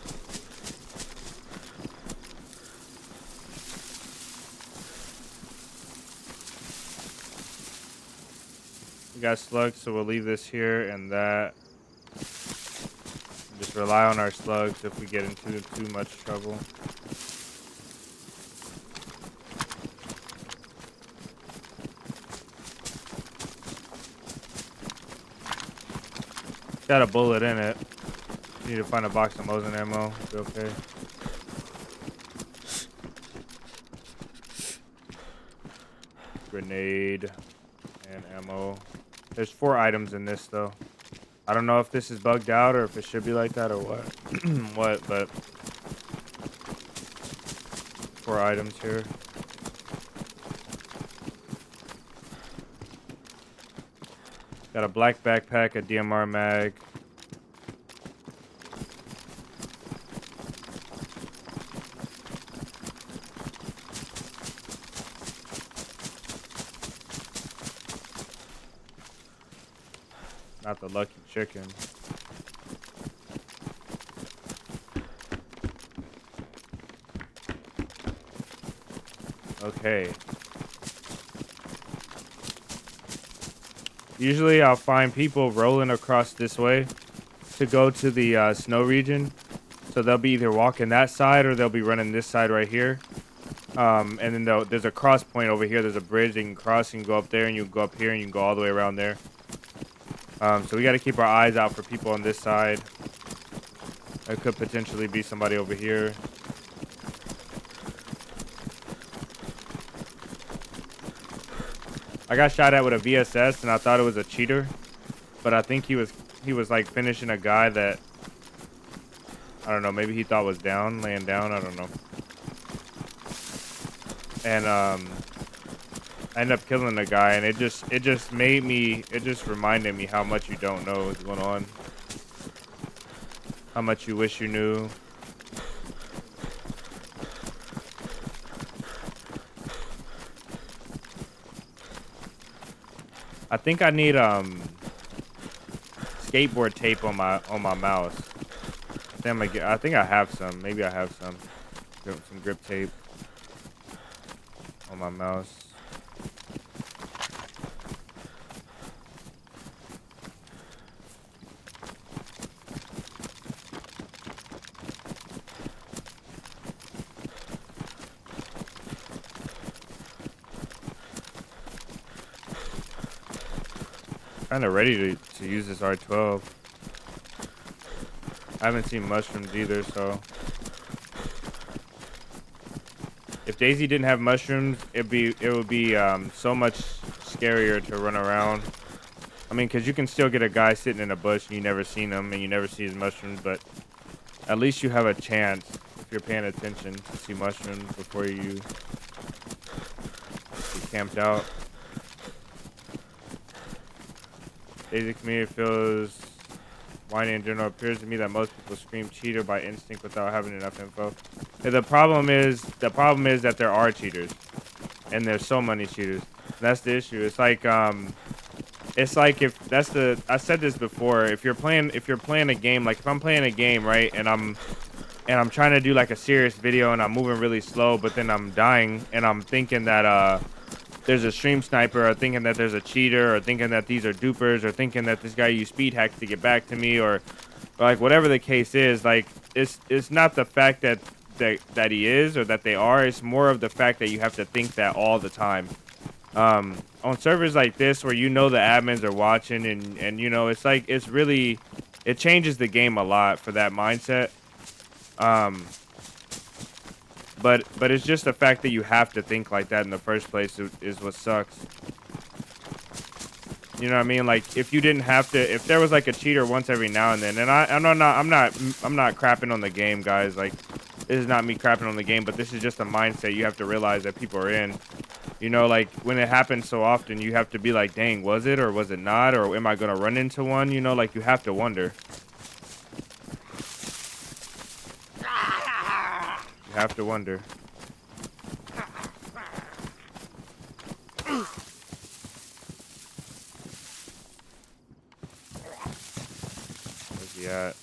We got slugs, so we'll leave this here and that. Just rely on our slugs if we get into too much trouble. Got a bullet in it. Need to find a box of Mosin ammo. Be okay. Grenade and ammo. There's 4 items in this though. I don't know if this is bugged out or if it should be like that or what. But 4 items here. Got a black backpack, a DMR mag. Not the lucky chicken. Okay. Usually I'll find people rolling across this way to go to the snow region. So they'll be either walking that side or they'll be running this side right here. And then there's a cross point over here. There's a bridge they can cross. You can go up there and you can go up here and you can go all the way around there. So we got to keep our eyes out for people on this side. There could potentially be somebody over here. I got shot at with a VSS and I thought it was a cheater, but I think he was like finishing a guy that I don't know, maybe he thought was down, laying down, I don't know. And I ended up killing the guy, and it just reminded me how much you don't know what's going on, how much you wish you knew. I think I need skateboard tape on my mouse. I think I have some. Maybe I have some grip tape on my mouse. Kind of ready to use this R12. I haven't seen mushrooms either, so if DayZ didn't have mushrooms, it would be so much scarier to run around. I mean, because you can still get a guy sitting in a bush and you never seen him and you never see his mushrooms, but at least you have a chance if you're paying attention to see mushrooms before you get camped out. DayZ community feels whiny in general. Appears to me that most people scream cheater by instinct without having enough info. And the problem is that there are cheaters, and there's so many cheaters. That's the issue. It's like if that's the I said this before. If you're playing a game, like if I'm playing a game, right, and I'm trying to do like a serious video and I'm moving really slow, but then I'm dying and I'm thinking that there's a stream sniper, or thinking that there's a cheater, or thinking that these are dupers, or thinking that this guy used speed hacks to get back to me, or like whatever the case is, like it's not the fact that he is or that they are. It's more of the fact that you have to think that all the time. On servers like this where you know the admins are watching and you know it's like it changes the game a lot for that mindset. But it's just the fact that you have to think like that in the first place is what sucks. You know what I mean? Like if you didn't have to, if there was like a cheater once every now and then, and I'm not crapping on the game, guys. Like this is not me crapping on the game, but this is just a mindset you have to realize that people are in. You know, like when it happens so often, you have to be like, dang, was it or was it not, or am I gonna run into one? You know, like you have to wonder. You have to wonder. Where's he at?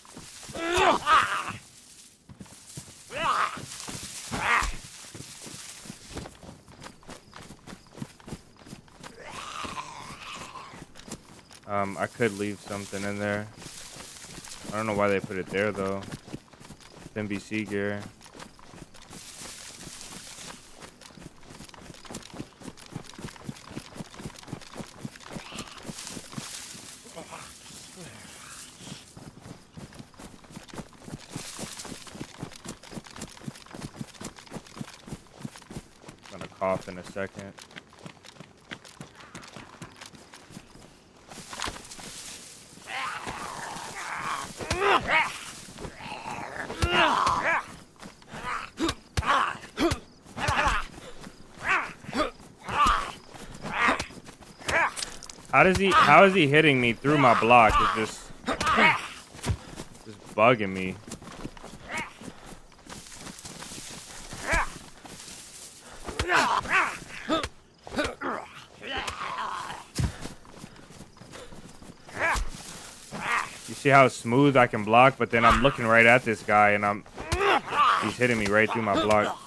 I could leave something in there. I don't know why they put it there though. It's NBC gear. I'm gonna cough in a second. How is he hitting me through my block? It's just bugging me. You see how smooth I can block, but then I'm looking right at this guy and he's hitting me right through my block.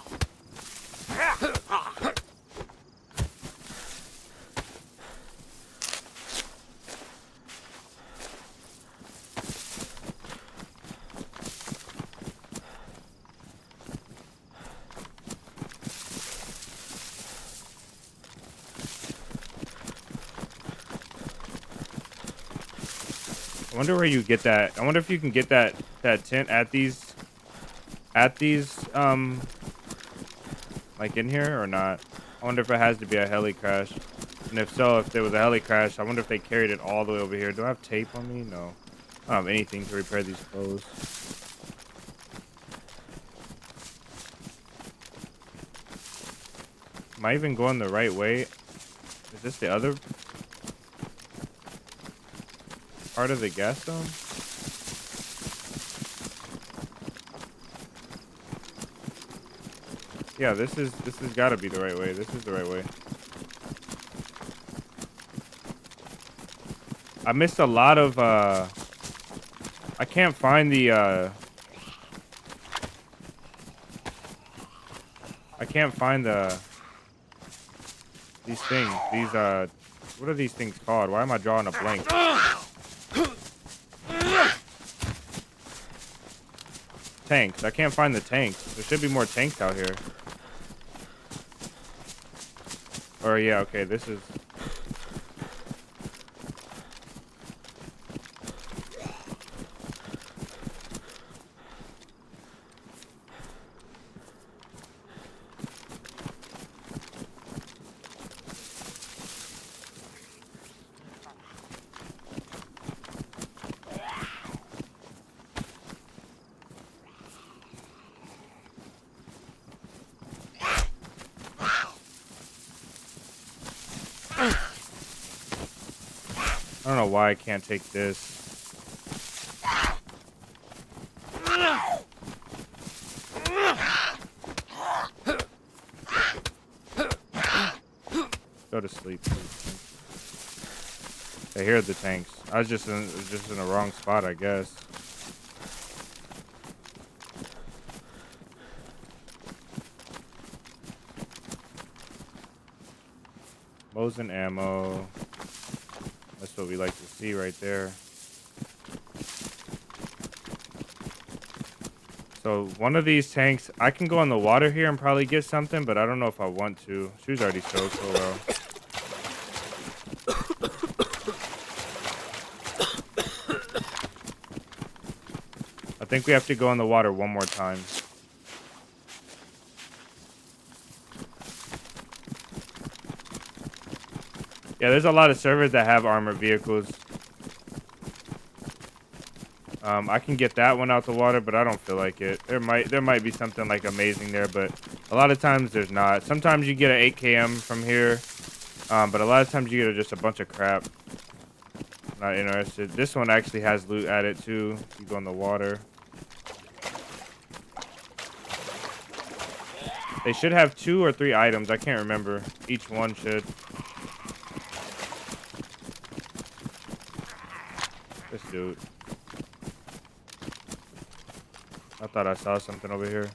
I wonder where you get that. I wonder if you can get that tent at these like in here or not. I wonder if it has to be a heli crash. And if so, if there was a heli crash, I wonder if they carried it all the way over here. Do I have tape on me? No. I don't have anything to repair these clothes. Am I even going the right way? Is this the other part of the gas dome? Yeah, this has got to be the right way. This is the right way. I missed a lot of I can't find the these things. These what are these things called? Why am I drawing a blank? Tanks. I can't find the tanks. There should be more tanks out here. Or yeah, okay, this is I don't know why I can't take this. Go to sleep, please. I hear the tanks. I was just in the wrong spot, I guess. Mosin ammo. That's what we like to see right there. So one of these tanks, I can go on the water here and probably get something, but I don't know if I want to. Shoes already soaked so well. I think we have to go in the water one more time. Yeah, there's a lot of servers that have armored vehicles. I can get that one out the water, but I don't feel like it. There might be something like amazing there, but a lot of times there's not. Sometimes you get an 8 km from here, but a lot of times you get just a bunch of crap. Not interested. This one actually has loot at it too. You go in the water. They should have 2 or 3 items. I can't remember. Each one should. This dude. I thought I saw something over here.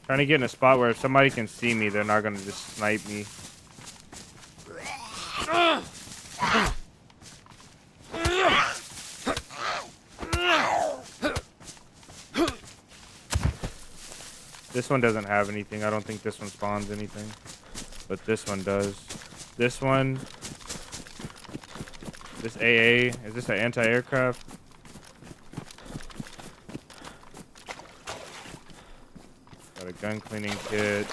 Trying to get in a spot where if somebody can see me, they're not gonna just snipe me. This one doesn't have anything. I don't think this one spawns anything. But this one does. This one. This AA. Is this an anti-aircraft? Got a gun cleaning kit.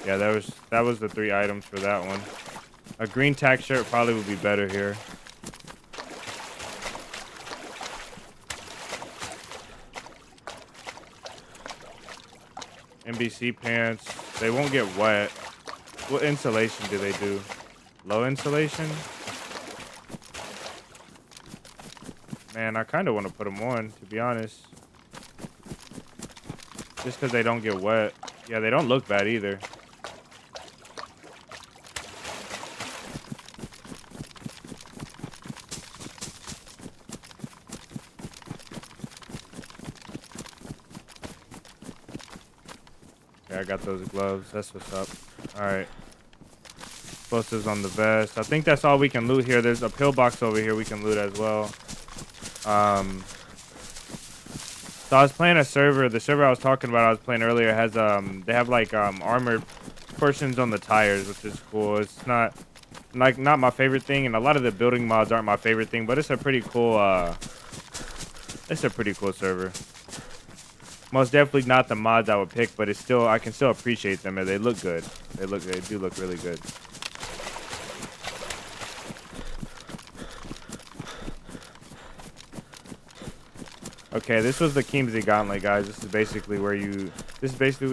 Yeah, that was the 3 items for that one. A green tack shirt probably would be better here. NBC pants. They won't get wet. What insulation do they do? Low insulation? Man, I kind of want to put them on, to be honest. Just because they don't get wet. Yeah, they don't look bad either. I got those gloves. That's what's up. All right. Explosives on the vest. I think that's all we can loot here. There's a pillbox over here we can loot as well. So I was playing a server. The server I was talking about, I was playing earlier, has they have like armored portions on the tires, which is cool. It's not my favorite thing, and a lot of the building mods aren't my favorite thing, but it's a pretty cool server. Most definitely not the mods I would pick, but I can still appreciate them, and they look good. They do look really good. Okay, this was the Kimsey Gauntlet, guys. This is basically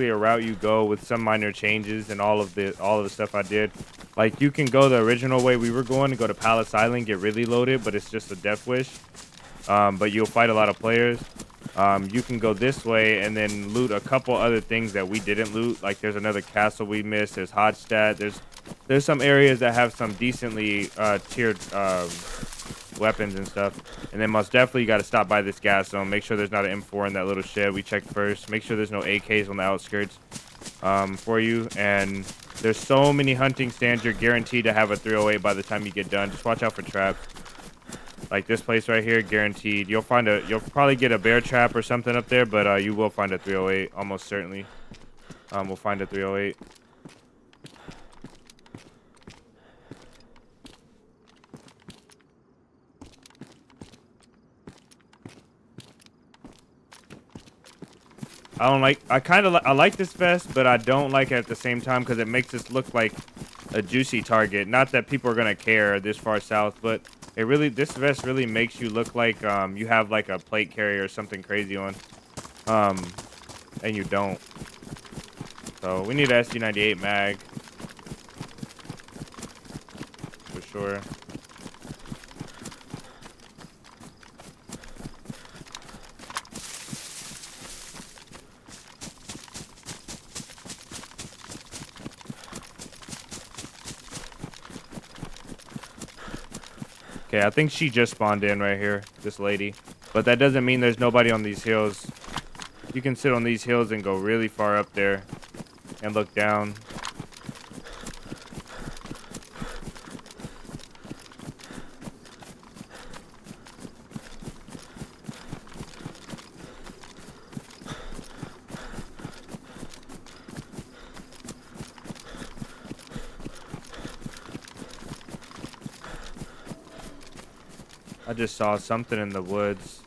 a route you go with some minor changes and all of the stuff I did. Like, you can go the original way we were going and go to Palace Island, get really loaded, but it's just a death wish. But you'll fight a lot of players. You can go this way and then loot a couple other things that we didn't loot. Like, there's another castle we missed. There's Hodstadt. There's some areas that have some decently tiered weapons and stuff. And then most definitely you got to stop by this gas zone. Make sure there's not an M4 in that little shed we checked first. Make sure there's no AKs on the outskirts for you. And there's so many hunting stands. You're guaranteed to have a 308 by the time you get done. Just watch out for traps. Like this place right here, guaranteed. You'll probably get a bear trap or something up there, but you will find a 308, almost certainly. We'll find a 308. I like this vest, but I don't like it at the same time because it makes us look like a juicy target. Not that people are gonna care this far south, but this vest really makes you look like you have like a plate carrier or something crazy on, and you don't. So we need an SG98 mag for sure. Okay, I think she just spawned in right here, this lady. But that doesn't mean there's nobody on these hills. You can sit on these hills and go really far up there and look down. I just saw something in the woods.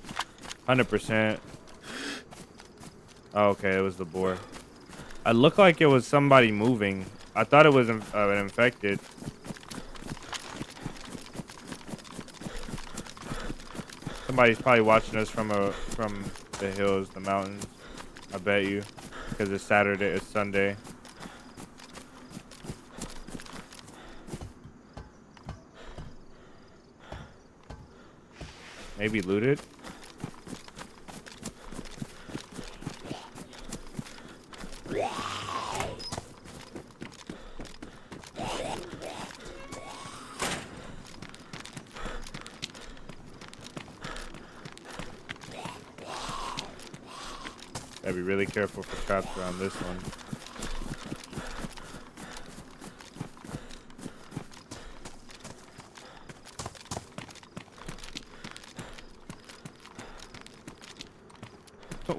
100%. Oh, okay, it was the boar. It looked like it was somebody moving. I thought it was an infected. Somebody's probably watching us from the hills, the mountains. I bet you, because it's Saturday, it's Sunday. maybe loot it. Gotta be really careful for traps around this one.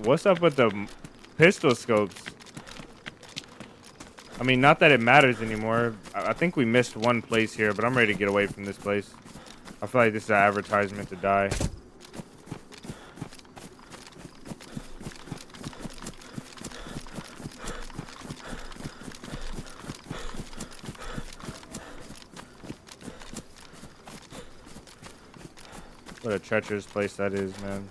What's up with the pistol scopes? I mean, not that it matters anymore. I think we missed one place here, but I'm ready to get away from this place. I feel like this is an advertisement to die. What a treacherous place that is, man.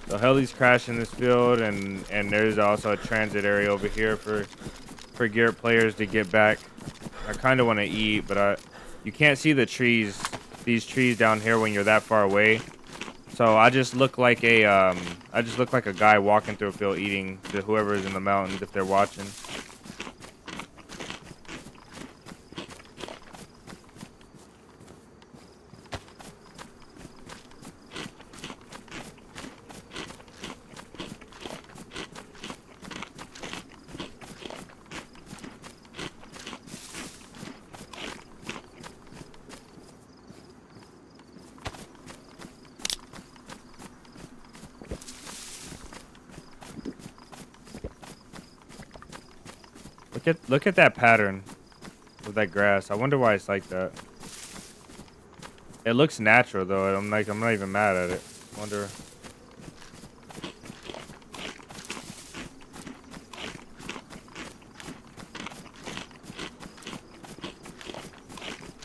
So helis crash in this field, and there's also a transit area over here for Garrett players to get back. I kind of want to eat, but you can't see the trees, these trees down here when you're that far away. So I just look like a guy walking through a field eating to whoever is in the mountains if they're watching. Look at that pattern with that grass. I wonder why it's like that. It looks natural though. I'm not even mad at it. I wonder.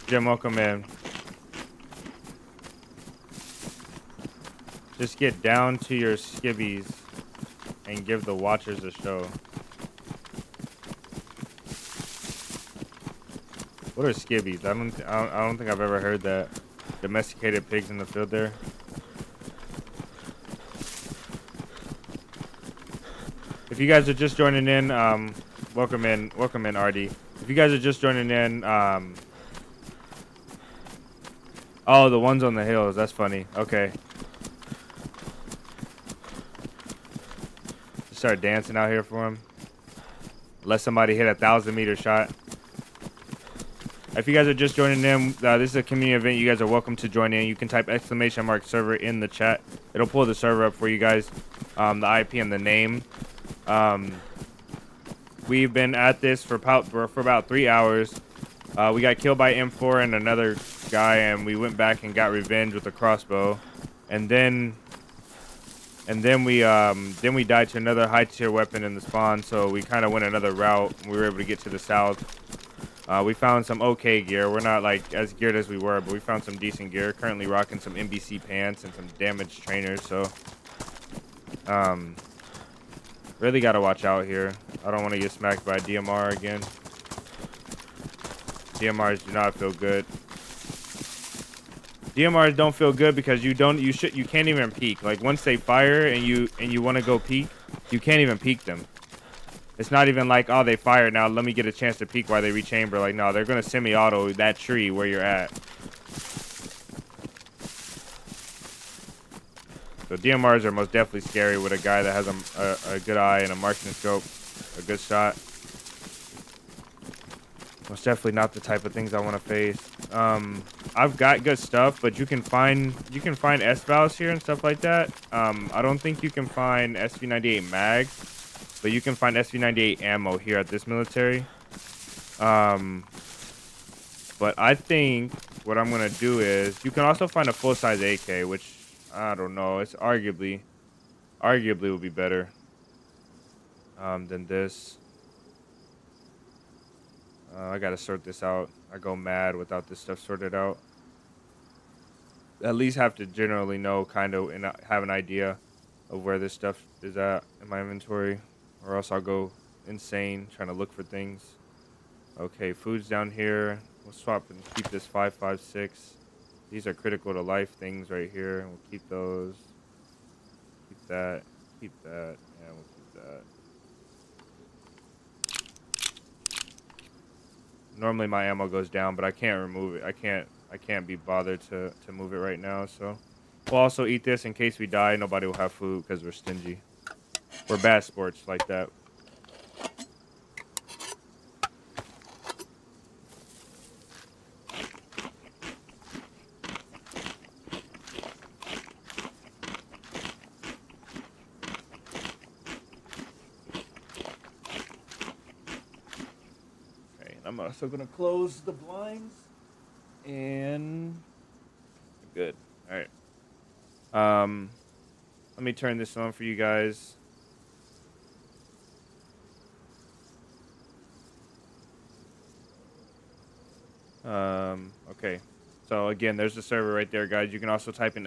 Jim, welcome in. Just get down to your skibbies and give the watchers a show. What are skibbies? I don't think I've ever heard that. Domesticated pigs in the field there. If you guys are just joining in, welcome in, RD. If you guys are just joining in, oh, the ones on the hills. That's funny. Okay. Just start dancing out here for him. Let somebody hit a 1,000-meter shot. If you guys are just joining in, this is a community event. You guys are welcome to join in. You can type !server in the chat. It'll pull the server up for you guys, the IP and the name. We've been at this for about 3 hours. We got killed by M4 and another guy, and we went back and got revenge with a crossbow. And then we died to another high tier weapon in the spawn, so we kind of went another route. We were able to get to the south. We found some okay gear. We're not like as geared as we were, but we found some decent gear. Currently rocking some NBC pants and some damaged trainers, so really gotta watch out here. I don't want to get smacked by DMR again. DMRs do not feel good. DMRs don't feel good because you can't even peek. Like once they fire and you want to go peek, you can't even peek them. It's not even like, oh, they fired, now let me get a chance to peek while they rechamber. Like, no, they're going to semi-auto that tree where you're at. So DMRs are most definitely scary with a guy that has a good eye and a marksman scope, a good shot. Most definitely not the type of things I want to face. I've got good stuff, but you can find S-Vals here and stuff like that. I don't think you can find SV98 mags. But you can find SV98 ammo here at this military. But I think what I'm going to do is... You can also find a full-size AK, which, I don't know. It's arguably would be better than this. I got to sort this out. I go mad without this stuff sorted out. At least have to generally know, kind of, and have an idea of where this stuff is at in my inventory. Or else I'll go insane trying to look for things. Okay, food's down here. We'll swap and keep this 5.56. These are critical to life things right here. We'll keep those. Keep that. Keep that. Yeah, we'll keep that. Normally my ammo goes down, but I can't remove it. I can't be bothered to move it right now. So we'll also eat this in case we die. Nobody will have food because we're stingy. We're bad sports like that. Okay, and I'm also gonna close the blinds and good. All right. Let me turn this on for you guys. Okay. So again, there's the server right there, guys. You can also type in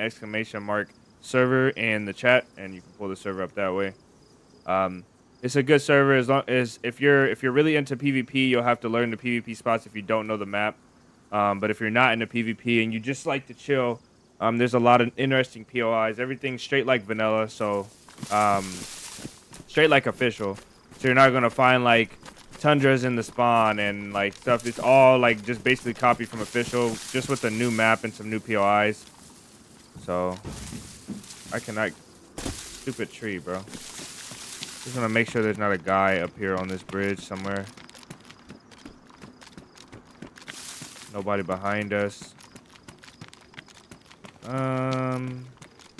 !server in the chat, and you can pull the server up that way. It's a good server as long as if you're really into PvP, you'll have to learn the PvP spots if you don't know the map. But if you're not into PvP and you just like to chill, there's a lot of interesting POIs. Everything's straight like vanilla, so straight like official. So you're not gonna find like tundras in the spawn and like stuff. It's all like just basically copied from official, just with a new map and some new POIs. So I cannot. Stupid tree, bro. Just want to make sure there's not a guy up here on this bridge somewhere. Nobody behind us. I'm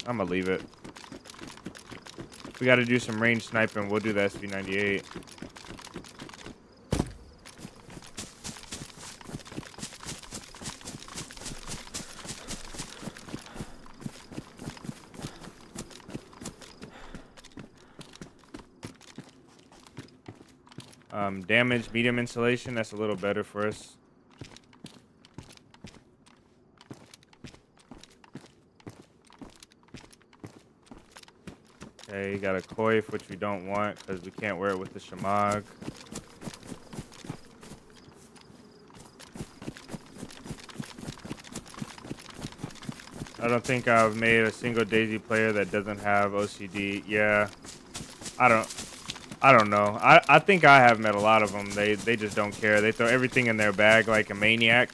gonna leave it. If we got to do some range sniping, we'll do the SV98. Damage, medium insulation, that's a little better for us. Okay, you got a coif, which we don't want because we can't wear it with the shamag. I don't think I've made a single DayZ player that doesn't have OCD. Yeah, I don't know. I think I have met a lot of them. They just don't care. They throw everything in their bag like a maniac.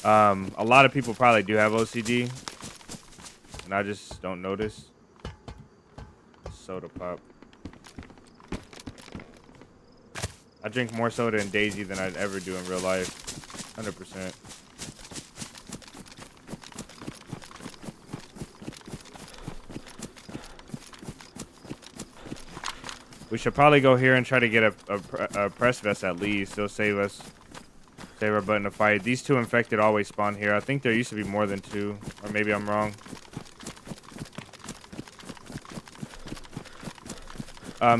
A lot of people probably do have OCD, and I just don't notice. Soda pop. I drink more soda in DayZ than I'd ever do in real life. 100%. We should probably go here and try to get a press vest at least. It'll save our butt in a fight. These two infected always spawn here. I think there used to be more than two, or maybe I'm wrong.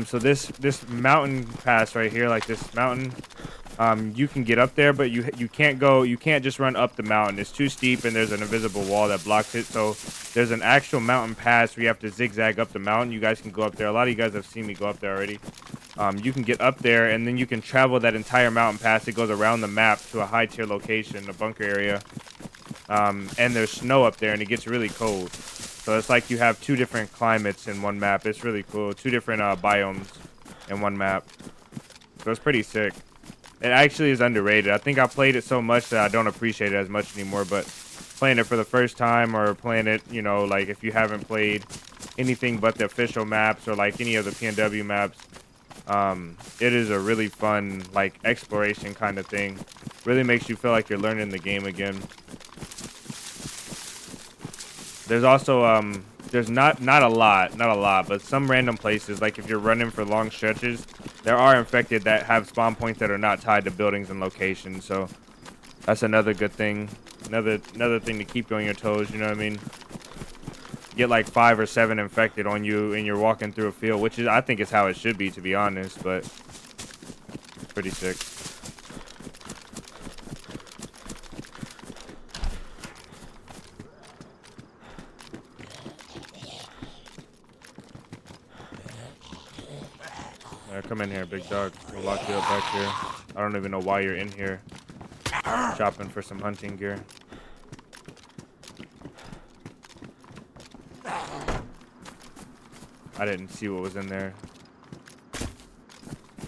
So this mountain pass right here, like this mountain, you can get up there, but you can't just run up the mountain. It's too steep, and there's an invisible wall that blocks it. So there's an actual mountain pass where you have to zigzag up the mountain. You guys can go up there. A lot of you guys have seen me go up there already. You can get up there, and then you can travel that entire mountain pass. It goes around the map to a high tier location, a bunker area. And there's snow up there, and it gets really cold. So it's like you have two different climates in one map. It's really cool. Two different biomes in one map. So it's pretty sick. It actually is underrated. I think I played it so much that I don't appreciate it as much anymore. But playing it for the first time, or playing it, you know, like if you haven't played anything but the official maps or like any of the PNW maps, it is a really fun like exploration kind of thing. Really makes you feel like you're learning the game again. There's also there's not a lot, but some random places, like if you're running for long stretches, there are infected that have spawn points that are not tied to buildings and locations. So that's another good thing. Another thing to keep you on your toes. You know what I mean? Get like 5 or 7 infected on you, and you're walking through a field, which is I think is how it should be, to be honest. But it's pretty sick. Come in here, big dog. We'll lock you up back here. I don't even know why you're in here. Shopping for some hunting gear. I didn't see what was in there.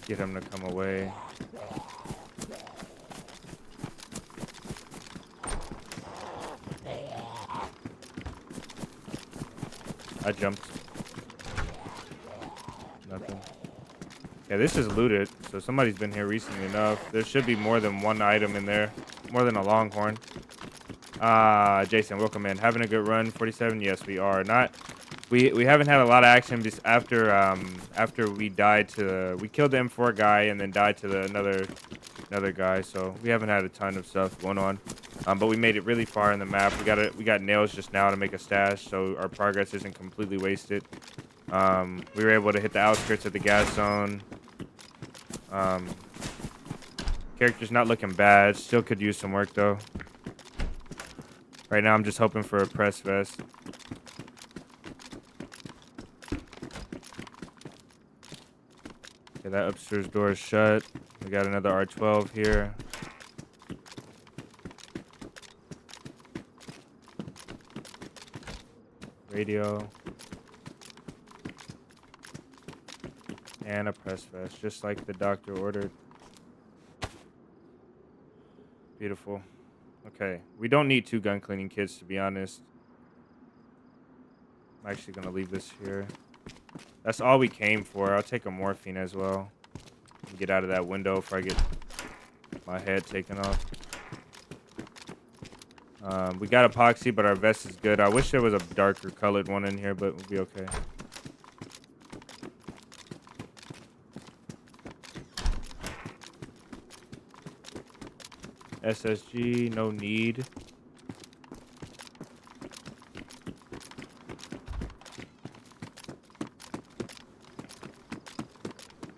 Get him to come away. I jumped. Nothing. Yeah, this is looted, so somebody's been here recently enough. There should be more than one item in there. More than a longhorn. Jason, welcome in. Having a good run, 47? Yes, we are. We haven't had a lot of action just after we died to we killed the M4 guy and then died to another guy, so we haven't had a ton of stuff going on. But we made it really far in the map. We got nails just now to make a stash, so our progress isn't completely wasted. We were able to hit the outskirts of the gas zone. Character's not looking bad. Still could use some work though. Right now I'm just hoping for a press vest. Okay, that upstairs door is shut. We got another R12 here. Radio. And a press vest, just like the doctor ordered. Beautiful. Okay, we don't need 2 gun cleaning kits, to be honest. I'm actually gonna leave this here. That's all we came for. I'll take a morphine as well. Get out of that window before I get my head taken off. We got epoxy, but our vest is good. I wish there was a darker colored one in here, but we'll be okay. SSG, no need.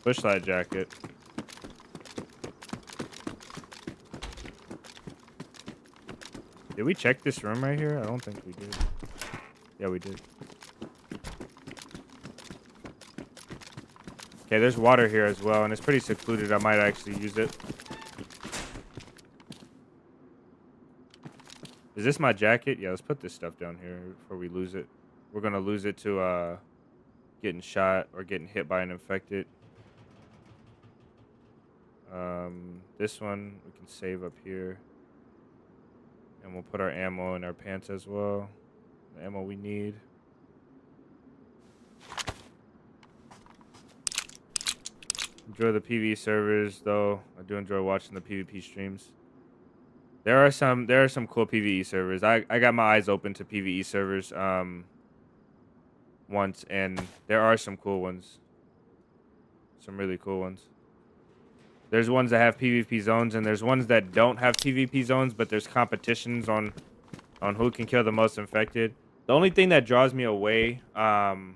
Bushlight jacket. Did we check this room right here? I don't think we did. Yeah, we did. Okay, there's water here as well, and it's pretty secluded. I might actually use it. Is this my jacket? Yeah, let's put this stuff down here before we lose it. We're gonna lose it to getting shot or getting hit by an infected. This one we can save up here. And we'll put our ammo in our pants as well. The ammo we need. Enjoy the PvE servers though. I do enjoy watching the PvP streams. There are some cool PvE servers. I got my eyes open to PvE servers once, and there are some cool ones. Some really cool ones. There's ones that have PvP zones, and there's ones that don't have PvP zones, but there's competitions on who can kill the most infected. The only thing that draws me away, the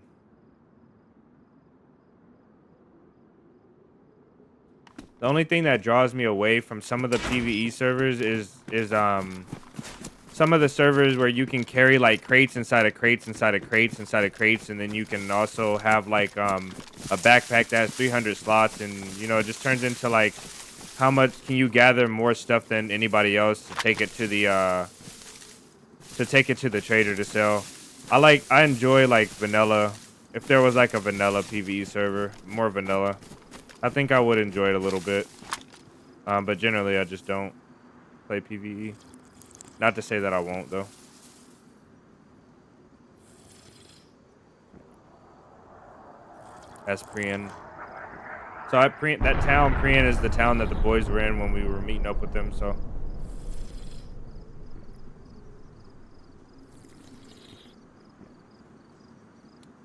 only thing that draws me away from some of the PvE servers is some of the servers where you can carry like crates inside of crates inside of crates inside of crates, and then you can also have like a backpack that has 300 slots, and you know it just turns into like how much can you gather more stuff than anybody else to take it to the trader to sell. I enjoy like vanilla. If there was like a vanilla PvE server, more vanilla, I think I would enjoy it a little bit. But generally I just don't play PvE. Not to say that I won't though. That's Prian. So that town, Prian, is the town that the boys were in when we were meeting up with them, so.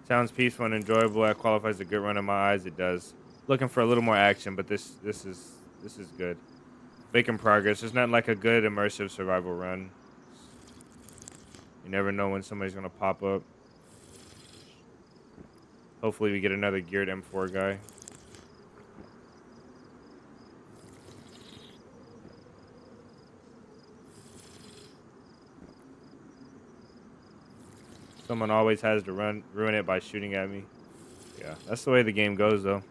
Sounds peaceful and enjoyable. That qualifies a good run in my eyes. It does. Looking for a little more action, but this is good. Making progress. There's nothing like a good immersive survival run. You never know when somebody's gonna pop up. Hopefully we get another geared M4 guy. Someone always has to ruin it by shooting at me. Yeah, that's the way the game goes though.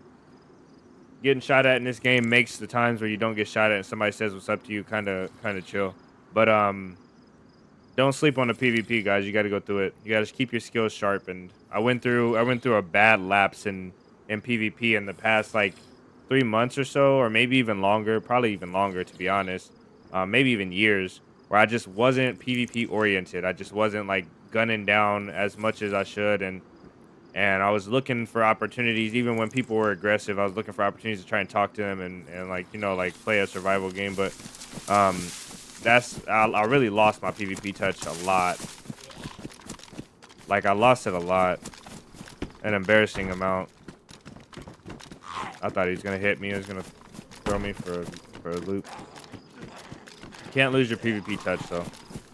Getting shot at in this game makes the times where you don't get shot at and somebody says what's up to you kind of chill. But Don't sleep on the PvP, guys. You got to go through it. You got to keep your skills sharpened. I went through a bad lapse in PvP in the past like 3 months or so, or maybe even longer, probably even longer to be honest. Maybe even years, where I just wasn't PvP oriented. I just wasn't like gunning down as much as I should, and I was looking for opportunities even when people were aggressive. I was looking for opportunities to try and talk to them and like, you know, like play a survival game, but um I really lost my PvP touch a lot. Like I lost it a lot. An embarrassing amount. I thought he was gonna hit me. He was gonna throw me for a loop. Can't lose your PvP touch though,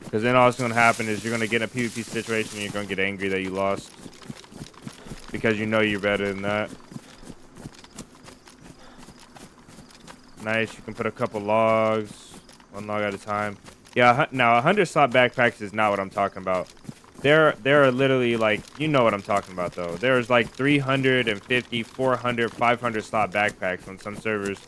because then all that's gonna happen is you're gonna get in a PvP situation and you're gonna get angry that you lost because you know you're better than that. Nice. You can put a couple logs, one log at a time. Yeah. Now 100 slot backpacks is not what I'm talking about. There are literally like, you know what I'm talking about though. There's like 350, 400, 500 slot backpacks on some servers,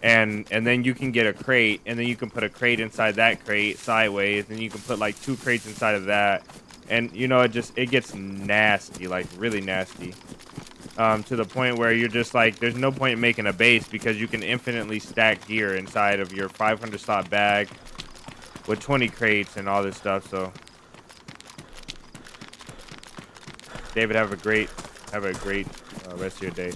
and then you can get a crate, and then you can put a crate inside that crate sideways, and you can put like 2 crates inside of that, and you know it gets nasty, like really nasty, to the point where you're just like, there's no point in making a base because you can infinitely stack gear inside of your 500 slot bag with 20 crates and all this stuff. So. David, have a great rest of your day.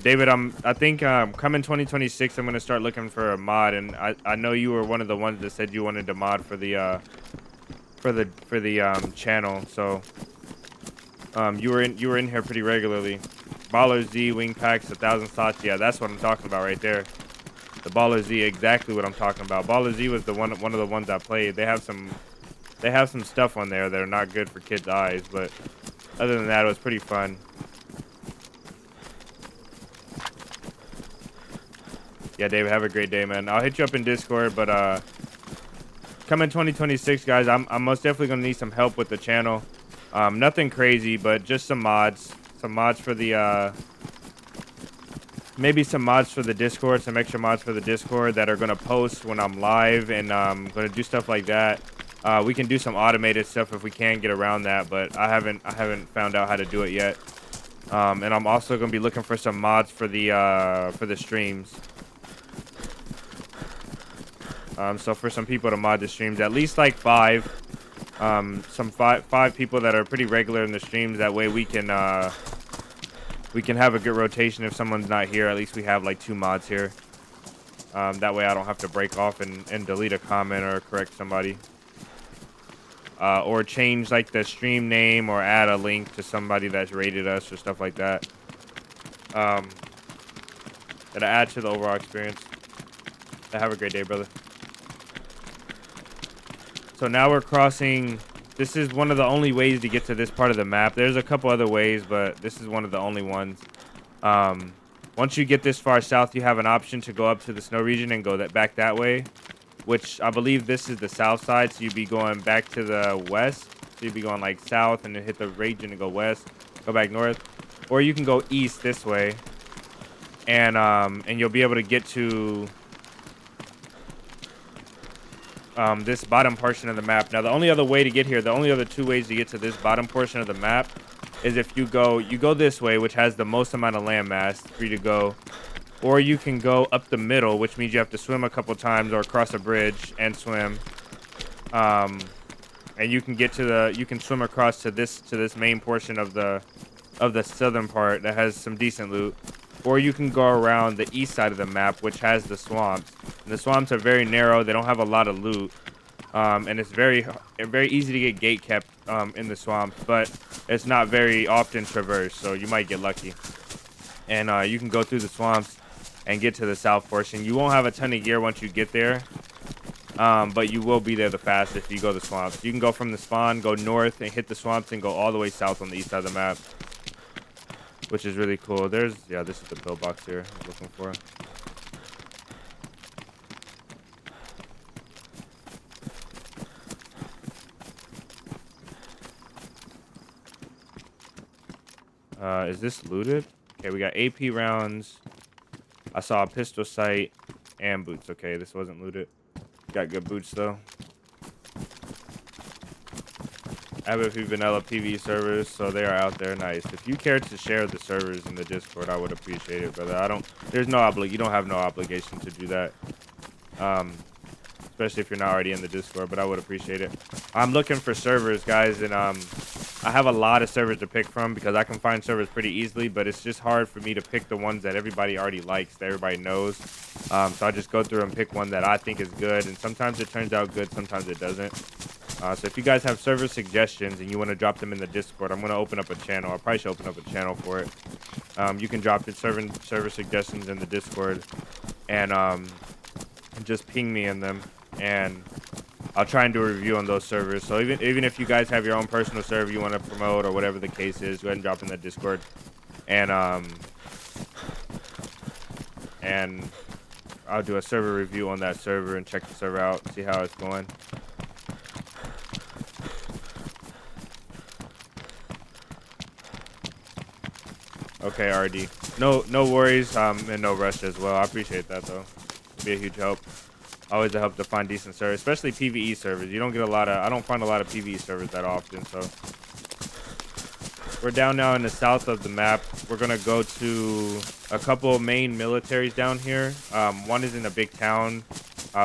David, I think coming 2026, I'm gonna start looking for a mod, and I know you were one of the ones that said you wanted to mod for the channel. So you were in here pretty regularly. Baller Z wing packs 1,000 slots. Yeah, that's what I'm talking about right there. The Baller Z, exactly what I'm talking about. Baller Z was one of the ones I played. They have some stuff on there that are not good for kids' eyes, but other than that, it was pretty fun. Yeah, David, have a great day, man. I'll hit you up in Discord, but coming 2026, guys, I'm most definitely gonna need some help with the channel. Nothing crazy, but just some mods for the maybe some mods for the Discord, some extra mods for the Discord that are gonna post when I'm live, and gonna do stuff like that. We can do some automated stuff if we can get around that, but I haven't found out how to do it yet. And I'm also gonna be looking for some mods for the streams. So for some people to mod the streams, at least like 5. Some five people that are pretty regular in the streams. That way we can have a good rotation. If someone's not here, at least we have like 2 mods here. That way I don't have to break off and delete a comment or correct somebody. Or change like the stream name or add a link to somebody that's rated us or stuff like that. That'll add to the overall experience. Have a great day, brother. So now we're crossing. This is one of the only ways to get to this part of the map. There's a couple other ways, but this is one of the only ones. Once you get this far south, you have an option to go up to the snow region and go back that way, which I believe this is the south side. So you'd be going back to the west. So you'd be going like south and then hit the region and go west, go back north, or you can go east this way, and you'll be able to get to this bottom portion of the map. Now, the only other way to get here, the only other 2 ways to get to this bottom portion of the map is if you go this way, which has the most amount of landmass for you to go, or you can go up the middle, which means you have to swim a couple times or cross a bridge and swim. And you can get to you can swim across to this main portion of the southern part that has some decent loot. Or you can go around the east side of the map, which has the swamps. And the swamps are very narrow. They don't have a lot of loot. And it's very easy to get gate kept in the swamps, but it's not very often traversed, so you might get lucky. And you can go through the swamps and get to the south portion. You won't have a ton of gear once you get there, but you will be there the fastest if you go the swamps. You can go from the spawn, go north, and hit the swamps, and go all the way south on the east side of the map, which is really cool. This is the pillbox here I'm looking for. Is this looted? Okay, we got AP rounds. I saw a pistol sight and boots. Okay, this wasn't looted. Got good boots though. have a few vanilla PV servers, so they are out there. Nice. If you care to share the servers in the Discord, I would appreciate it, brother. There's no you don't have no obligation to do that. Especially if you're not already in the Discord, but I would appreciate it. I'm looking for servers, guys, and I have a lot of servers to pick from because I can find servers pretty easily, but it's just hard for me to pick the ones that everybody already likes, that everybody knows. So I just go through and pick one that I think is good, and sometimes it turns out good, sometimes it doesn't. So if you guys have server suggestions and you want to drop them in the Discord, I'm going to open up a channel. I probably should open up a channel for it. You can drop your server suggestions in the Discord and just ping me in them, and I'll try and do a review on those servers. So even if you guys have your own personal server you want to promote or whatever the case is, go ahead and drop in the Discord, and I'll do a server review on that server and check the server out, see how it's going. Okay, RD. No worries. And no rush as well. I appreciate that though. It'd be a huge help. Always a help to find decent servers, especially PvE servers. You don't get a lot of. I don't find a lot of PvE servers that often. So we're down now in the south of the map. We're gonna go to a couple main militaries down here. One is in a big town,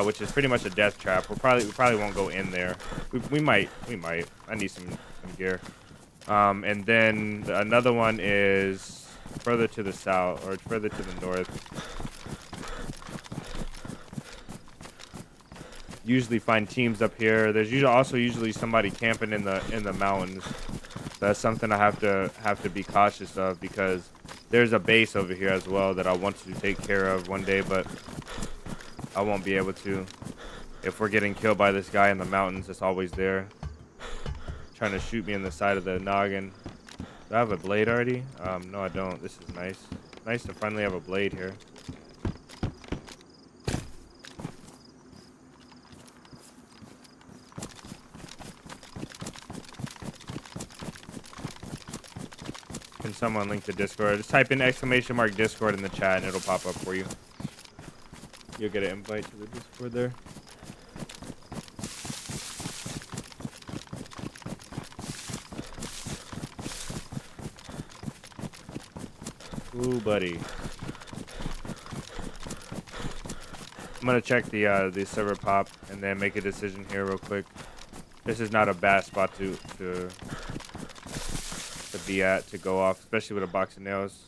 which is pretty much a death trap. We probably won't go in there. We might. I need some gear. And then another one is further to the south or further to the north. Usually find teams up here. There's usually somebody camping in the mountains. That's something I have to be cautious of because there's a base over here as well that I want to take care of one day, but I won't be able to. If we're getting killed by this guy in the mountains, it's always there, trying to shoot me in the side of the noggin. Do I have a blade already? No, I don't. This is nice. Nice to finally have a blade here. Can someone link the Discord? Just type in !Discord in the chat and it'll pop up for you. You'll get an invite to the Discord there. Ooh, buddy. I'm gonna check the server pop and then make a decision here real quick. This is not a bad spot to be at to go off, especially with a box of nails.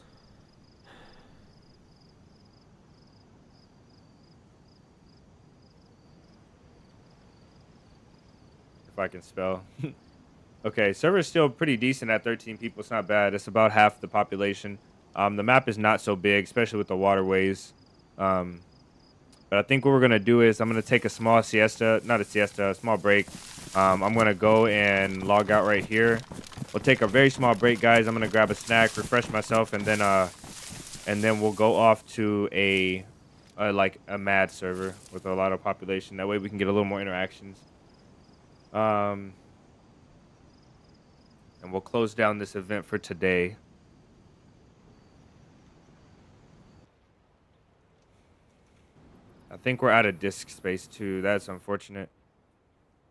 If I can spell. Okay, server's still pretty decent at 13 people. It's not bad. It's about half the population. The map is not so big, especially with the waterways. But I think what we're gonna do is I'm gonna take a small siesta, not a siesta, a small break. I'm gonna go and log out right here. We'll take a very small break, guys. I'm gonna grab a snack, refresh myself, and then we'll go off to a mad server with a lot of population. That way we can get a little more interactions. And we'll close down this event for today. I think we're out of disk space too. That's unfortunate.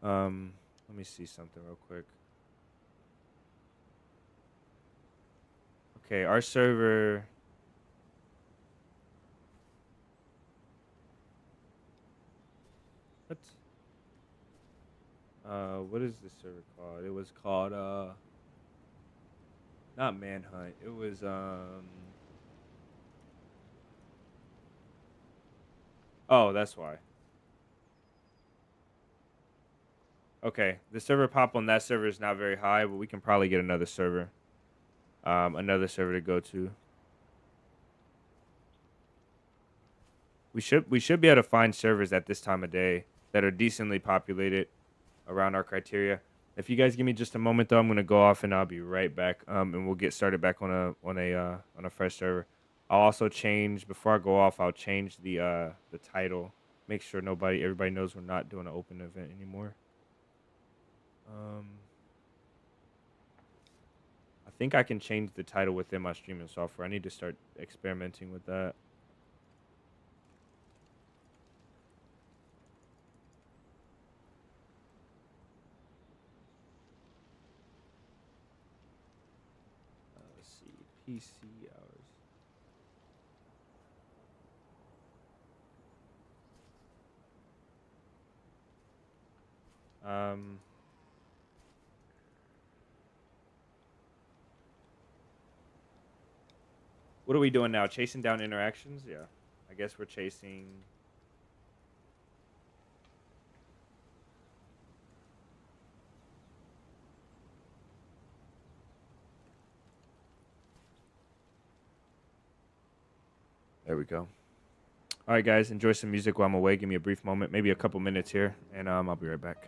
Let me see something real quick. Okay, our server. What is this server called? It was called not Manhunt. It was oh, that's why. Okay, the server pop on that server is not very high, but we can probably get another server. Another server to go to. We should be able to find servers at this time of day that are decently populated around our criteria. If you guys give me just a moment though, I'm gonna go off and I'll be right back. And we'll get started back on a fresh server. I'll also change before I go off. I'll change the title. Make sure everybody knows we're not doing an open event anymore. I think I can change the title within my streaming software. I need to start experimenting with that. PC hours. What are we doing now? Chasing down interactions? Yeah. I guess we're chasing. There we go. All right, guys, enjoy some music while I'm away. Give me a brief moment, maybe a couple minutes here, and I'll be right back.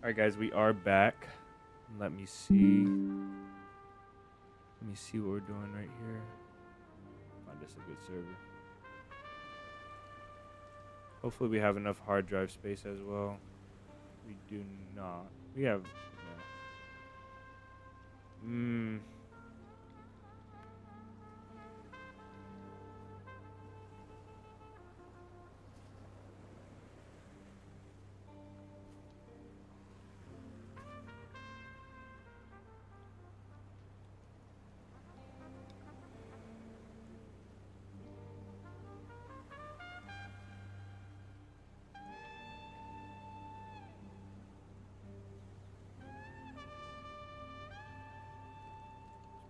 Alright guys, we are back. Let me see. Let me see what we're doing right here. Find us a good server. Hopefully we have enough hard drive space as well. We do not. We have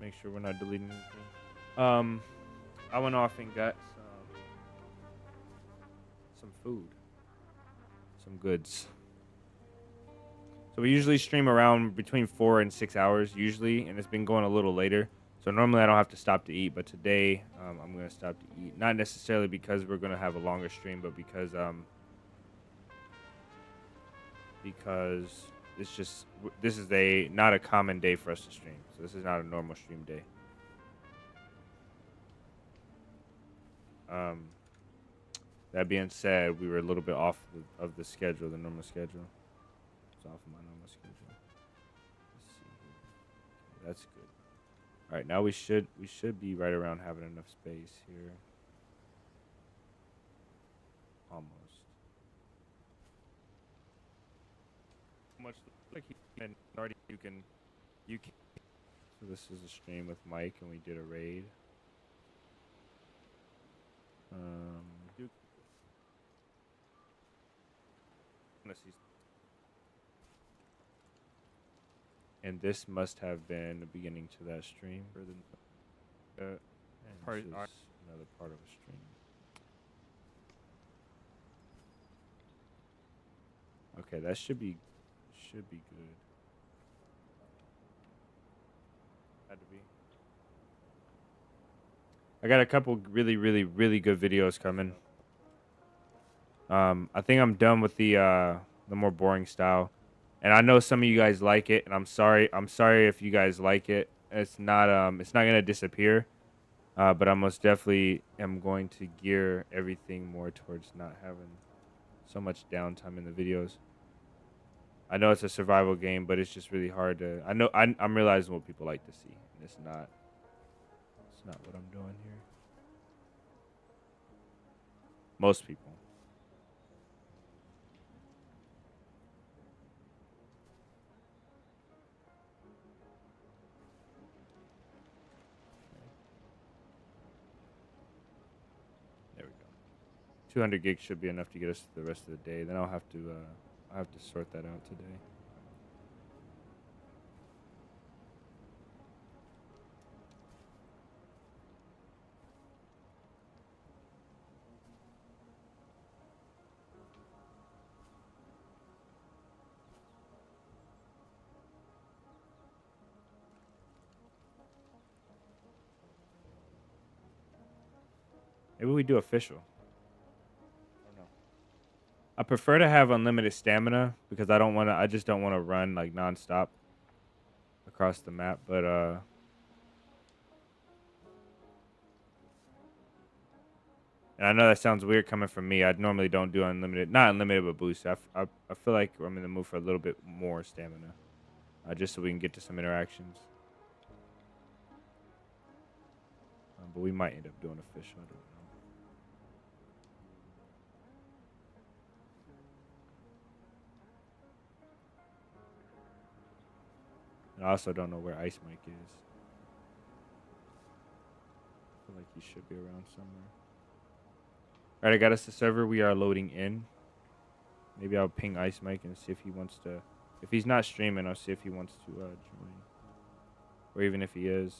make sure we're not deleting anything. I went off and got some food, some goods. So we usually stream around between 4 and 6 hours usually, and it's been going a little later. So normally I don't have to stop to eat, but today I'm gonna stop to eat. Not necessarily because we're gonna have a longer stream, but because it's just this is not a common day for us to stream. So this is not a normal stream day. That being said, we were a little bit off of the schedule, the normal schedule. It's off of my normal schedule. Let's see here. Okay, that's good. All right, now we should be right around having enough space here. Almost. Much like you can. So this is a stream with Mike, and we did a raid. And this must have been the beginning to that stream. And this is another part of a stream. Okay, that should be good. Had to be. I got a couple really good videos coming. I think I'm done with the more boring style. And I know some of you guys like it, and I'm sorry if you guys like it. It's not gonna disappear. But I most definitely am going to gear everything more towards not having so much downtime in the videos. I know it's a survival game, but it's just really hard to. I'm realizing what people like to see, and it's not what I'm doing here. Most people. There we go. 200 gigs should be enough to get us to the rest of the day. Then I'll have to sort that out today. Maybe we do official. I don't know. I prefer to have unlimited stamina because I just don't want to run like nonstop across the map, but and I know that sounds weird coming from me. I normally don't do unlimited, not unlimited, but boost. I feel like I'm in the mood for a little bit more stamina, just so we can get to some interactions. But we might end up doing official. I don't know. And I also don't know where Ice Mike is. I feel like he should be around somewhere. All right, I got us the server. We are loading in. Maybe I'll ping Ice Mike and see if he wants to. If he's not streaming, I'll see if he wants to join. Or even if he is.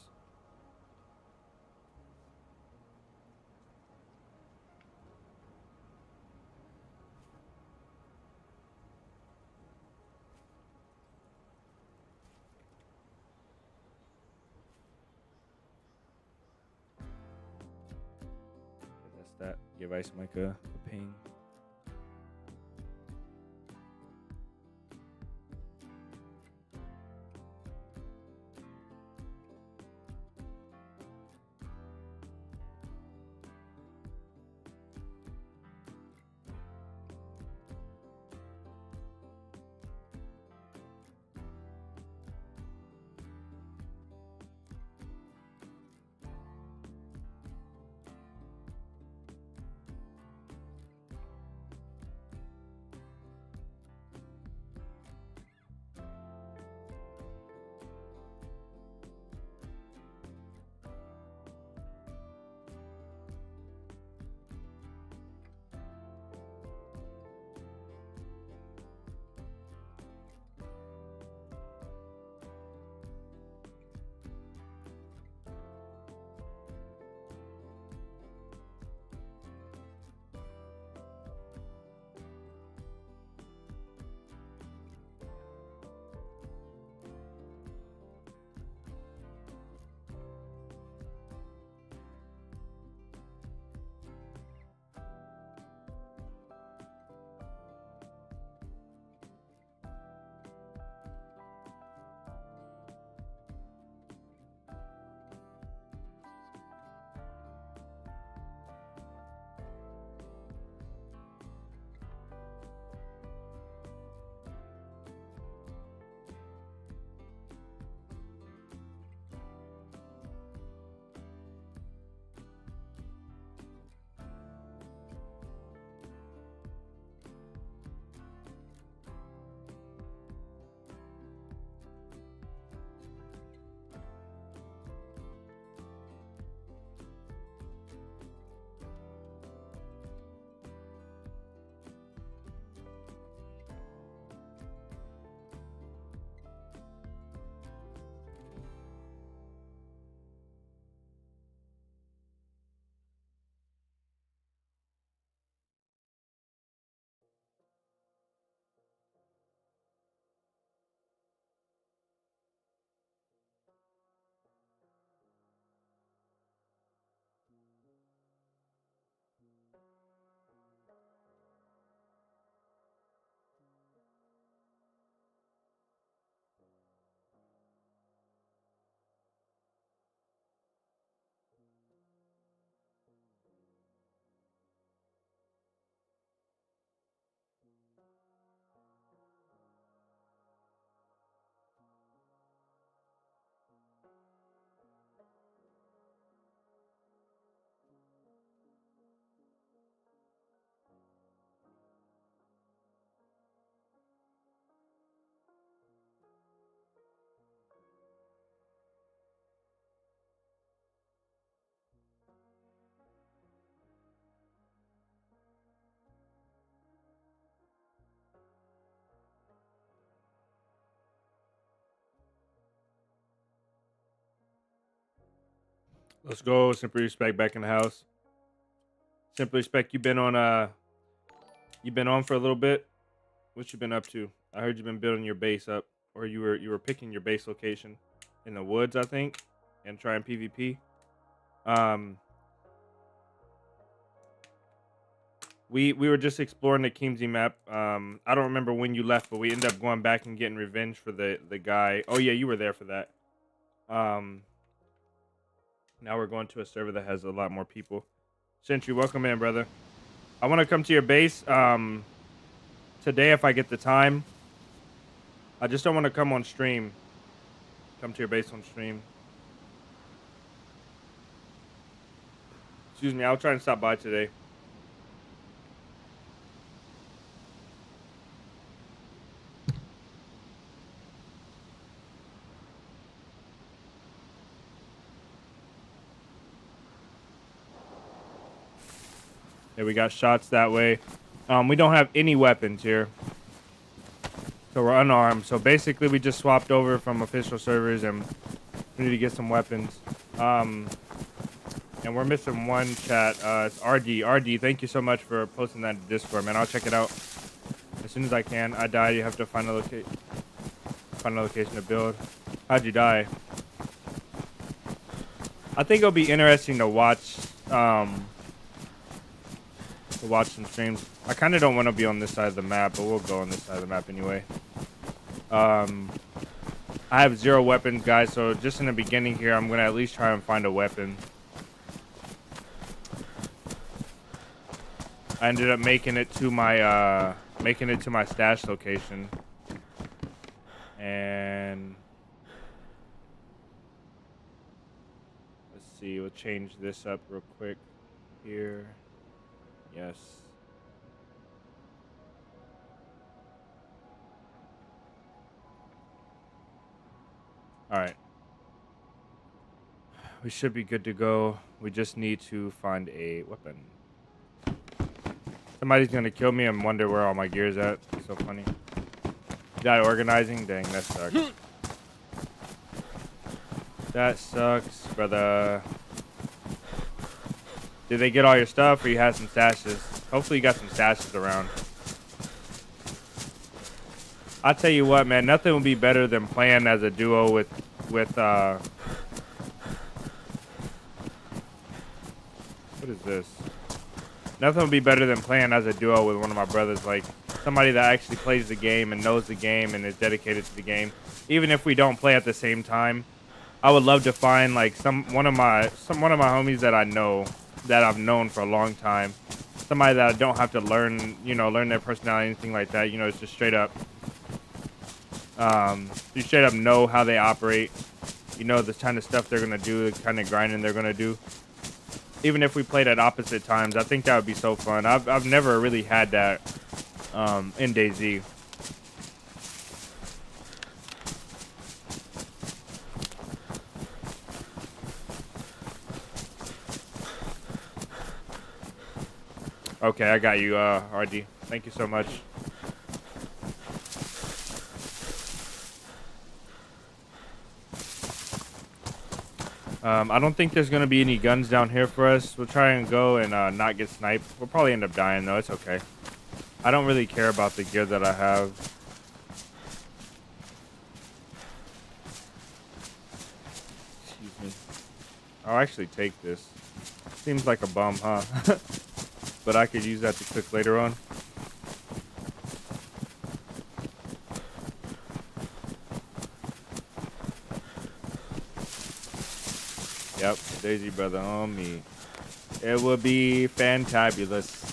That's that. Give Ice Mike a ping. Let's go. Simply Respect back in the house. Simply Respect, you've been on for a little bit. What you been up to? I heard you've been building your base up, or you were picking your base location in the woods, I think, and trying PvP. Um, we were just exploring the Kimsey map. I don't remember when you left, but we ended up going back and getting revenge for the guy. Oh yeah, you were there for that. Now we're going to a server that has a lot more people. Sentry, welcome in, brother. I want to come to your base today if I get the time. I just don't want to come on stream. Come to your base on stream. Excuse me, I'll try and stop by today. Yeah, we got shots that way. We don't have any weapons here. So we're unarmed. So basically we just swapped over from official servers and we need to get some weapons. And we're missing one chat. It's RD. RD, thank you so much for posting that to Discord, man. I'll check it out as soon as I can. I died. You have to find a location to build. How'd you die? I think it'll be interesting to watch some streams. I kind of don't want to be on this side of the map, but we'll go on this side of the map anyway. I have 0 weapons, guys, so just in the beginning here, I'm gonna at least try and find a weapon. I ended up making it to my stash location, and let's see. We'll change this up real quick here. Yes. All right. We should be good to go. We just need to find a weapon. Somebody's gonna kill me and wonder where all my gear's at. It's so funny. Died organizing? Dang, that sucks. That sucks, brother. Did they get all your stuff, or you had some stashes? Hopefully you got some stashes around. I tell you what, man, nothing would be better than playing as a duo with what is this? Nothing would be better than playing as a duo with one of my brothers, like somebody that actually plays the game and knows the game and is dedicated to the game. Even if we don't play at the same time, I would love to find like one of my homies that I know, that I've known for a long time. Somebody that I don't have to learn their personality, anything like that. You know, it's just straight up. You straight up know how they operate. You know the kind of stuff they're gonna do, the kind of grinding they're gonna do. Even if we played at opposite times, I think that would be so fun. I've never really had that in DayZ. Okay, I got you, RD. Thank you so much. I don't think there's going to be any guns down here for us. We'll try and go and not get sniped. We'll probably end up dying, though. It's okay. I don't really care about the gear that I have. Excuse me. I'll actually take this. Seems like a bum, huh? But I could use that to cook later on. Yep, DayZ brother on me. It would be fantabulous.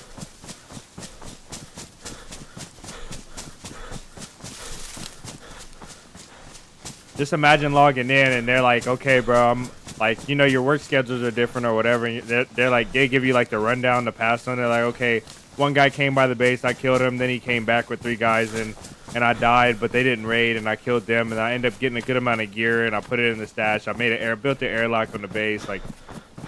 Just imagine logging in and they're like, okay, bro, I'm like, you know, your work schedules are different or whatever. And they're like, they give you like the rundown, the pass on. They're like, okay, one guy came by the base, I killed him. Then he came back with 3 guys and I died, but they didn't raid and I killed them. And I ended up getting a good amount of gear and I put it in the stash. I built the airlock on the base. Like,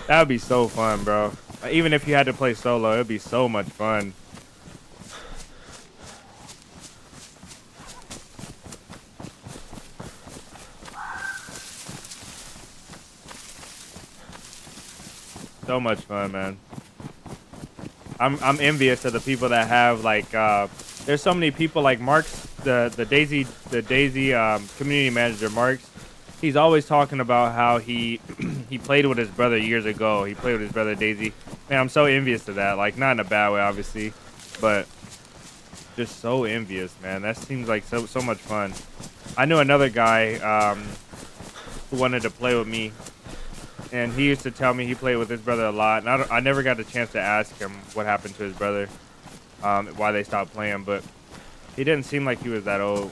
that would be so fun, bro. Even if you had to play solo, it'd be so much fun. So much fun, man. I'm envious of the people that have like there's so many people like Mark's the DayZ community manager Mark's. He's always talking about how he he played with his brother years ago. He played with his brother DayZ. Man, I'm so envious of that. Like not in a bad way, obviously, but just so envious, man. That seems like so much fun. I knew another guy who wanted to play with me, and he used to tell me he played with his brother a lot. And I never got a chance to ask him what happened to his brother, why they stopped playing, but he didn't seem like he was that old.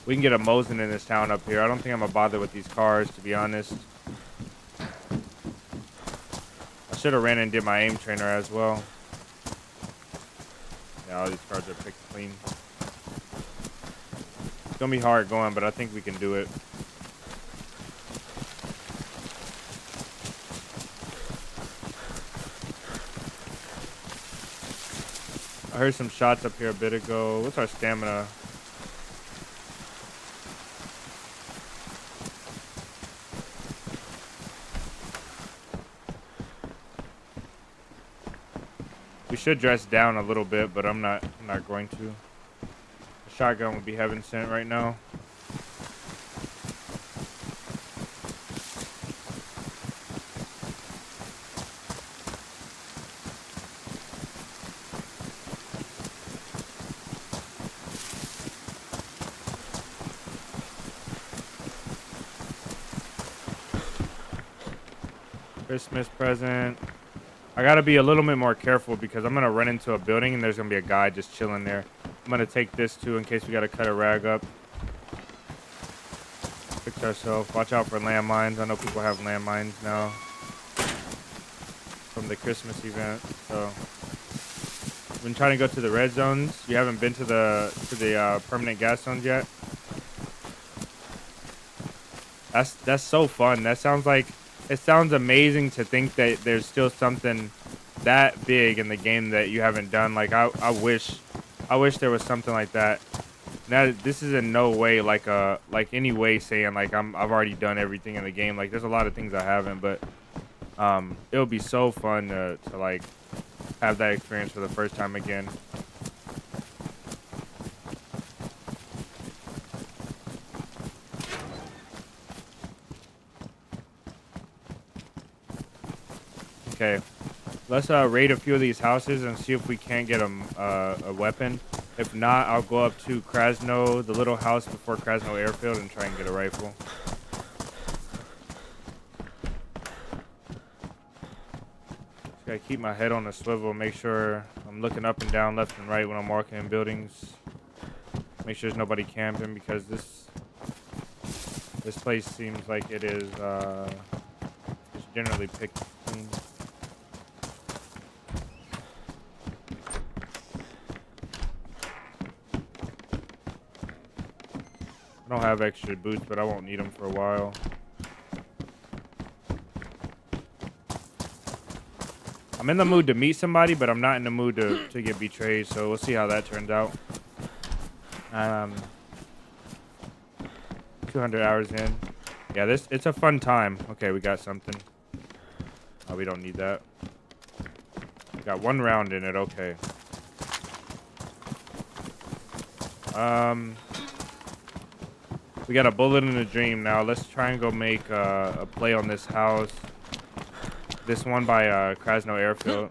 We can get a Mosin in this town up here. I don't think I'm gonna bother with these cars, to be honest. I should have ran and did my aim trainer as well. Yeah, all these cars are picked clean. It's gonna be hard going, but I think we can do it. I heard some shots up here a bit ago. What's our stamina? We should dress down a little bit, but I'm not going to. The shotgun would be heaven sent right now. Christmas present. I gotta be a little bit more careful because I'm gonna run into a building and there's gonna be a guy just chilling there. I'm gonna take this too in case we gotta cut a rag up. Fix ourselves. Watch out for landmines. I know people have landmines now from the Christmas event. So I've been trying to go to the red zones. You haven't been to the permanent gas zones yet? That's so fun. That sounds like it sounds amazing to think that there's still something that big in the game that you haven't done. Like I wish there was something like that. Now this is in no way like any way saying like I've already done everything in the game. Like there's a lot of things I haven't, but it would be so fun to like have that experience for the first time again. Okay, let's raid a few of these houses and see if we can't get a weapon. If not, I'll go up to Krasno, the little house before Krasno Airfield, and try and get a rifle. Just gotta keep my head on a swivel, make sure I'm looking up and down, left and right when I'm walking in buildings. Make sure there's nobody camping because this place seems like it is just generally picked clean. I don't have extra boots, but I won't need them for a while. I'm in the mood to meet somebody, but I'm not in the mood to get betrayed, so we'll see how that turns out. 200 hours in. Yeah, it's a fun time. Okay, we got something. Oh, we don't need that. We got one round in it, okay. We got a bullet in a dream now. Let's try and go make a play on this house. This one by Krasno Airfield.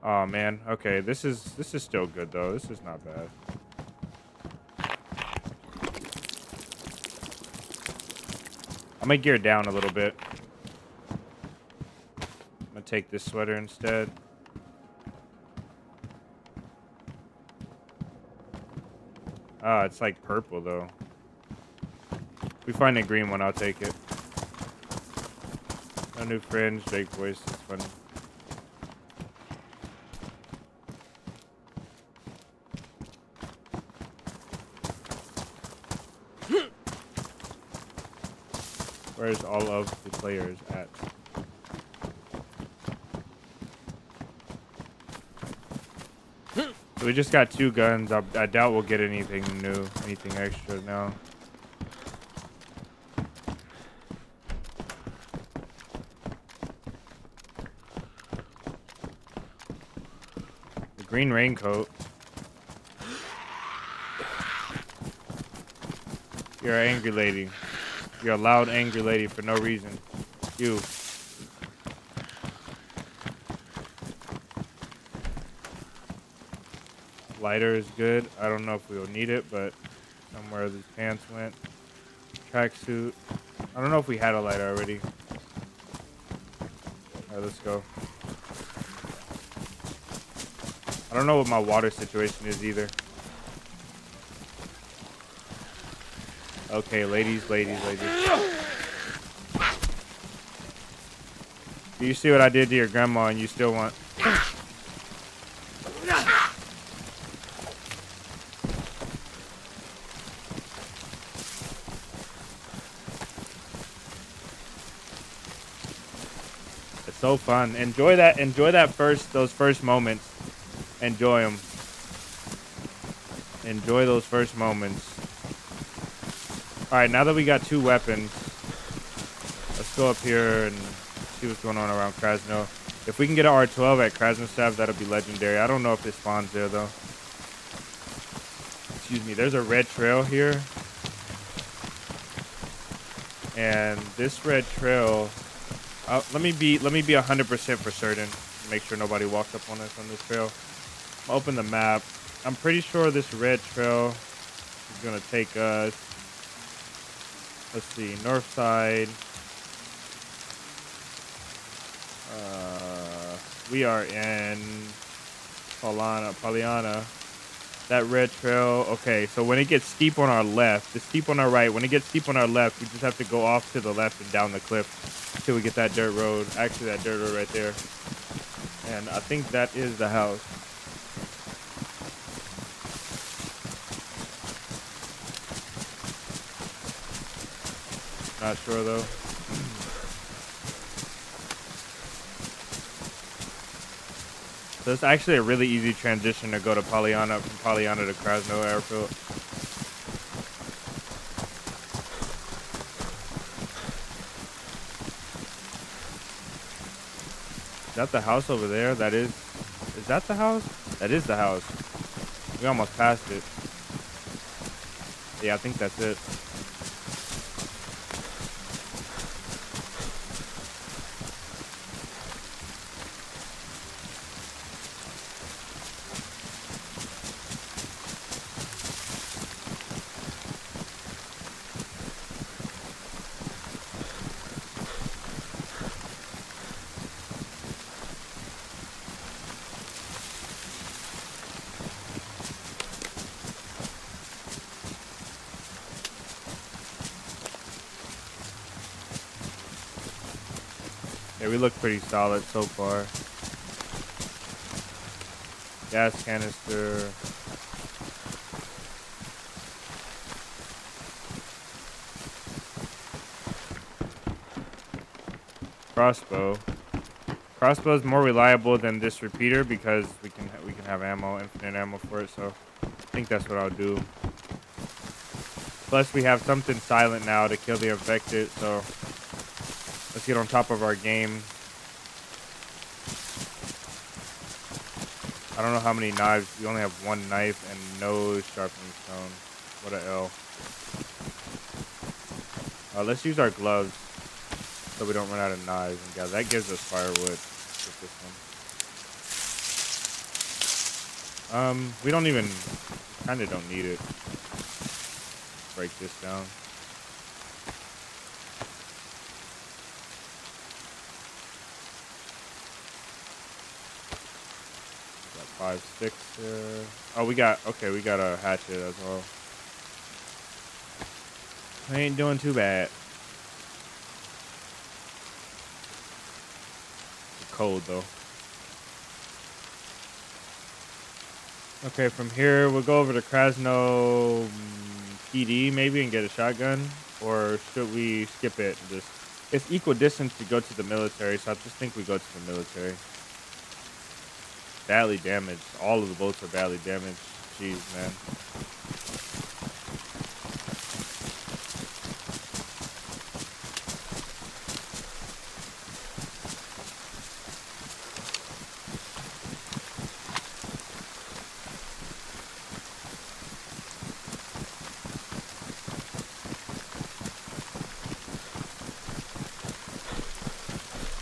Oh man. Okay, this is still good though. This is not bad. I'm gonna gear down a little bit. I'm gonna take this sweater instead. Ah, it's like purple though. If we find a green one, I'll take it. No new friends, Jake voice, it's funny. Where's all of the players at? So we just got 2 guns. I doubt we'll get anything new, anything extra now. The green raincoat. You're an angry lady. You're a loud, angry lady for no reason. You. Lighter is good. I don't know if we'll need it, but somewhere these pants went. Tracksuit. I don't know if we had a lighter already. Alright, let's go. I don't know what my water situation is either. Okay, ladies. Do you see what I did to your grandma and you still want... It's so fun. Enjoy those first moments. Enjoy them. Enjoy those first moments. Alright, now that we got 2 weapons, let's go up here and see what's going on around Krasno. If we can get an R12 at Krasnostav, that'll be legendary. I don't know if it spawns there, though. Excuse me, there's a red trail here. And this red trail... let me be 100% for certain. Make sure nobody walks up on us on this trail. I'll open the map. I'm pretty sure this red trail is going to take us... Let's see, north side. We are in Paliana. That red trail. Okay, so when it gets steep on our left, it's steep on our right. When it gets steep on our left, we just have to go off to the left and down the cliff until we get that dirt road. Actually, that dirt road right there. And I think that is the house. Not sure though. So it's actually a really easy transition to go to Paliana, from Paliana to Krasno Airfield. Is that the house over there? Is that the house? That is the house. We almost passed it. Yeah, I think that's it. Yeah, we look pretty solid so far. Gas canister. Crossbow. Crossbow is more reliable than this repeater because we can have ammo, infinite ammo for it. So I think that's what I'll do. Plus we have something silent now to kill the infected. So let's get on top of our game. I don't know how many knives. We only have 1 knife and no sharpening stone. What a L. Let's use our gloves so we don't run out of knives. And yeah, that gives us firewood with this one. We don't even, kind of don't need it. Break this down. Got 5 sticks here. Oh, we got a hatchet as well. We ain't doing too bad. It's cold though. Okay, from here we'll go over to Krasno PD maybe and get a shotgun, or should we skip it and just? It's equal distance to go to the military, so I just think we go to the military. badly damaged. All of the boats are badly damaged. Jeez, man.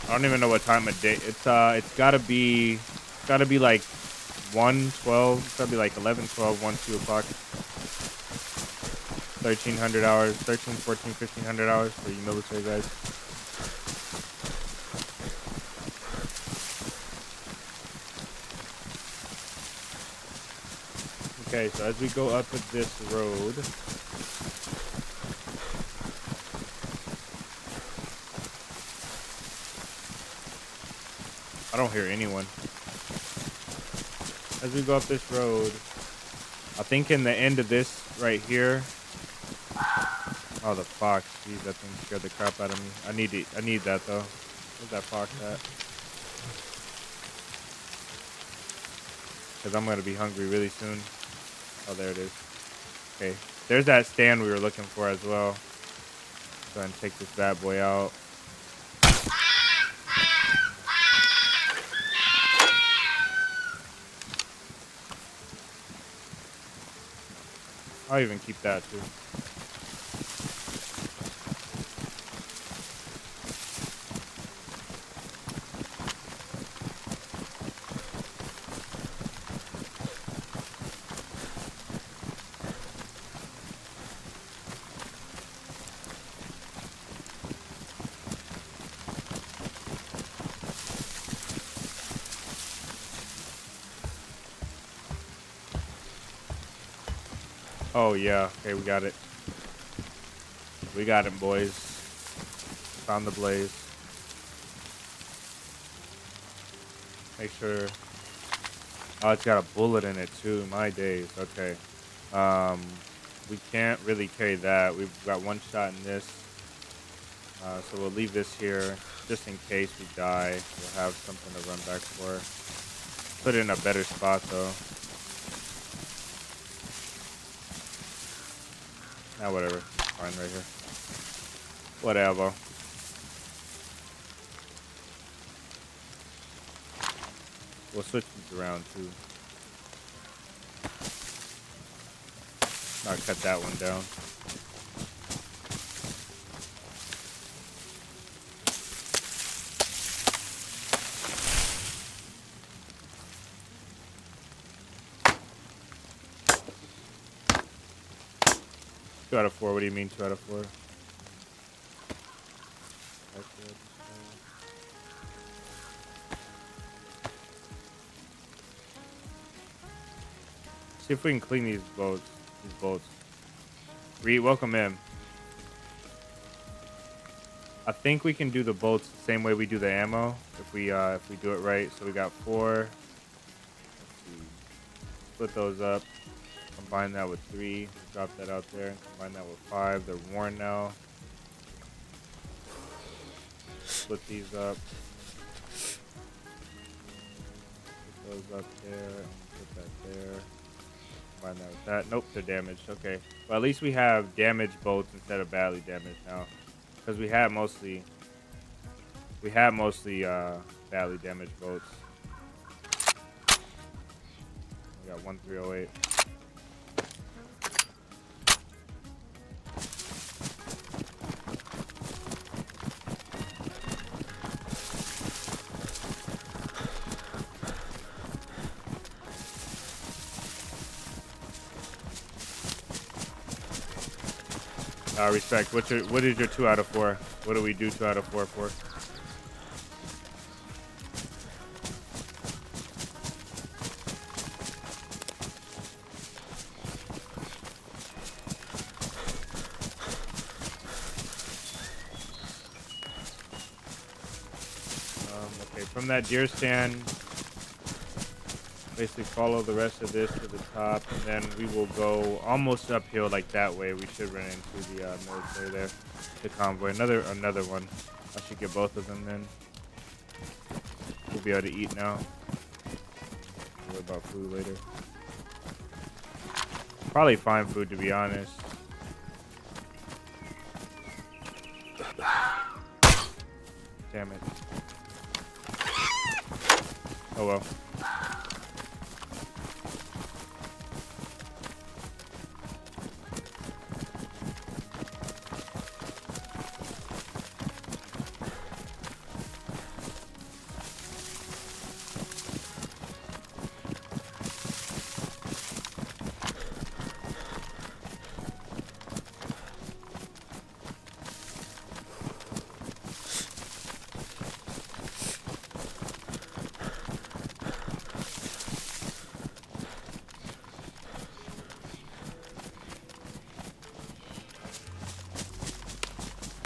I don't even know what time of day. It's gotta be like 1:12. It's gotta be like 11, 12, 1, 2 o'clock. 1300 hours, 13, 14, 1500 hours for you military guys. Okay, so as we go up this road, I don't hear anyone. As we go up this road, I think in the end of this right here. Oh, the fox! Jeez, that thing scared the crap out of me. I need that though. Where's that fox at? Because I'm gonna be hungry really soon. Oh, there it is. Okay, there's that stand we were looking for as well. Go ahead and take this bad boy out. I'll even keep that too. Oh yeah, okay, we got it. We got him, boys. Found the blaze. Make sure. Oh, it's got a bullet in it too. My days. Okay. We can't really carry that. We've got one shot in this. So we'll leave this here just in case we die. We'll have something to run back for. Put it in a better spot though. Nah, whatever. Fine right here. Whatever. We'll switch these around too. I'll cut that one down. Two out of four. What do you mean 2 out of 4? See if we can clean these boats. Reed, welcome in. I think we can do the bolts the same way we do the ammo if we do it right. So we got 4. Let's see. Split those up. Combine that with 3. Drop that out there. And combine that with 5. They're worn now. Split these up. Put those up there. And put that there. Combine that with that. Nope, they're damaged. Okay. Well, at least we have damaged bolts instead of badly damaged now. Because we had mostly badly damaged boats. We got 1308. Respect. What is your 2 out of 4? What do we do 2 out of 4 for? Okay, from that deer stand, basically follow the rest of this to the top, and then we will go almost uphill like that way. We should run into the military there, the convoy. Another one. I should get both of them then. We'll be able to eat now. worry about food later. Probably find food, to be honest. Damn it. Oh well.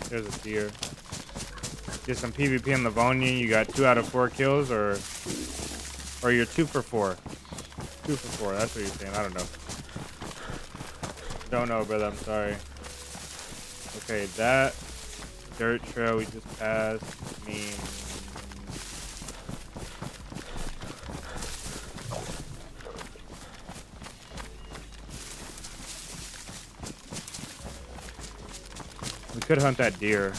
There's a deer. Get some PvP in Livonia. You got 2 out of 4 kills, or you're 2 for 4. 2 for 4. That's what you're saying. I don't know. Don't know, brother. I'm sorry. Okay, that dirt trail we just passed means we could hunt that deer.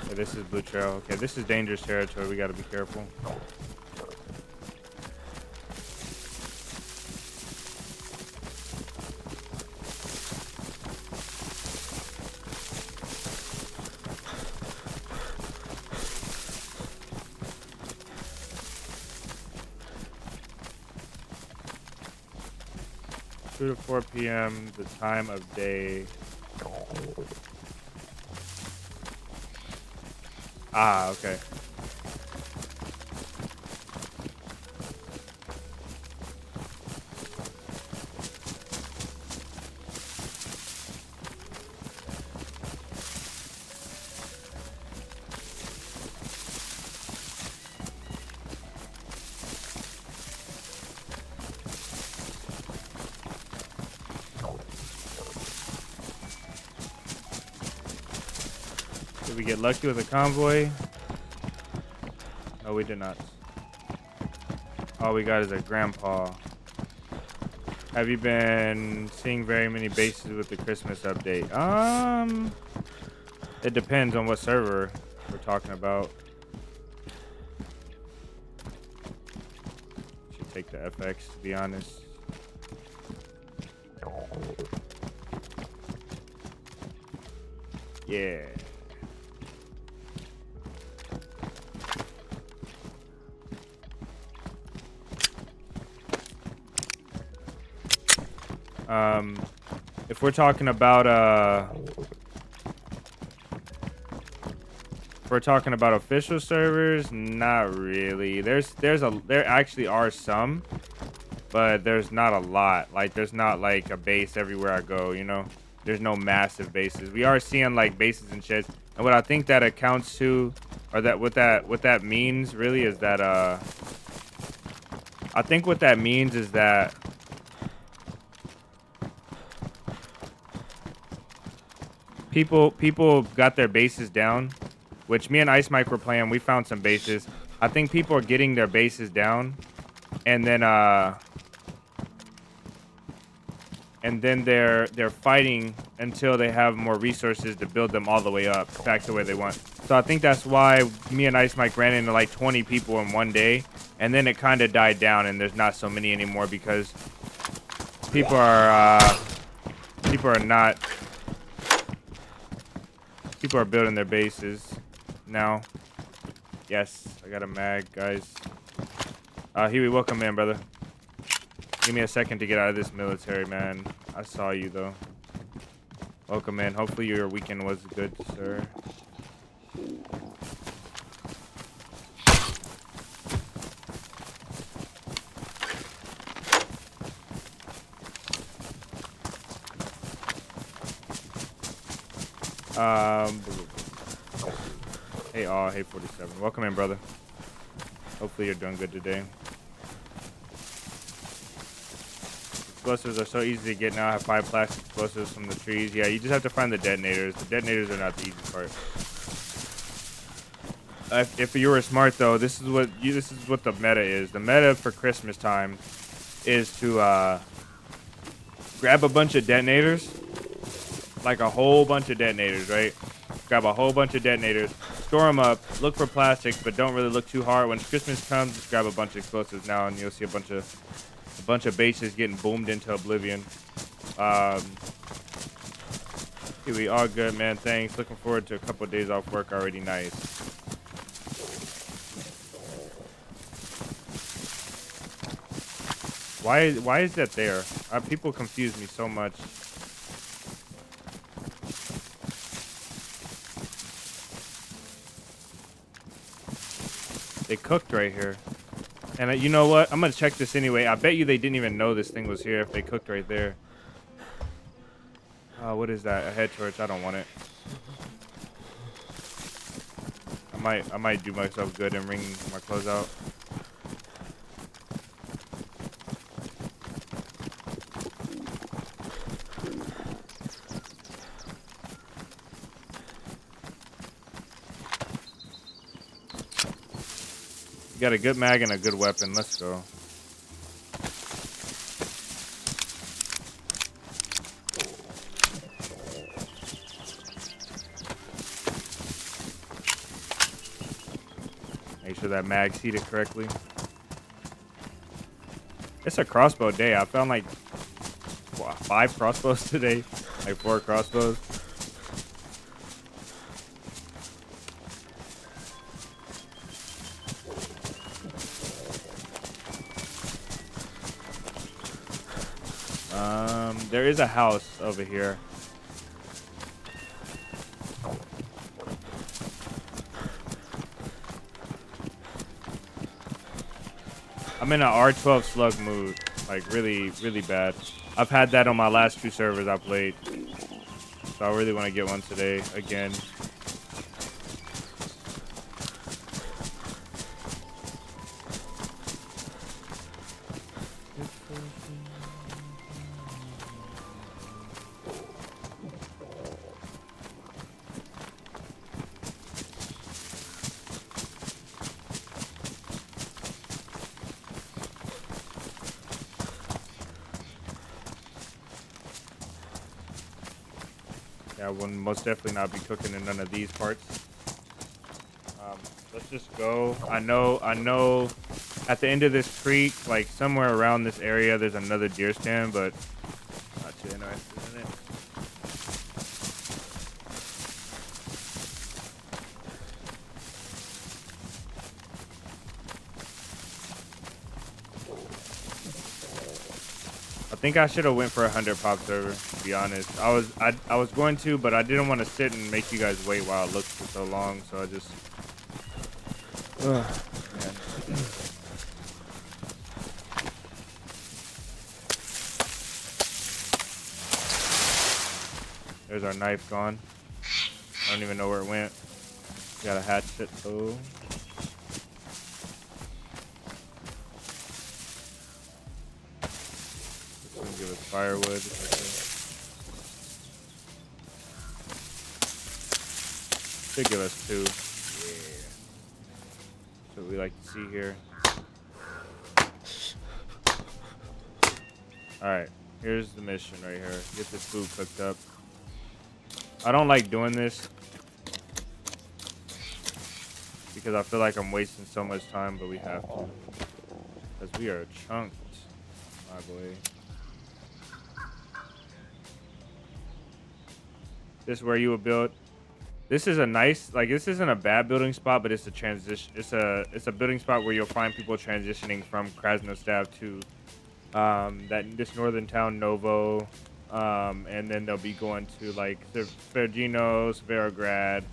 Okay, this is blue trail. Okay, this is dangerous territory. We got to be careful. Two to 4 p.m. the time of day. Ah, okay. Did we get lucky with a convoy? No, we did not. All we got is a grandpa. Have you been seeing very many bases with the Christmas update? It depends on what server we're talking about. Should take the FX, to be honest. Yeah. If we're talking about official servers, not really. There actually are some, but there's not a lot. Like there's not like a base everywhere I go, you know. There's no massive bases. We are seeing like bases and sheds. And what I think that accounts to, or that what that means really is that I think what that means is that people got their bases down, which me and Ice Mike were playing. We found some bases. I think people are getting their bases down, and then they're fighting until they have more resources to build them all the way up back the way they want. So I think that's why me and Ice Mike ran into like 20 people in one day, and then it kind of died down, and there's not so many anymore because people are building their bases now. Yes, I got a mag, guys. Huey, welcome in, brother. Give me a second to get out of this military, man. I saw you, though. Welcome in. Hopefully your weekend was good, sir. Hey, hey 47. Welcome in, brother. Hopefully you're doing good today. Explosives are so easy to get now. I have 5 plastic explosives from the trees. Yeah, you just have to find the detonators. The detonators are not the easy part. If you were smart though, this is what the meta is. The meta for Christmas time is to grab a bunch of detonators, like a whole bunch of detonators, right? Grab a whole bunch of detonators, store them up, look for plastics, but don't really look too hard. When Christmas comes, just grab a bunch of explosives now, and you'll see a bunch of bases getting boomed into oblivion. We all good, man. Thanks. Looking forward to a couple of days off work already. Nice. Why is that there? People confuse me so much. They cooked right here. And you know what? I'm going to check this anyway. I bet you they didn't even know this thing was here if they cooked right there. What is that? A head torch. I don't want it. I might do myself good and wring my clothes out. You got a good mag and a good weapon. Let's go. Make sure that mag's heated correctly. It's a crossbow day. I found like 5 crossbows today. Like 4 crossbows. There is a house over here. I'm in an R12 slug mood, like really, really bad. I've had that on my last 2 servers I played, so I really want to get one today again. I will most definitely not be cooking in none of these parts. Let's just go. I know at the end of this creek, like somewhere around this area, there's another deer stand, but not too interested in it. I think I should have went for 100 pop server, to be honest. I was going to, but I didn't want to sit and make you guys wait while it looked for so long, so I just man. There's our knife gone. I don't even know where it went. Got a hatchet though. Give us firewood. Should give us 2. Yeah. That's what we like to see here. Alright, here's the mission right here. Get this food cooked up. I don't like doing this because I feel like I'm wasting so much time, but we have to. Because we are chunked, my boy. This is where you would build. This is a nice, like this isn't a bad building spot, but it's a transition. It's a building spot where you'll find people transitioning from Krasnostav to this northern town Novo, and then they'll be going to like Vergino, Verograd.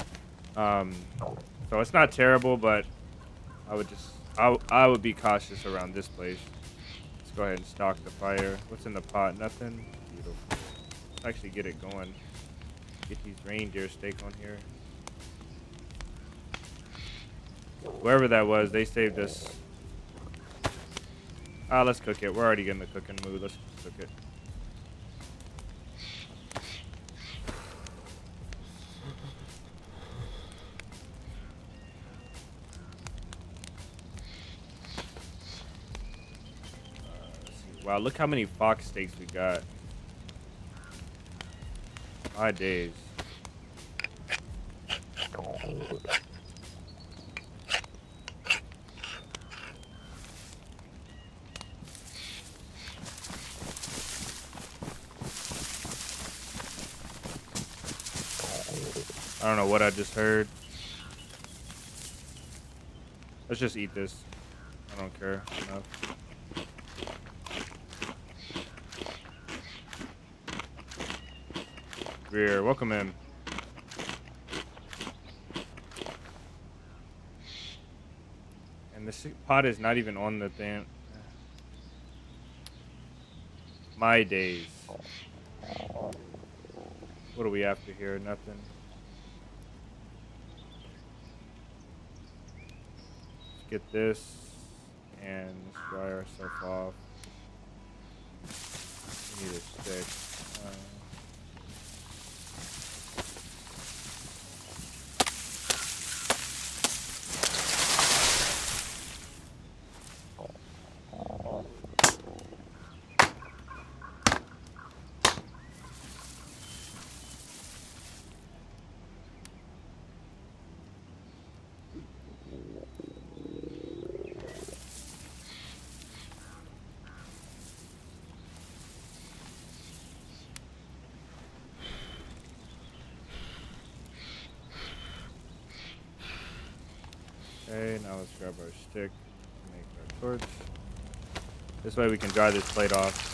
So it's not terrible, but I would be cautious around this place. Let's go ahead and stock the fire. What's in the pot? Nothing. Beautiful. Let's actually get it going. Get these reindeer steak on here. Whoever that was, they saved us. Let's cook it. We're already getting the cooking mood. Let's just cook it. Wow, look how many fox steaks we got. My days. I don't know what I just heard. Let's just eat this. I don't care enough. Rear, welcome in. And this pot is not even on the thing. My days. What are we after here? Nothing. Let's get this and let's dry ourselves off. We need a stick. Okay, now let's grab our stick and make our torch. This way we can dry this plate off.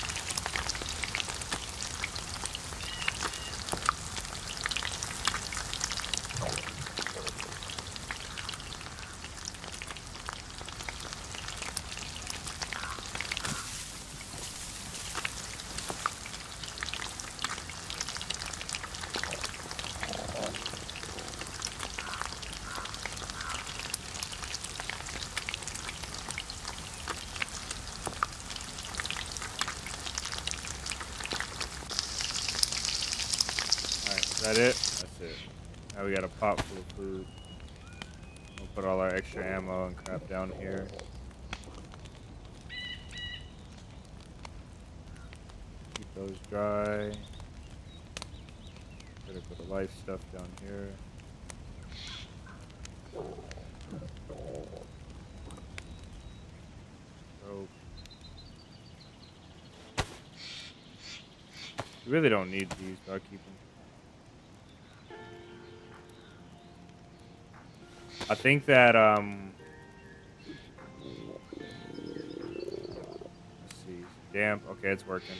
Is that it? That's it. Now we got a pot full of food. We'll put all our extra ammo and crap down here. Keep those dry. Critical to life stuff down here. Rope. We really don't need these, but I'll keep them. I think that, let's see, damp, okay, it's working.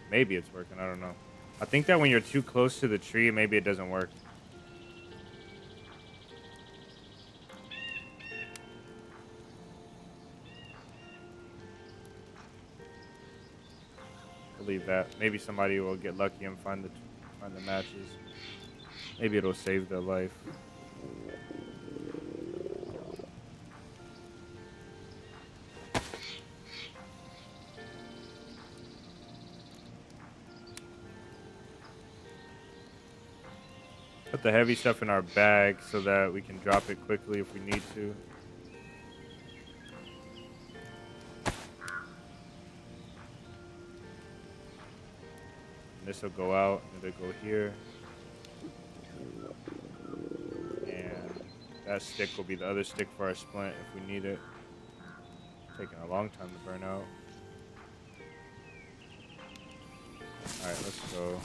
Maybe it's working, I don't know. I think that when you're too close to the tree, maybe it doesn't work. I'll leave that. Maybe somebody will get lucky and find the matches. Maybe it'll save their life. Put the heavy stuff in our bag so that we can drop it quickly if we need to. This will go out, and it'll go here. And that stick will be the other stick for our splint if we need it. It's taking a long time to burn out. Alright, let's go.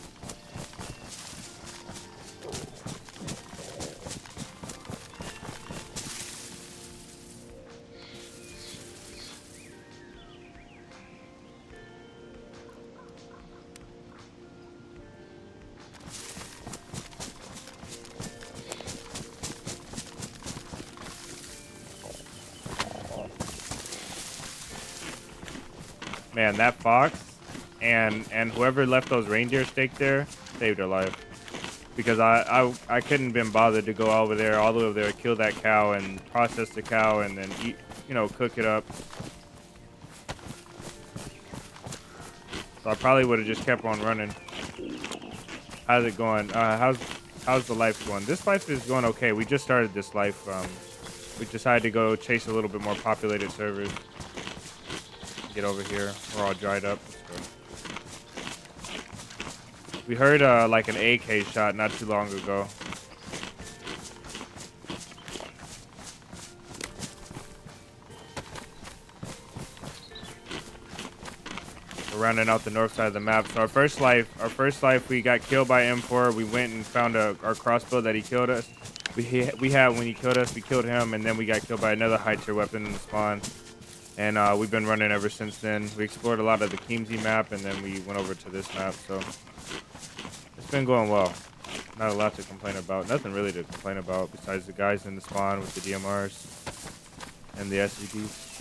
Man, that fox and whoever left those reindeer steak there saved her life. because I couldn't been bothered to go over there, all the way over there, kill that cow and process the cow and then eat, you know, cook it up. So I probably would have just kept on running. How's it going? How's the life going? This life is going okay. We just started this life. We decided to go chase a little bit more populated servers. Get over here. We're all dried up. We heard like an AK shot not too long ago. We're rounding out the north side of the map. So our first life, we got killed by M4. We went and found our crossbow that he killed us. We had when he killed us, we killed him, and then we got killed by another high tier weapon in the spawn. And we've been running ever since then. We explored a lot of the Keemsey map, and then we went over to this map. So it's been going well. Not a lot to complain about. Nothing really to complain about besides the guys in the spawn with the DMRs and the SCDs.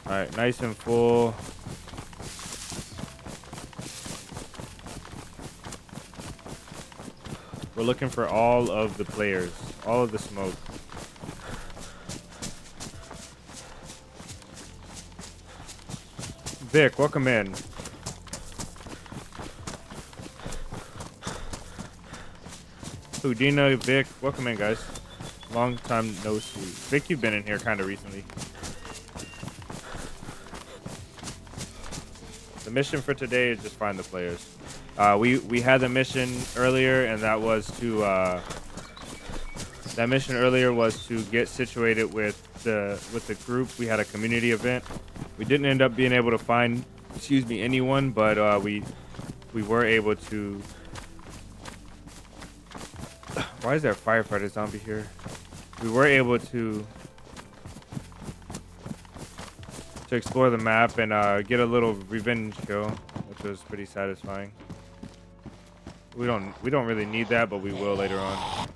All right, nice and full. We're looking for all of the players, all of the smoke. Vic, welcome in. Houdina, Vic, welcome in, guys. Long time no see. Vic, you've been in here kind of recently. The mission for today is just find the players. We had the mission earlier, and that was to get situated with the group. We had a community event. We didn't end up being able to find, anyone, but we were able to. Why is there a firefighter zombie here? We were able to explore the map and get a little revenge kill, which was pretty satisfying. We don't really need that, but we will later on.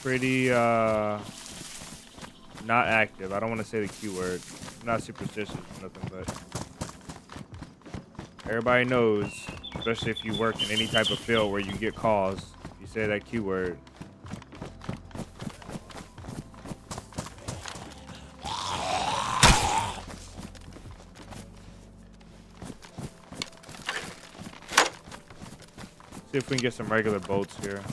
Pretty not active. I don't want to say the Q word. I'm not superstitious or nothing, but everybody knows, especially if you work in any type of field where you get calls, you say that Q word. See if we can get some regular bolts here.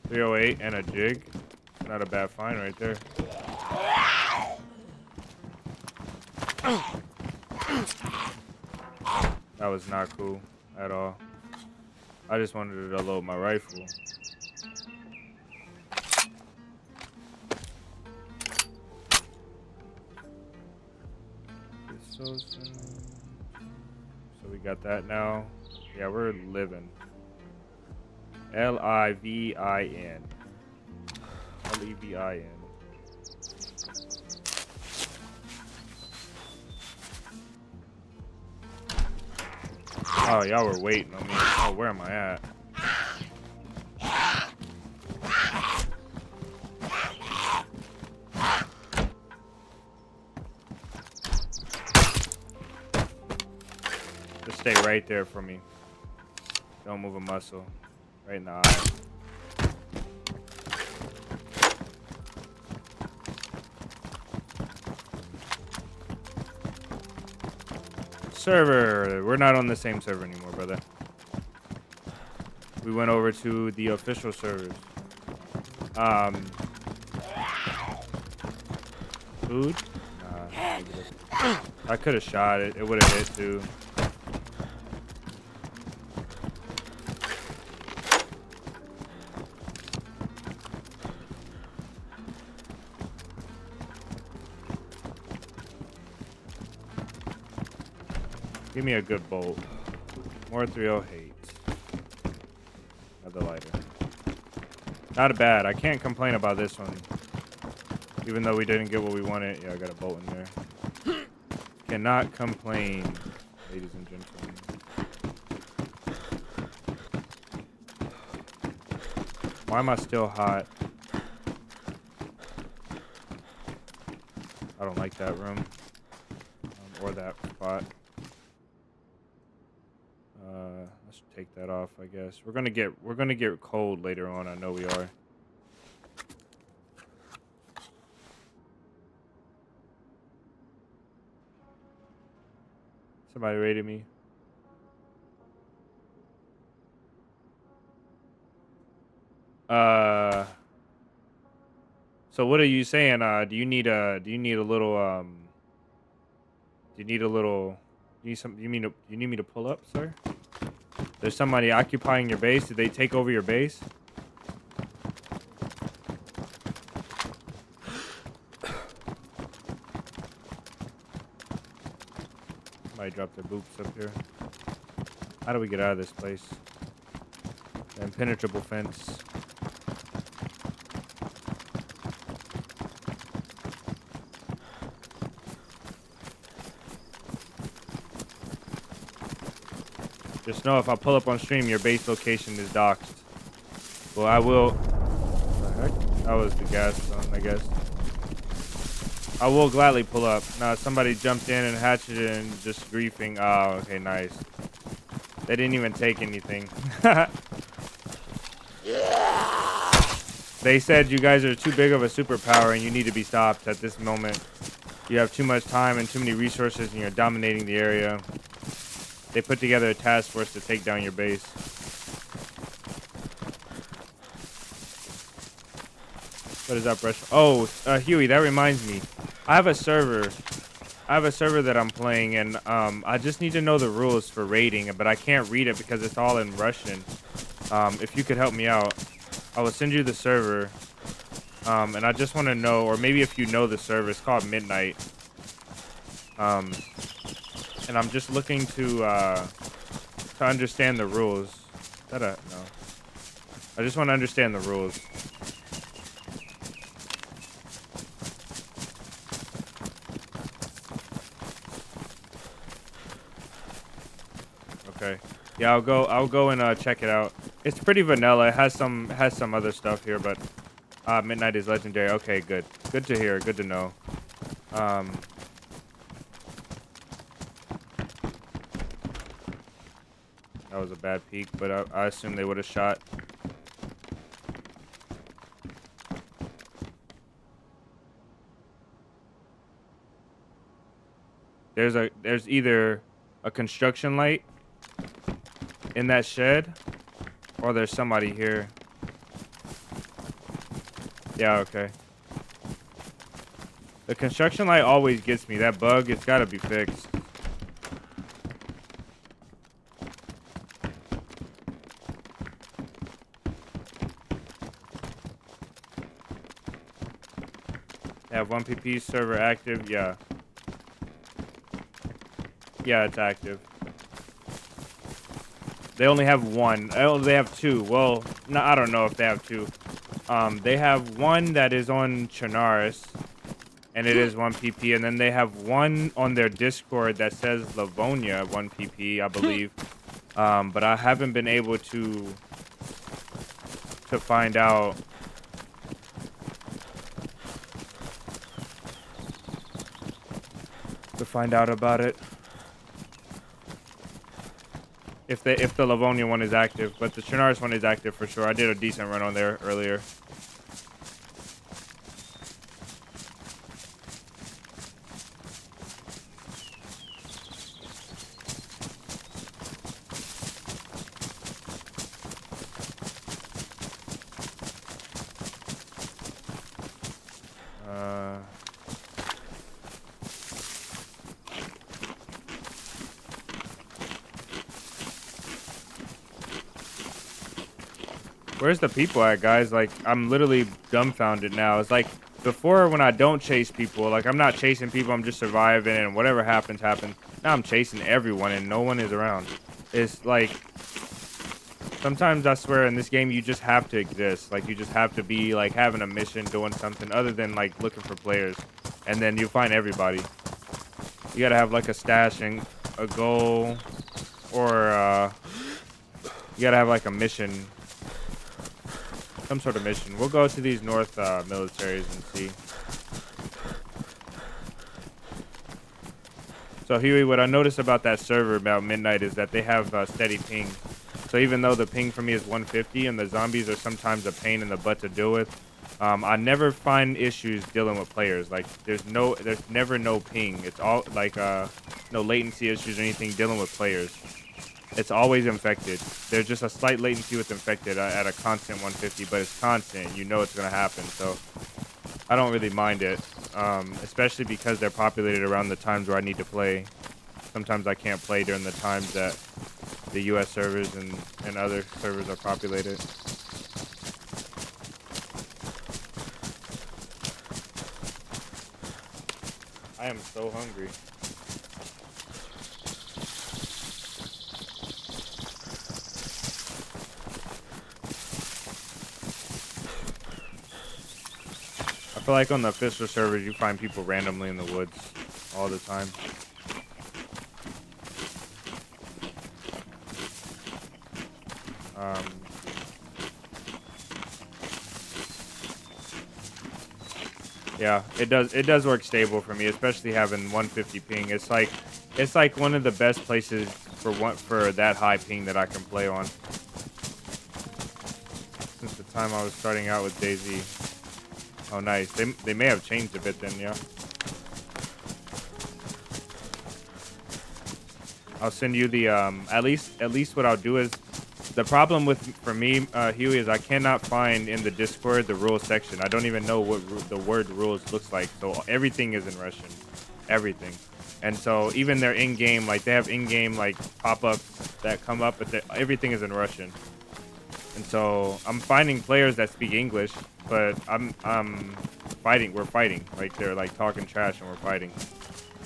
308 and a jig. Not a bad find right there. That was not cool at all. I just wanted to load my rifle. So we got that now. Yeah, we're living. Livin. Levin. Oh, y'all were waiting on me. Oh, where am I at? Just stay right there for me. Don't move a muscle. Right in the eye. Server. We're not on the same server anymore, brother. We went over to the official servers. Food? Nah. I could have shot it. It would have hit too. Give me a good bolt. More 308. Another lighter. Not bad. I can't complain about this one. Even though we didn't get what we wanted. Yeah, I got a bolt in there. Cannot complain, ladies and gentlemen. Why am I still hot? I don't like that room. Or that spot. Let's take that off, I guess. We're gonna get cold later on. I know we are. Somebody raided me. So what are you saying? Do you need a little do you need me to pull up, sir? There's somebody occupying your base. Did they take over your base? Somebody dropped their boots up here. How do we get out of this place? The impenetrable fence. Just know if I pull up on stream, your base location is doxed. Well, I will. What the heck? That was the gas zone, I guess. I will gladly pull up. Nah, somebody jumped in and hatcheted and just griefing. Oh, okay, nice. They didn't even take anything. They said you guys are too big of a superpower and you need to be stopped at this moment. You have too much time and too many resources and you're dominating the area. They put together a task force to take down your base. What is up, Rush? Oh, Huey, that reminds me. I have a server that I'm playing, and I just need to know the rules for raiding, but I can't read it because it's all in Russian. If you could help me out, I will send you the server. And I just want to know, or maybe if you know the server, it's called Midnight. And I'm just looking to understand the rules. Is that a no? I just want to understand the rules. Okay. Yeah, I'll go and check it out. It's pretty vanilla. It has some other stuff here, but Midnight is legendary. Okay, good. Good to hear. Good to know. That was a bad peek, but I assume they would have shot. There's either a construction light in that shed, or there's somebody here. Yeah, okay. The construction light always gets me. That bug, it's gotta be fixed. Have 1 PP server active. Yeah. Yeah, it's active. They only have one. Oh, they have two. Well, no, I don't know if they have two. They have one that is on Chernarus, and it is 1 PP, and then they have one on their Discord that says Livonia 1 PP, I believe. But I haven't been able to find out. About it. If the Livonia one is active, but the Chernarus one is active for sure. I did a decent run on there earlier. Where's the people at, guys? Like, I'm literally dumbfounded now. It's like before when I don't chase people, like I'm not chasing people, I'm just surviving and whatever happens, happens. Now I'm chasing everyone and no one is around. It's like Sometimes I swear in this game you just have to exist. Like you just have to be like having a mission, doing something other than like looking for players, and then you find everybody. You gotta have like a stash and a goal, or you gotta have like a mission, some sort of mission. We'll go to these north militaries and see. So Huey, what I noticed about that server about midnight is that they have steady ping. So even though the ping for me is 150 and the zombies are sometimes a pain in the butt to deal with, I never find issues dealing with players. Like there's never no ping. It's all like no latency issues or anything dealing with players. It's always infected. There's just a slight latency with infected at a constant 150, but it's constant. You know it's gonna happen. So I don't really mind it, especially because they're populated around the times where I need to play. Sometimes I can't play during the times that the US servers and other servers are populated. I am so hungry. I feel like on the official servers, you find people randomly in the woods all the time. Yeah, it does work stable for me, especially having 150 ping. It's like one of the best places for that high ping that I can play on. Since the time I was starting out with DayZ. Oh, nice. They may have changed a bit then, yeah. I'll send you the at least what I'll do is the problem for me, Huey, is I cannot find in the Discord the rules section. I don't even know what the word rules looks like. So everything is in Russian, everything. And so even their in-game, like they have in-game like pop-ups that come up, but everything is in Russian. And so I'm finding players that speak English, but I'm fighting. We're fighting. Like they're like talking trash and we're fighting.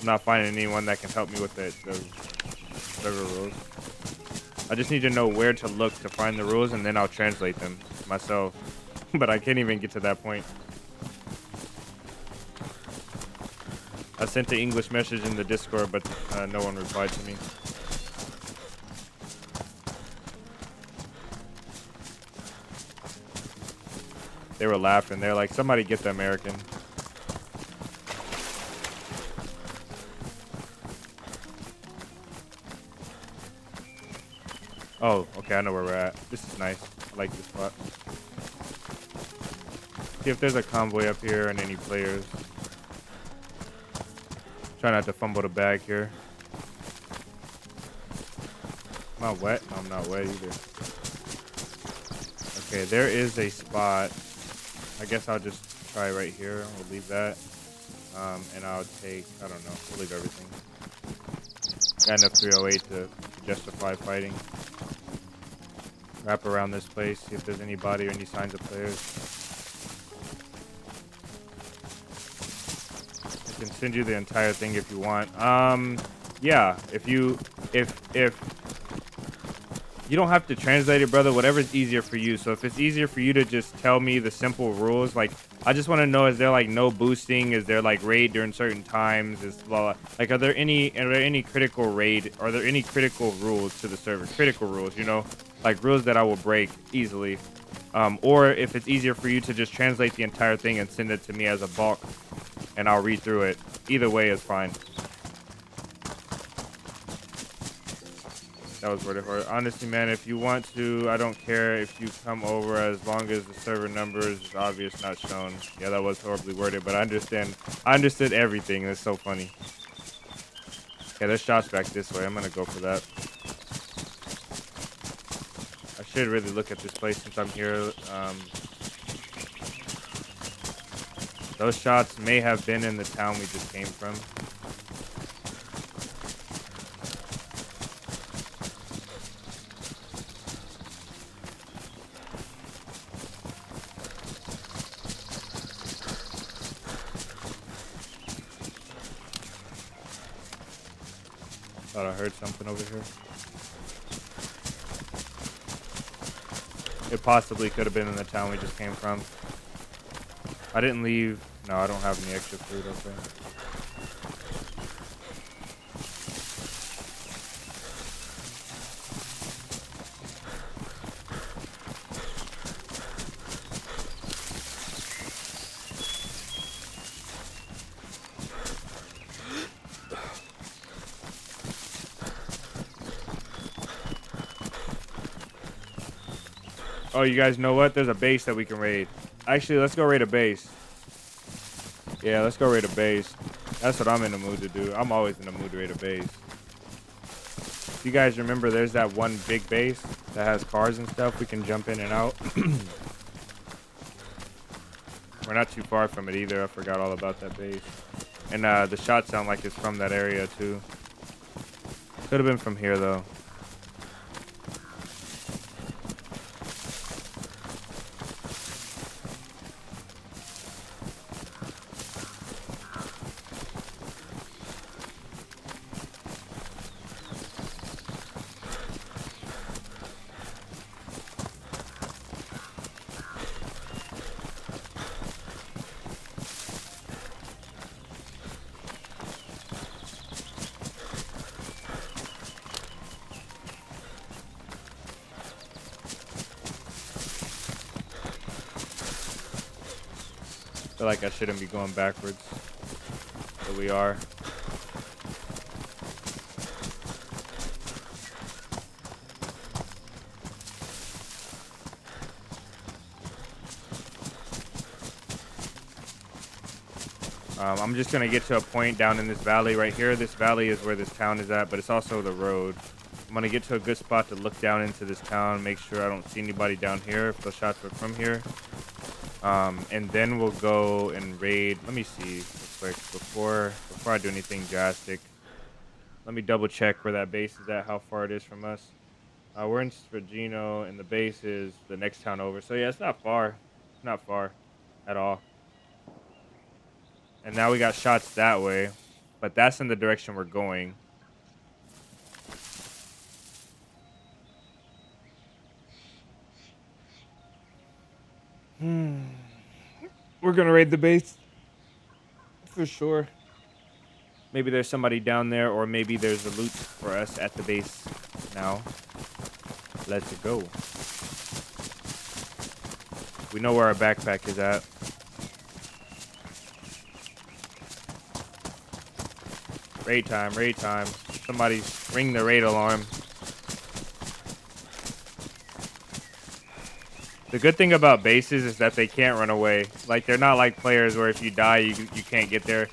I'm not finding anyone that can help me with the server rules. I just need to know where to look to find the rules, and then I'll translate them myself. But I can't even get to that point. I sent the English message in the Discord, but no one replied to me. They were laughing. They're like, somebody get the American. Oh, okay, I know where we're at. This is nice. I like this spot. See if there's a convoy up here and any players. Try not to fumble the bag here. Am I wet? No, I'm not wet either. Okay, there is a spot. I guess I'll just try right here. We'll leave that. And I'll take, I don't know, we'll leave everything. Got enough 308 to justify fighting. Wrap around this place, see if there's anybody or any signs of players. I can send you the entire thing if you want. Yeah, if you don't have to translate it, brother, whatever's easier for you. So if it's easier for you to just tell me the simple rules, like I just want to know, is there like no boosting? Is there like raid during certain times? Is blah, blah. Like are there any critical raid? Are there any critical rules to the server? Critical rules, you know? Like rules that I will break easily. Or if it's easier for you to just translate the entire thing and send it to me as a bulk and I'll read through it. Either way is fine. That was worth it for it. Honestly, man, if you want to, I don't care if you come over as long as the server number is obvious, not shown. Yeah, that was horribly worded, but I understand. I understood everything. That's so funny. Okay, there's shots back this way. I'm going to go for that. I should really look at this place since I'm here. Those shots may have been in the town we just came from. Thought I heard something over here. It possibly could have been in the town we just came from. I didn't leave. No, I don't have any extra food. Okay. Oh, you guys know what? There's a base that we can raid. Actually, let's go raid a base. Yeah, let's go raid a base. That's what I'm in the mood to do. I'm always in the mood to raid a base. If you guys remember, there's that one big base that has cars and stuff. We can jump in and out. We're not too far from it either. I forgot all about that base. And the shots sound like it's from that area too. Could have been from here though. Feel like I shouldn't be going backwards, but we are. I'm just gonna get to a point down in this valley right here. This valley is where this town is at, but it's also the road. I'm gonna get to a good spot to look down into this town, make sure I don't see anybody down here if the shots are from here. And then we'll go and raid. Let me see real quick before I do anything drastic. Let me double check where that base is at, how far it is from us. We're in Spergino, and the base is the next town over. So yeah, it's not far. It's not far at all. And now we got shots that way, but that's in the direction we're going. We're gonna raid the base for sure. Maybe there's somebody down there, or maybe there's a loot for us at the base now. Let's go. We know where our backpack is at. Raid time, raid time. Somebody ring the raid alarm. The good thing about bases is that they can't run away. Like, they're not like players where if you die, you can't get there.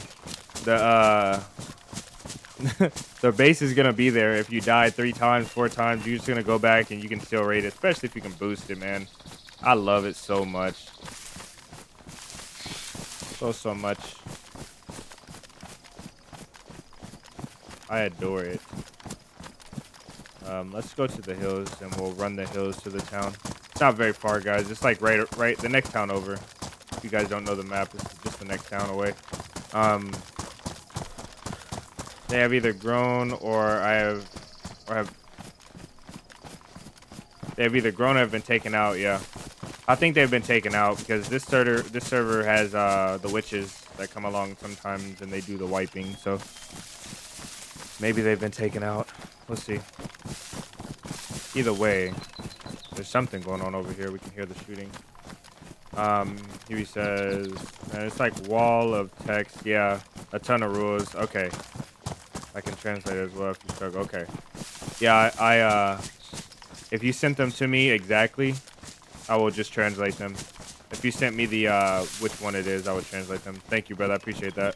The the base is gonna be there. If you die 3 times, 4 times, you're just gonna go back and you can still raid it, especially if you can boost it, man. I love it so much. So much. I adore it. Let's go to the hills and we'll run the hills to the town. It's not very far, guys. It's like right the next town over. If you guys don't know the map, this is just the next town away. They have either grown or they have either grown or have been taken out. Yeah, I think they've been taken out because this server has the witches that come along sometimes and they do the wiping. So maybe they've been taken out. We'll see. Either way, there's something going on over here. We can hear the shooting. Here he says, and it's like wall of text. Yeah, a ton of rules. Okay. I can translate it as well if you struggle. Okay. Yeah, I if you sent them to me exactly, I will just translate them. If you sent me the which one it is, I would translate them. Thank you, brother. I appreciate that.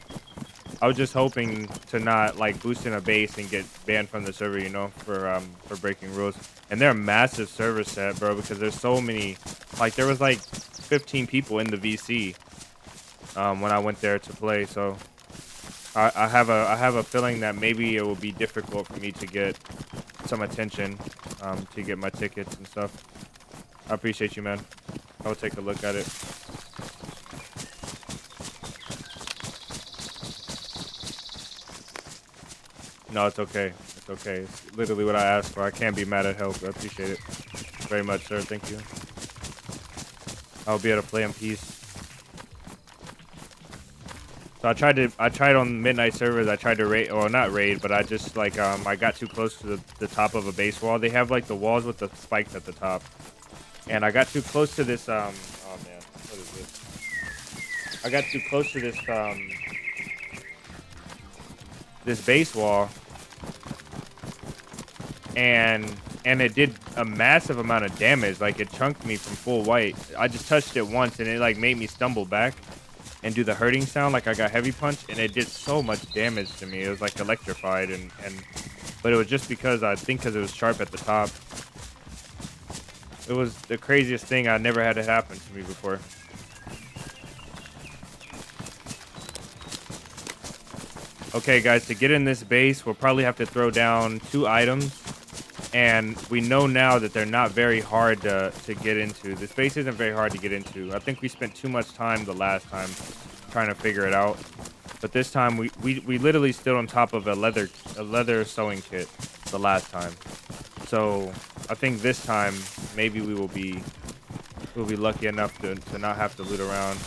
I was just hoping to not like boost in a base and get banned from the server, you know, for breaking rules. And they're a massive server set, bro, because there's so many. Like there was like 15 people in the VC when I went there to play. So I have a feeling that maybe it will be difficult for me to get some attention to get my tickets and stuff. I appreciate you, man. I'll take a look at it. No, it's okay. It's okay. It's literally what I asked for. I can't be mad at help. I appreciate it very much, sir. Thank you. I'll be able to play in peace. So I tried on midnight servers. I tried to raid, or not raid, but I just like I got too close to the top of a base wall. They have like the walls with the spikes at the top, and I got too close to this oh man, what is this? I got too close to this base wall, and it did a massive amount of damage. Like it chunked me from full white. I just touched it once, and it like made me stumble back and do the hurting sound like I got heavy punch, and it did so much damage to me. It was like electrified, but it was just because I think because it was sharp at the top. It was the craziest thing. I never had it happen to me before. Okay, guys, to get in this base, we'll probably have to throw down 2 items, and we know now that they're not very hard to get into. This base isn't very hard to get into. I think we spent too much time the last time trying to figure it out, but this time we literally stood on top of a leather sewing kit the last time. So I think this time maybe we'll be lucky enough to not have to loot around.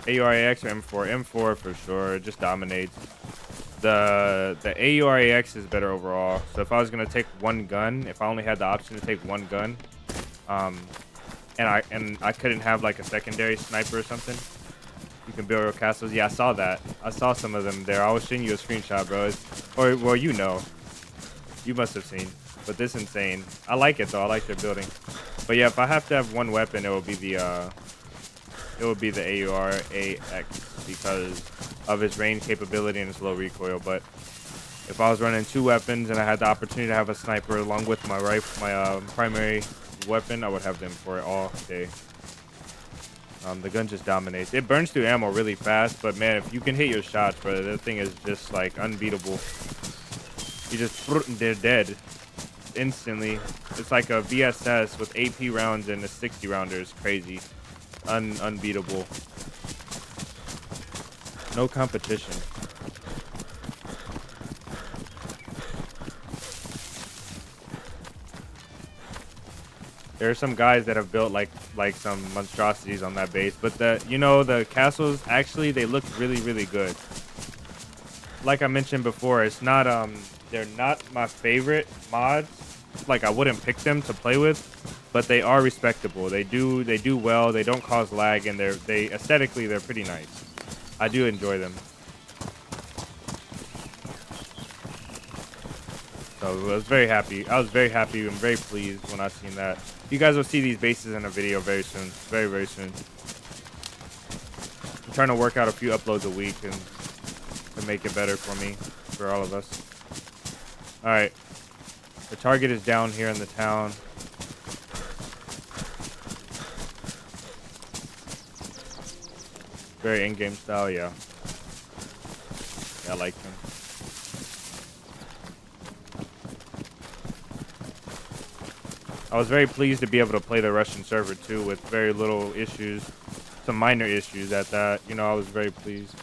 AURAX or M4? M4 for sure. It just dominates. The AURAX is better overall. So if I was gonna take one gun, if I only had the option to take one gun, and I couldn't have like a secondary sniper or something, you can build real castles. Yeah, I saw that. I saw some of them there. I was showing you a screenshot, bro. Well, you know, you must have seen. But this is insane. I like it though. I like their building. But yeah, if I have to have one weapon, it will be the AURAX because of its range capability and its low recoil. But if I was running 2 weapons and I had the opportunity to have a sniper along with my rifle, my primary weapon, I would have them for it all day. The gun just dominates. It burns through ammo really fast, but man, if you can hit your shots, bro, that thing is just like unbeatable. You just, they're dead instantly. It's like a VSS with AP rounds and a 60 rounder is crazy. Unbeatable. No competition. There are some guys that have built like some monstrosities on that base, but the castles actually they look really good. Like I mentioned before, it's not they're not my favorite mods. Like I wouldn't pick them to play with, but they are respectable. They do well. They don't cause lag, and they aesthetically they're pretty nice. I do enjoy them. So I was very happy. I was very happy and very pleased when I seen that. You guys will see these bases in a video very soon. Very soon. I'm trying to work out a few uploads a week and to make it better for me, for all of us. All right. The target is down here in the town. Very in-game style, yeah. I like him. I was very pleased to be able to play the Russian server too with very little issues. Some minor issues at that. You know, I was very pleased.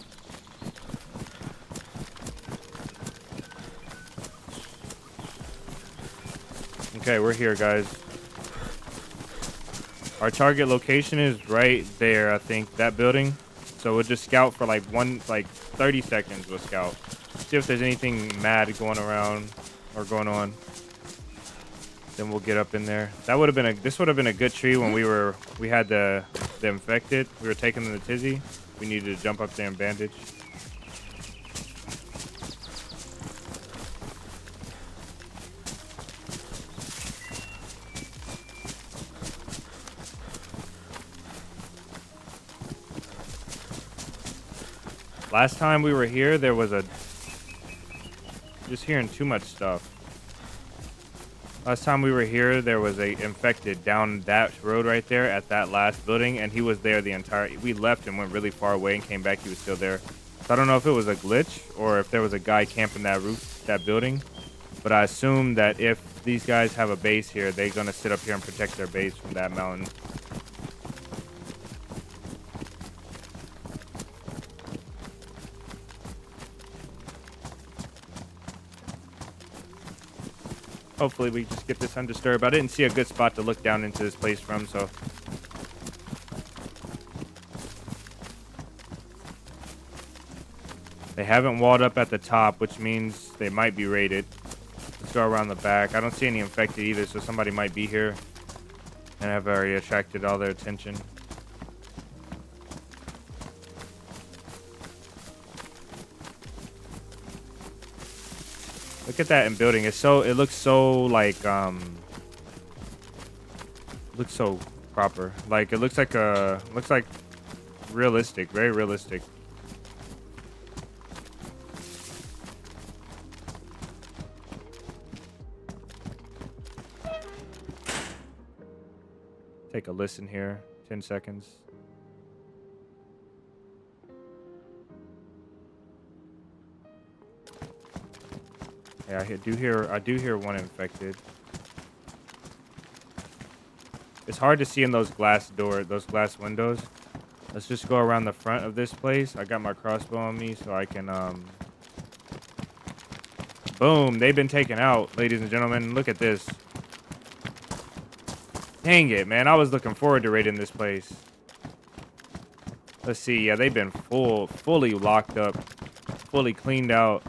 Okay, we're here, guys. Our target location is right there, I think, that building. So we'll just scout for like 30 seconds. We'll scout. See if there's anything mad going around or going on. Then we'll get up in there. That would have been this would have been a good tree when we had the infected. We were taking them to Tizzy. We needed to jump up there and bandage. Last time we were here, there was just hearing too much stuff. Last time we were here, there was a infected down that road right there at that last building, and he was there the entire. We left and went really far away and came back. He was still there. So I don't know if it was a glitch or if there was a guy camping that roof, that building. But I assume that if these guys have a base here, they're gonna sit up here and protect their base from that mountain. Hopefully we just get this undisturbed. I didn't see a good spot to look down into this place from, so They haven't walled up at the top, which means they might be raided. Let's go around the back. I don't see any infected either, so somebody might be here and have already attracted all their attention. Look at that in building. It looks so like looks so proper. Like it looks like realistic, very realistic. Take a listen here. 10 seconds. Yeah, I do hear one infected. It's hard to see in those glass windows. Let's just go around the front of this place. I got my crossbow on me so I can boom, they've been taken out, ladies and gentlemen. Look at this. Dang it, man. I was looking forward to raiding this place. Let's see. Yeah, they've been fully locked up, fully cleaned out.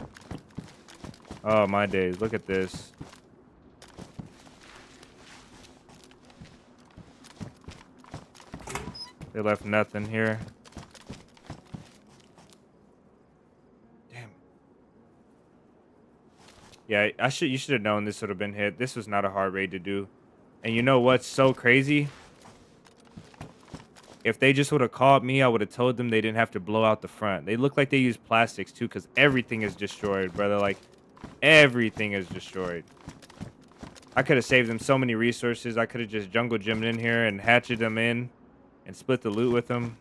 Oh, my days. Look at this. They left nothing here. Damn. Yeah, you should have known this would have been hit. This was not a hard raid to do. And you know what's so crazy? If they just would have called me, I would have told them they didn't have to blow out the front. They look like they use plastics too, because everything is destroyed, brother. Like, everything is destroyed. I could have saved them so many resources. I could have just jungle gemmed in here and hatcheted them in and split the loot with them.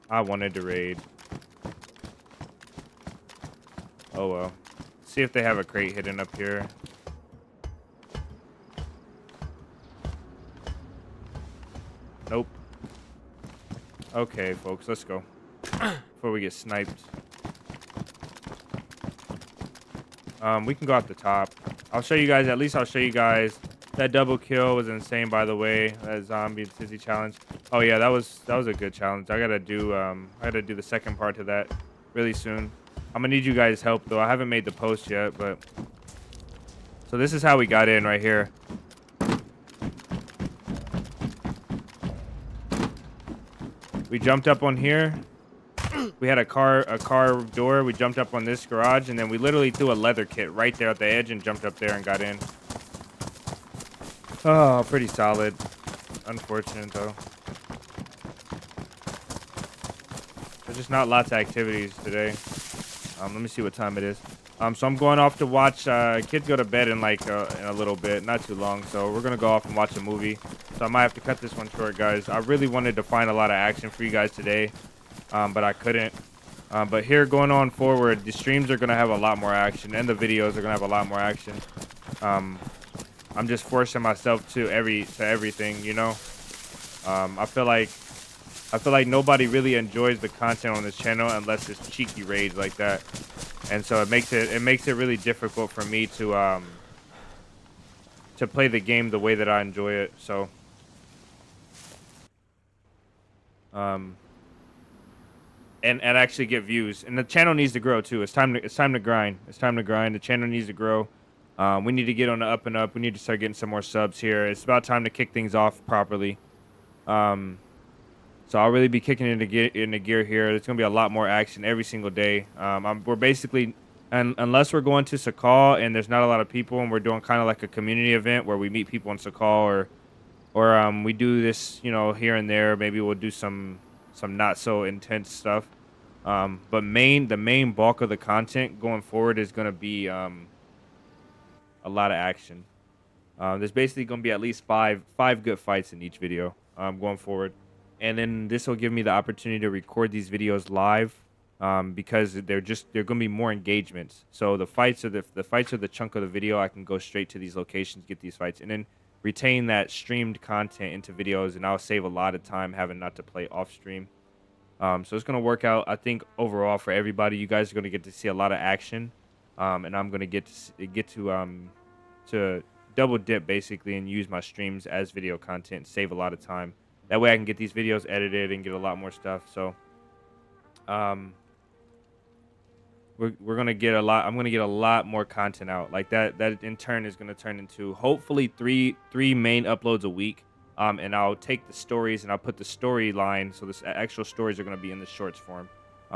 I wanted to raid. Oh well. See if they have a crate hidden up here. Nope. Okay, folks, let's go. Before we get sniped. We can go up the top. I'll show you guys, at least I'll show you guys. That double kill was insane, by the way. That zombie tizzy challenge. Oh yeah, that was a good challenge. I gotta do the second part to that really soon. I'm gonna need you guys' help though. I haven't made the post yet, but so this is how we got in right here. We jumped up on here. We had a car door. We jumped up on this garage, and then we literally threw a leather kit right there at the edge and jumped up there and got in. Oh, pretty solid. Unfortunate though. There's just not lots of activities today. Let me see what time it is. So I'm going off to watch kids go to bed in like in a little bit, not too long. So we're gonna go off and watch a movie. So I might have to cut this one short, guys. I really wanted to find a lot of action for you guys today, but I couldn't. But here going on forward, the streams are gonna have a lot more action, and the videos are gonna have a lot more action. I'm just forcing myself to everything, you know. I feel like nobody really enjoys the content on this channel unless it's cheeky raids like that, and so it makes it really difficult for me to play the game the way that I enjoy it. So and actually get views, and the channel needs to grow too. It's time to grind. The channel needs to grow. We need to get on the up and up. We need to start getting some more subs here. It's about time to kick things off properly. So I'll really be kicking into gear here. There's gonna be a lot more action every single day. We're basically, unless we're going to Sakal and there's not a lot of people, and we're doing kind of like a community event where we meet people in Sakal, or we do this, you know, here and there. Maybe we'll do some not so intense stuff. But the main bulk of the content going forward is gonna be a lot of action. There's basically gonna be at least five good fights in each video going forward. And then this will give me the opportunity to record these videos live, because they're going to be more engagements. So the fights are the chunk of the video. I can go straight to these locations, get these fights, and then retain that streamed content into videos. And I'll save a lot of time having not to play off stream. So it's going to work out, I think, overall for everybody. You guys are going to get to see a lot of action, and I'm going to get to double dip basically and use my streams as video content, save a lot of time. That way I can get these videos edited and get a lot more stuff. So um we're gonna get a lot. I'm gonna get a lot more content out. Like that in turn is gonna turn into hopefully three main uploads a week. And I'll take the stories and I'll put the storyline. So this actual stories are gonna be in the shorts form.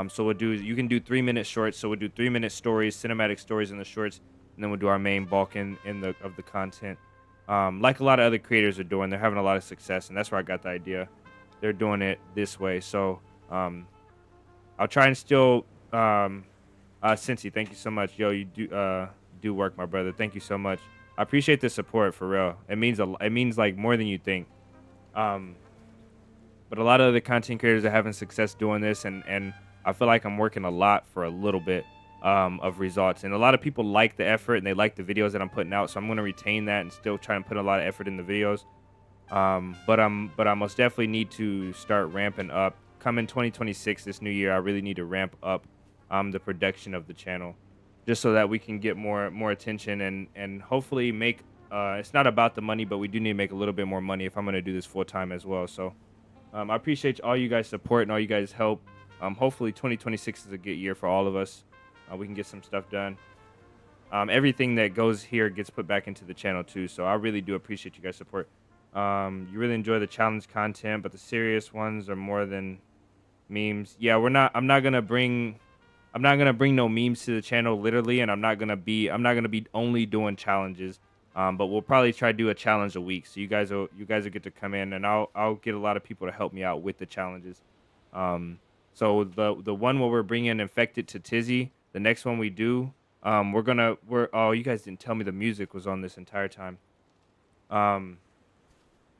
So we'll do, you can do 3-minute shorts. So we'll do 3-minute stories, cinematic stories in the shorts, and then we'll do our main bulk in the of the content. Like a lot of other creators are doing, they're having a lot of success, and that's where I got the idea. They're doing it this way. So I'll try and still Cincy, thank you so much. Yo, you do work, my brother. Thank you so much. I appreciate the support for real. It means like more than you think. Um, but a lot of other content creators are having success doing this, and I feel like I'm working a lot for a little bit of results. And a lot of people like the effort and they like the videos that I'm putting out, so I'm gonna retain that and still try and put a lot of effort in the videos. But I most definitely need to start ramping up. Coming 2026, this new year, I really need to ramp up the production of the channel, just so that we can get more attention and hopefully make. It's not about the money, but we do need to make a little bit more money if I'm gonna do this full time as well. So I appreciate all you guys' support and all you guys' help. Hopefully 2026 is a good year for all of us. We can get some stuff done. Everything that goes here gets put back into the channel too. So I really do appreciate you guys' support. You really enjoy the challenge content, but the serious ones are more than memes. Yeah, I'm not gonna bring no memes to the channel literally, and I'm not gonna be only doing challenges. But we'll probably try to do a challenge a week. So you guys will get to come in, and I'll get a lot of people to help me out with the challenges. So the one where we're bringing infected to Tizzy, the next one we do, oh, you guys didn't tell me the music was on this entire time. I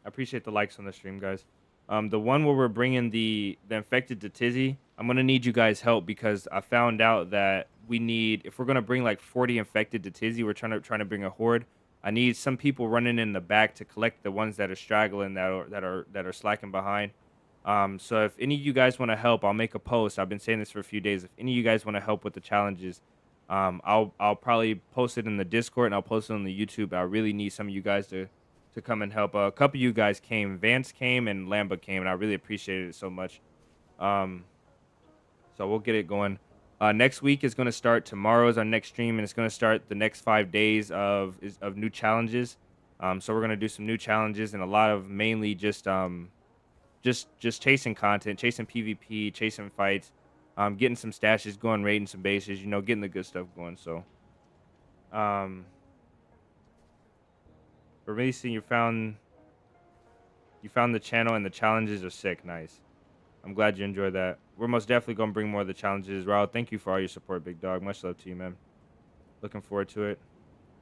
appreciate the likes on the stream, guys. The one where we're bringing the infected to Tizzy, I'm gonna need you guys' help because I found out that if we're gonna bring like 40 infected to Tizzy, we're trying to bring a horde. I need some people running in the back to collect the ones that are straggling, that are slacking behind. So if any of you guys want to help, I'll make a post. I've been saying this for a few days. If any of you guys want to help with the challenges, I'll probably post it in the Discord and I'll post it on the YouTube. I really need some of you guys to come and help. A couple of you guys came. Vance came and Lamba came, and I really appreciated it so much. So we'll get it going. Next week is going to start. Tomorrow is our next stream, and it's going to start the next 5 days of new challenges. So we're going to do some new challenges and a lot of mainly just chasing content, chasing PvP, chasing fights, getting some stashes going, raiding some bases, getting the good stuff going. So for releasing, you found the channel and the challenges are sick. Nice. I'm glad you enjoyed that. We're most definitely going to bring more of the challenges. Raul, thank you for all your support, big dog. Much love to you, man. Looking forward to it.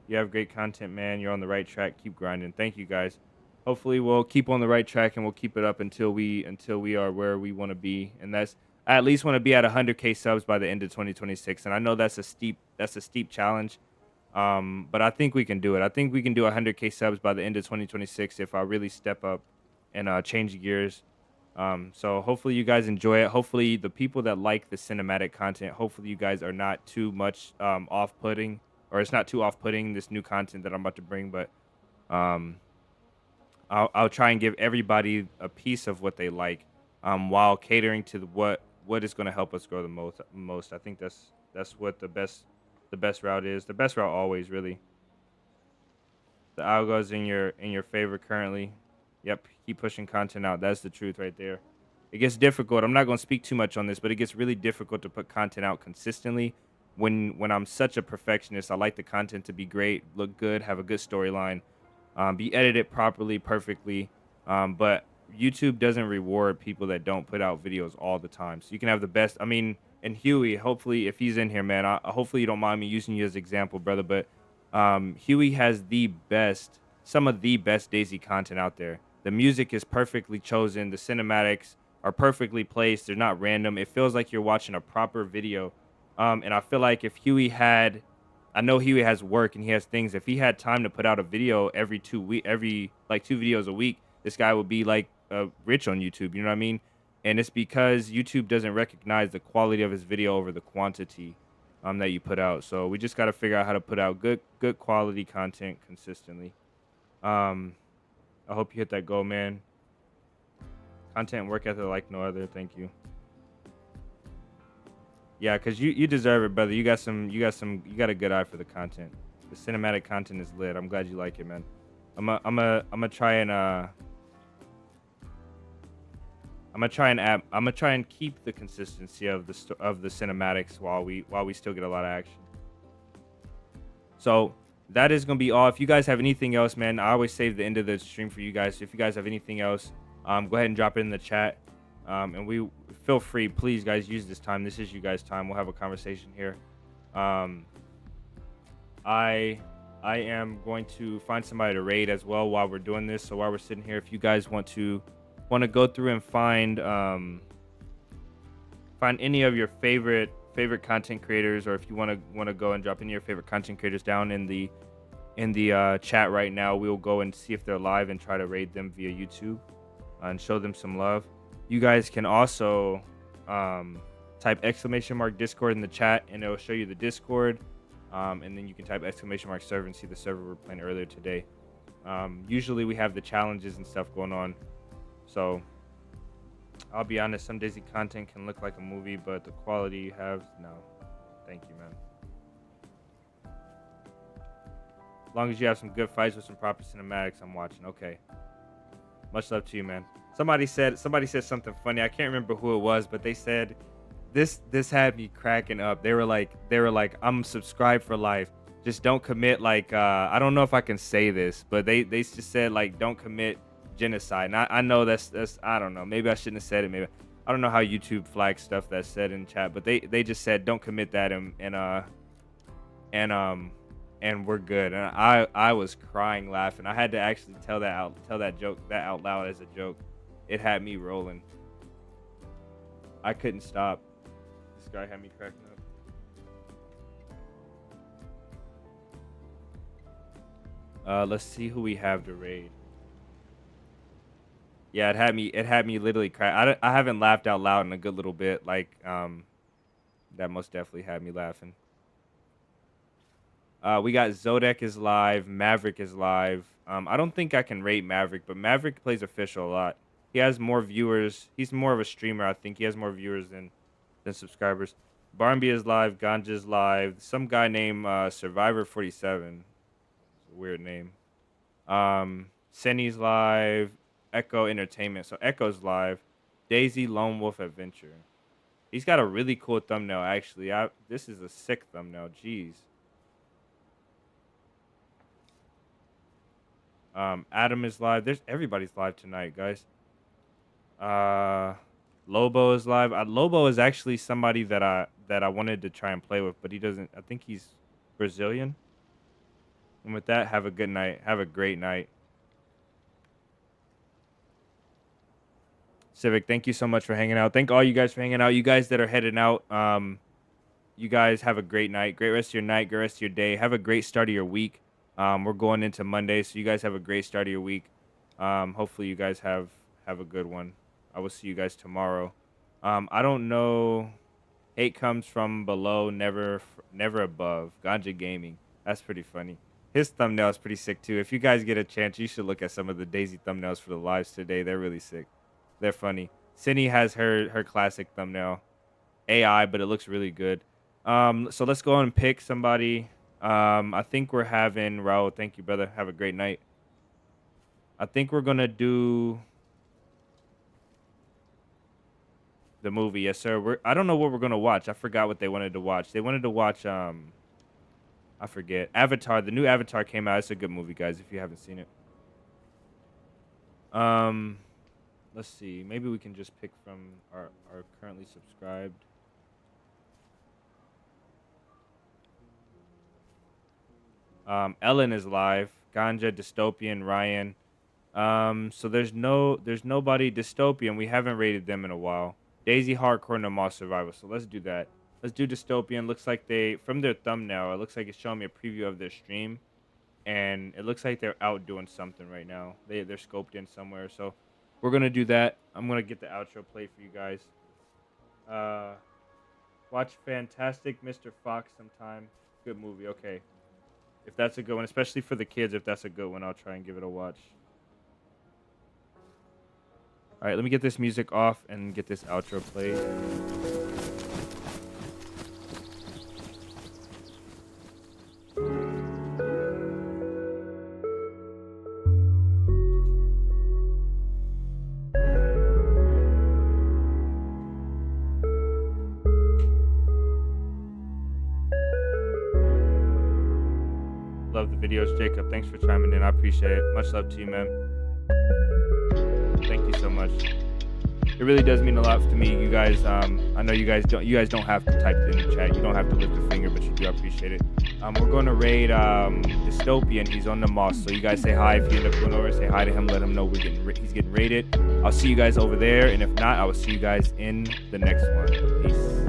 You have great content, man. You're on the right track. Keep grinding. Thank you, guys. Hopefully we'll keep on the right track and we'll keep it up until we are where we want to be. And I at least want to be at 100K subs by the end of 2026. And I know that's a steep challenge. But I think we can do it. I think we can do 100K subs by the end of 2026 if I really step up and change gears. So hopefully you guys enjoy it. Hopefully the people that like the cinematic content, hopefully you guys are not too much off-putting, or it's not too off-putting, this new content that I'm about to bring. But I'll try and give everybody a piece of what they like, while catering to what is going to help us grow the most. I think that's what the best route is. The best route always, really. The algo's in your favor currently. Yep, keep pushing content out. That's the truth right there. It gets difficult. I'm not going to speak too much on this, but it gets really difficult to put content out consistently when I'm such a perfectionist. I like the content to be great, look good, have a good storyline, be edited properly, perfectly. But YouTube doesn't reward people that don't put out videos all the time. So you can have the best. I mean, and Huey, hopefully, if he's in here, man, hopefully you don't mind me using you as an example, brother. But Huey has some of the best DayZ content out there. The music is perfectly chosen. The cinematics are perfectly placed. They're not random. It feels like you're watching a proper video. And I feel like if I know Huey has work and he has things. If he had time to put out a video every 2 videos a week, this guy would be like rich on YouTube. You know what I mean? And it's because YouTube doesn't recognize the quality of his video over the quantity that you put out. So we just got to figure out how to put out good quality content consistently. I hope you hit that goal, man. Content and work ethic like no other. Thank you. Yeah, cause you deserve it, brother. You got a good eye for the content. The cinematic content is lit. I'm glad you like it, man. I'm gonna try and I'm gonna try and keep the consistency of the cinematics while we still get a lot of action. So that is gonna be all. If you guys have anything else, man, I always save the end of the stream for you guys. So if you guys have anything else, go ahead and drop it in the chat. And we feel free, please, guys, use this time. This is you guys' time. We'll have a conversation here. I am going to find somebody to raid as well while we're doing this. So while we're sitting here, if you guys want to go through and find any of your favorite content creators, or if you want to go and drop any of your favorite content creators down in the chat right now, we'll go and see if they're live and try to raid them via YouTube and show them some love. You guys can also type !Discord in the chat, and it'll show you the Discord. And then you can type !server and see the server we're playing earlier today. Usually we have the challenges and stuff going on. So I'll be honest, some DayZ content can look like a movie, but the quality you have, no. Thank you, man. As long as you have some good fights with some proper cinematics, I'm watching. Okay. Much love to you, man. Somebody said something funny. I can't remember who it was, but they said this had me cracking up. They were like, I'm subscribed for life. Just don't commit, like, I don't know if I can say this, but they just said, like, don't commit genocide. And I know that's I don't know. Maybe I shouldn't have said it. Maybe I don't know how YouTube flags stuff that's said in chat, but they just said don't commit that, and we're good. And I was crying laughing. I had to actually tell that joke out loud as a joke. It had me rolling. I couldn't stop. This guy had me cracking up. Let's see who we have to raid. Yeah, it had me literally cry. I haven't laughed out loud in a good little bit. Like, that most definitely had me laughing. We got Zodek is live. Maverick is live. I don't think I can rate Maverick, but Maverick plays official a lot. He has more viewers. He's more of a streamer, I think. He has more viewers than subscribers. Barnby is live. Ganja is live. Some guy named Survivor47. It's a weird name. Senny's live. Echo Entertainment. So Echo's live. DayZ Lone Wolf Adventure. He's got a really cool thumbnail, actually. This is a sick thumbnail. Jeez. Adam is live. Everybody's live tonight, guys. Lobo is live. Lobo is actually somebody that I wanted to try and play with, but he doesn't. I think he's Brazilian. And with that, have a good night. Have a great night. Civic, thank you so much for hanging out. Thank all you guys for hanging out. You guys that are heading out, you guys have a great night. Great rest of your night. Great rest of your day. Have a great start of your week. We're going into Monday, so you guys have a great start of your week. Hopefully you guys have a good one. I will see you guys tomorrow. I don't know. Hate comes from below, never above. Ganja Gaming. That's pretty funny. His thumbnail is pretty sick too. If you guys get a chance, you should look at some of the DayZ thumbnails for the lives today. They're really sick. They're funny. Cindy has her classic thumbnail. AI, but it looks really good. So let's go and pick somebody. I think we're having Raul. Thank you, brother. Have a great night. I think we're gonna do the movie. Yes, sir. I don't know what we're gonna watch. I forgot what they wanted to watch. They wanted to watch I forget. Avatar. The new Avatar came out. It's a good movie, guys, if you haven't seen it. Let's see. Maybe we can just pick from our currently subscribed. Ellen is live. Ganja, Dystopian, Ryan. So there's nobody. Dystopian. We haven't rated them in a while. DayZ Hardcore No More Survival. So let's do that. Let's do Dystopian. Looks like from their thumbnail, it looks like it's showing me a preview of their stream, and it looks like they're out doing something right now. They're scoped in somewhere. So we're gonna do that. I'm gonna get the outro play for you guys. Watch Fantastic Mr. Fox sometime. Good movie. Okay. If that's a good one, especially for the kids, if that's a good one, I'll try and give it a watch. All right, let me get this music off and get this outro played. Love the videos, Jacob. Thanks for chiming in. I appreciate it. Much love to you, man. Thank you so much. It really does mean a lot to me, you guys. I know you guys don't have to type it in the chat. You don't have to lift a finger, but you do. I appreciate it. We're going to raid Dystopian. He's on the Moss. So you guys say hi. If you end up going over, say hi to him. Let him know he's getting raided. I'll see you guys over there. And if not, I will see you guys in the next one. Peace.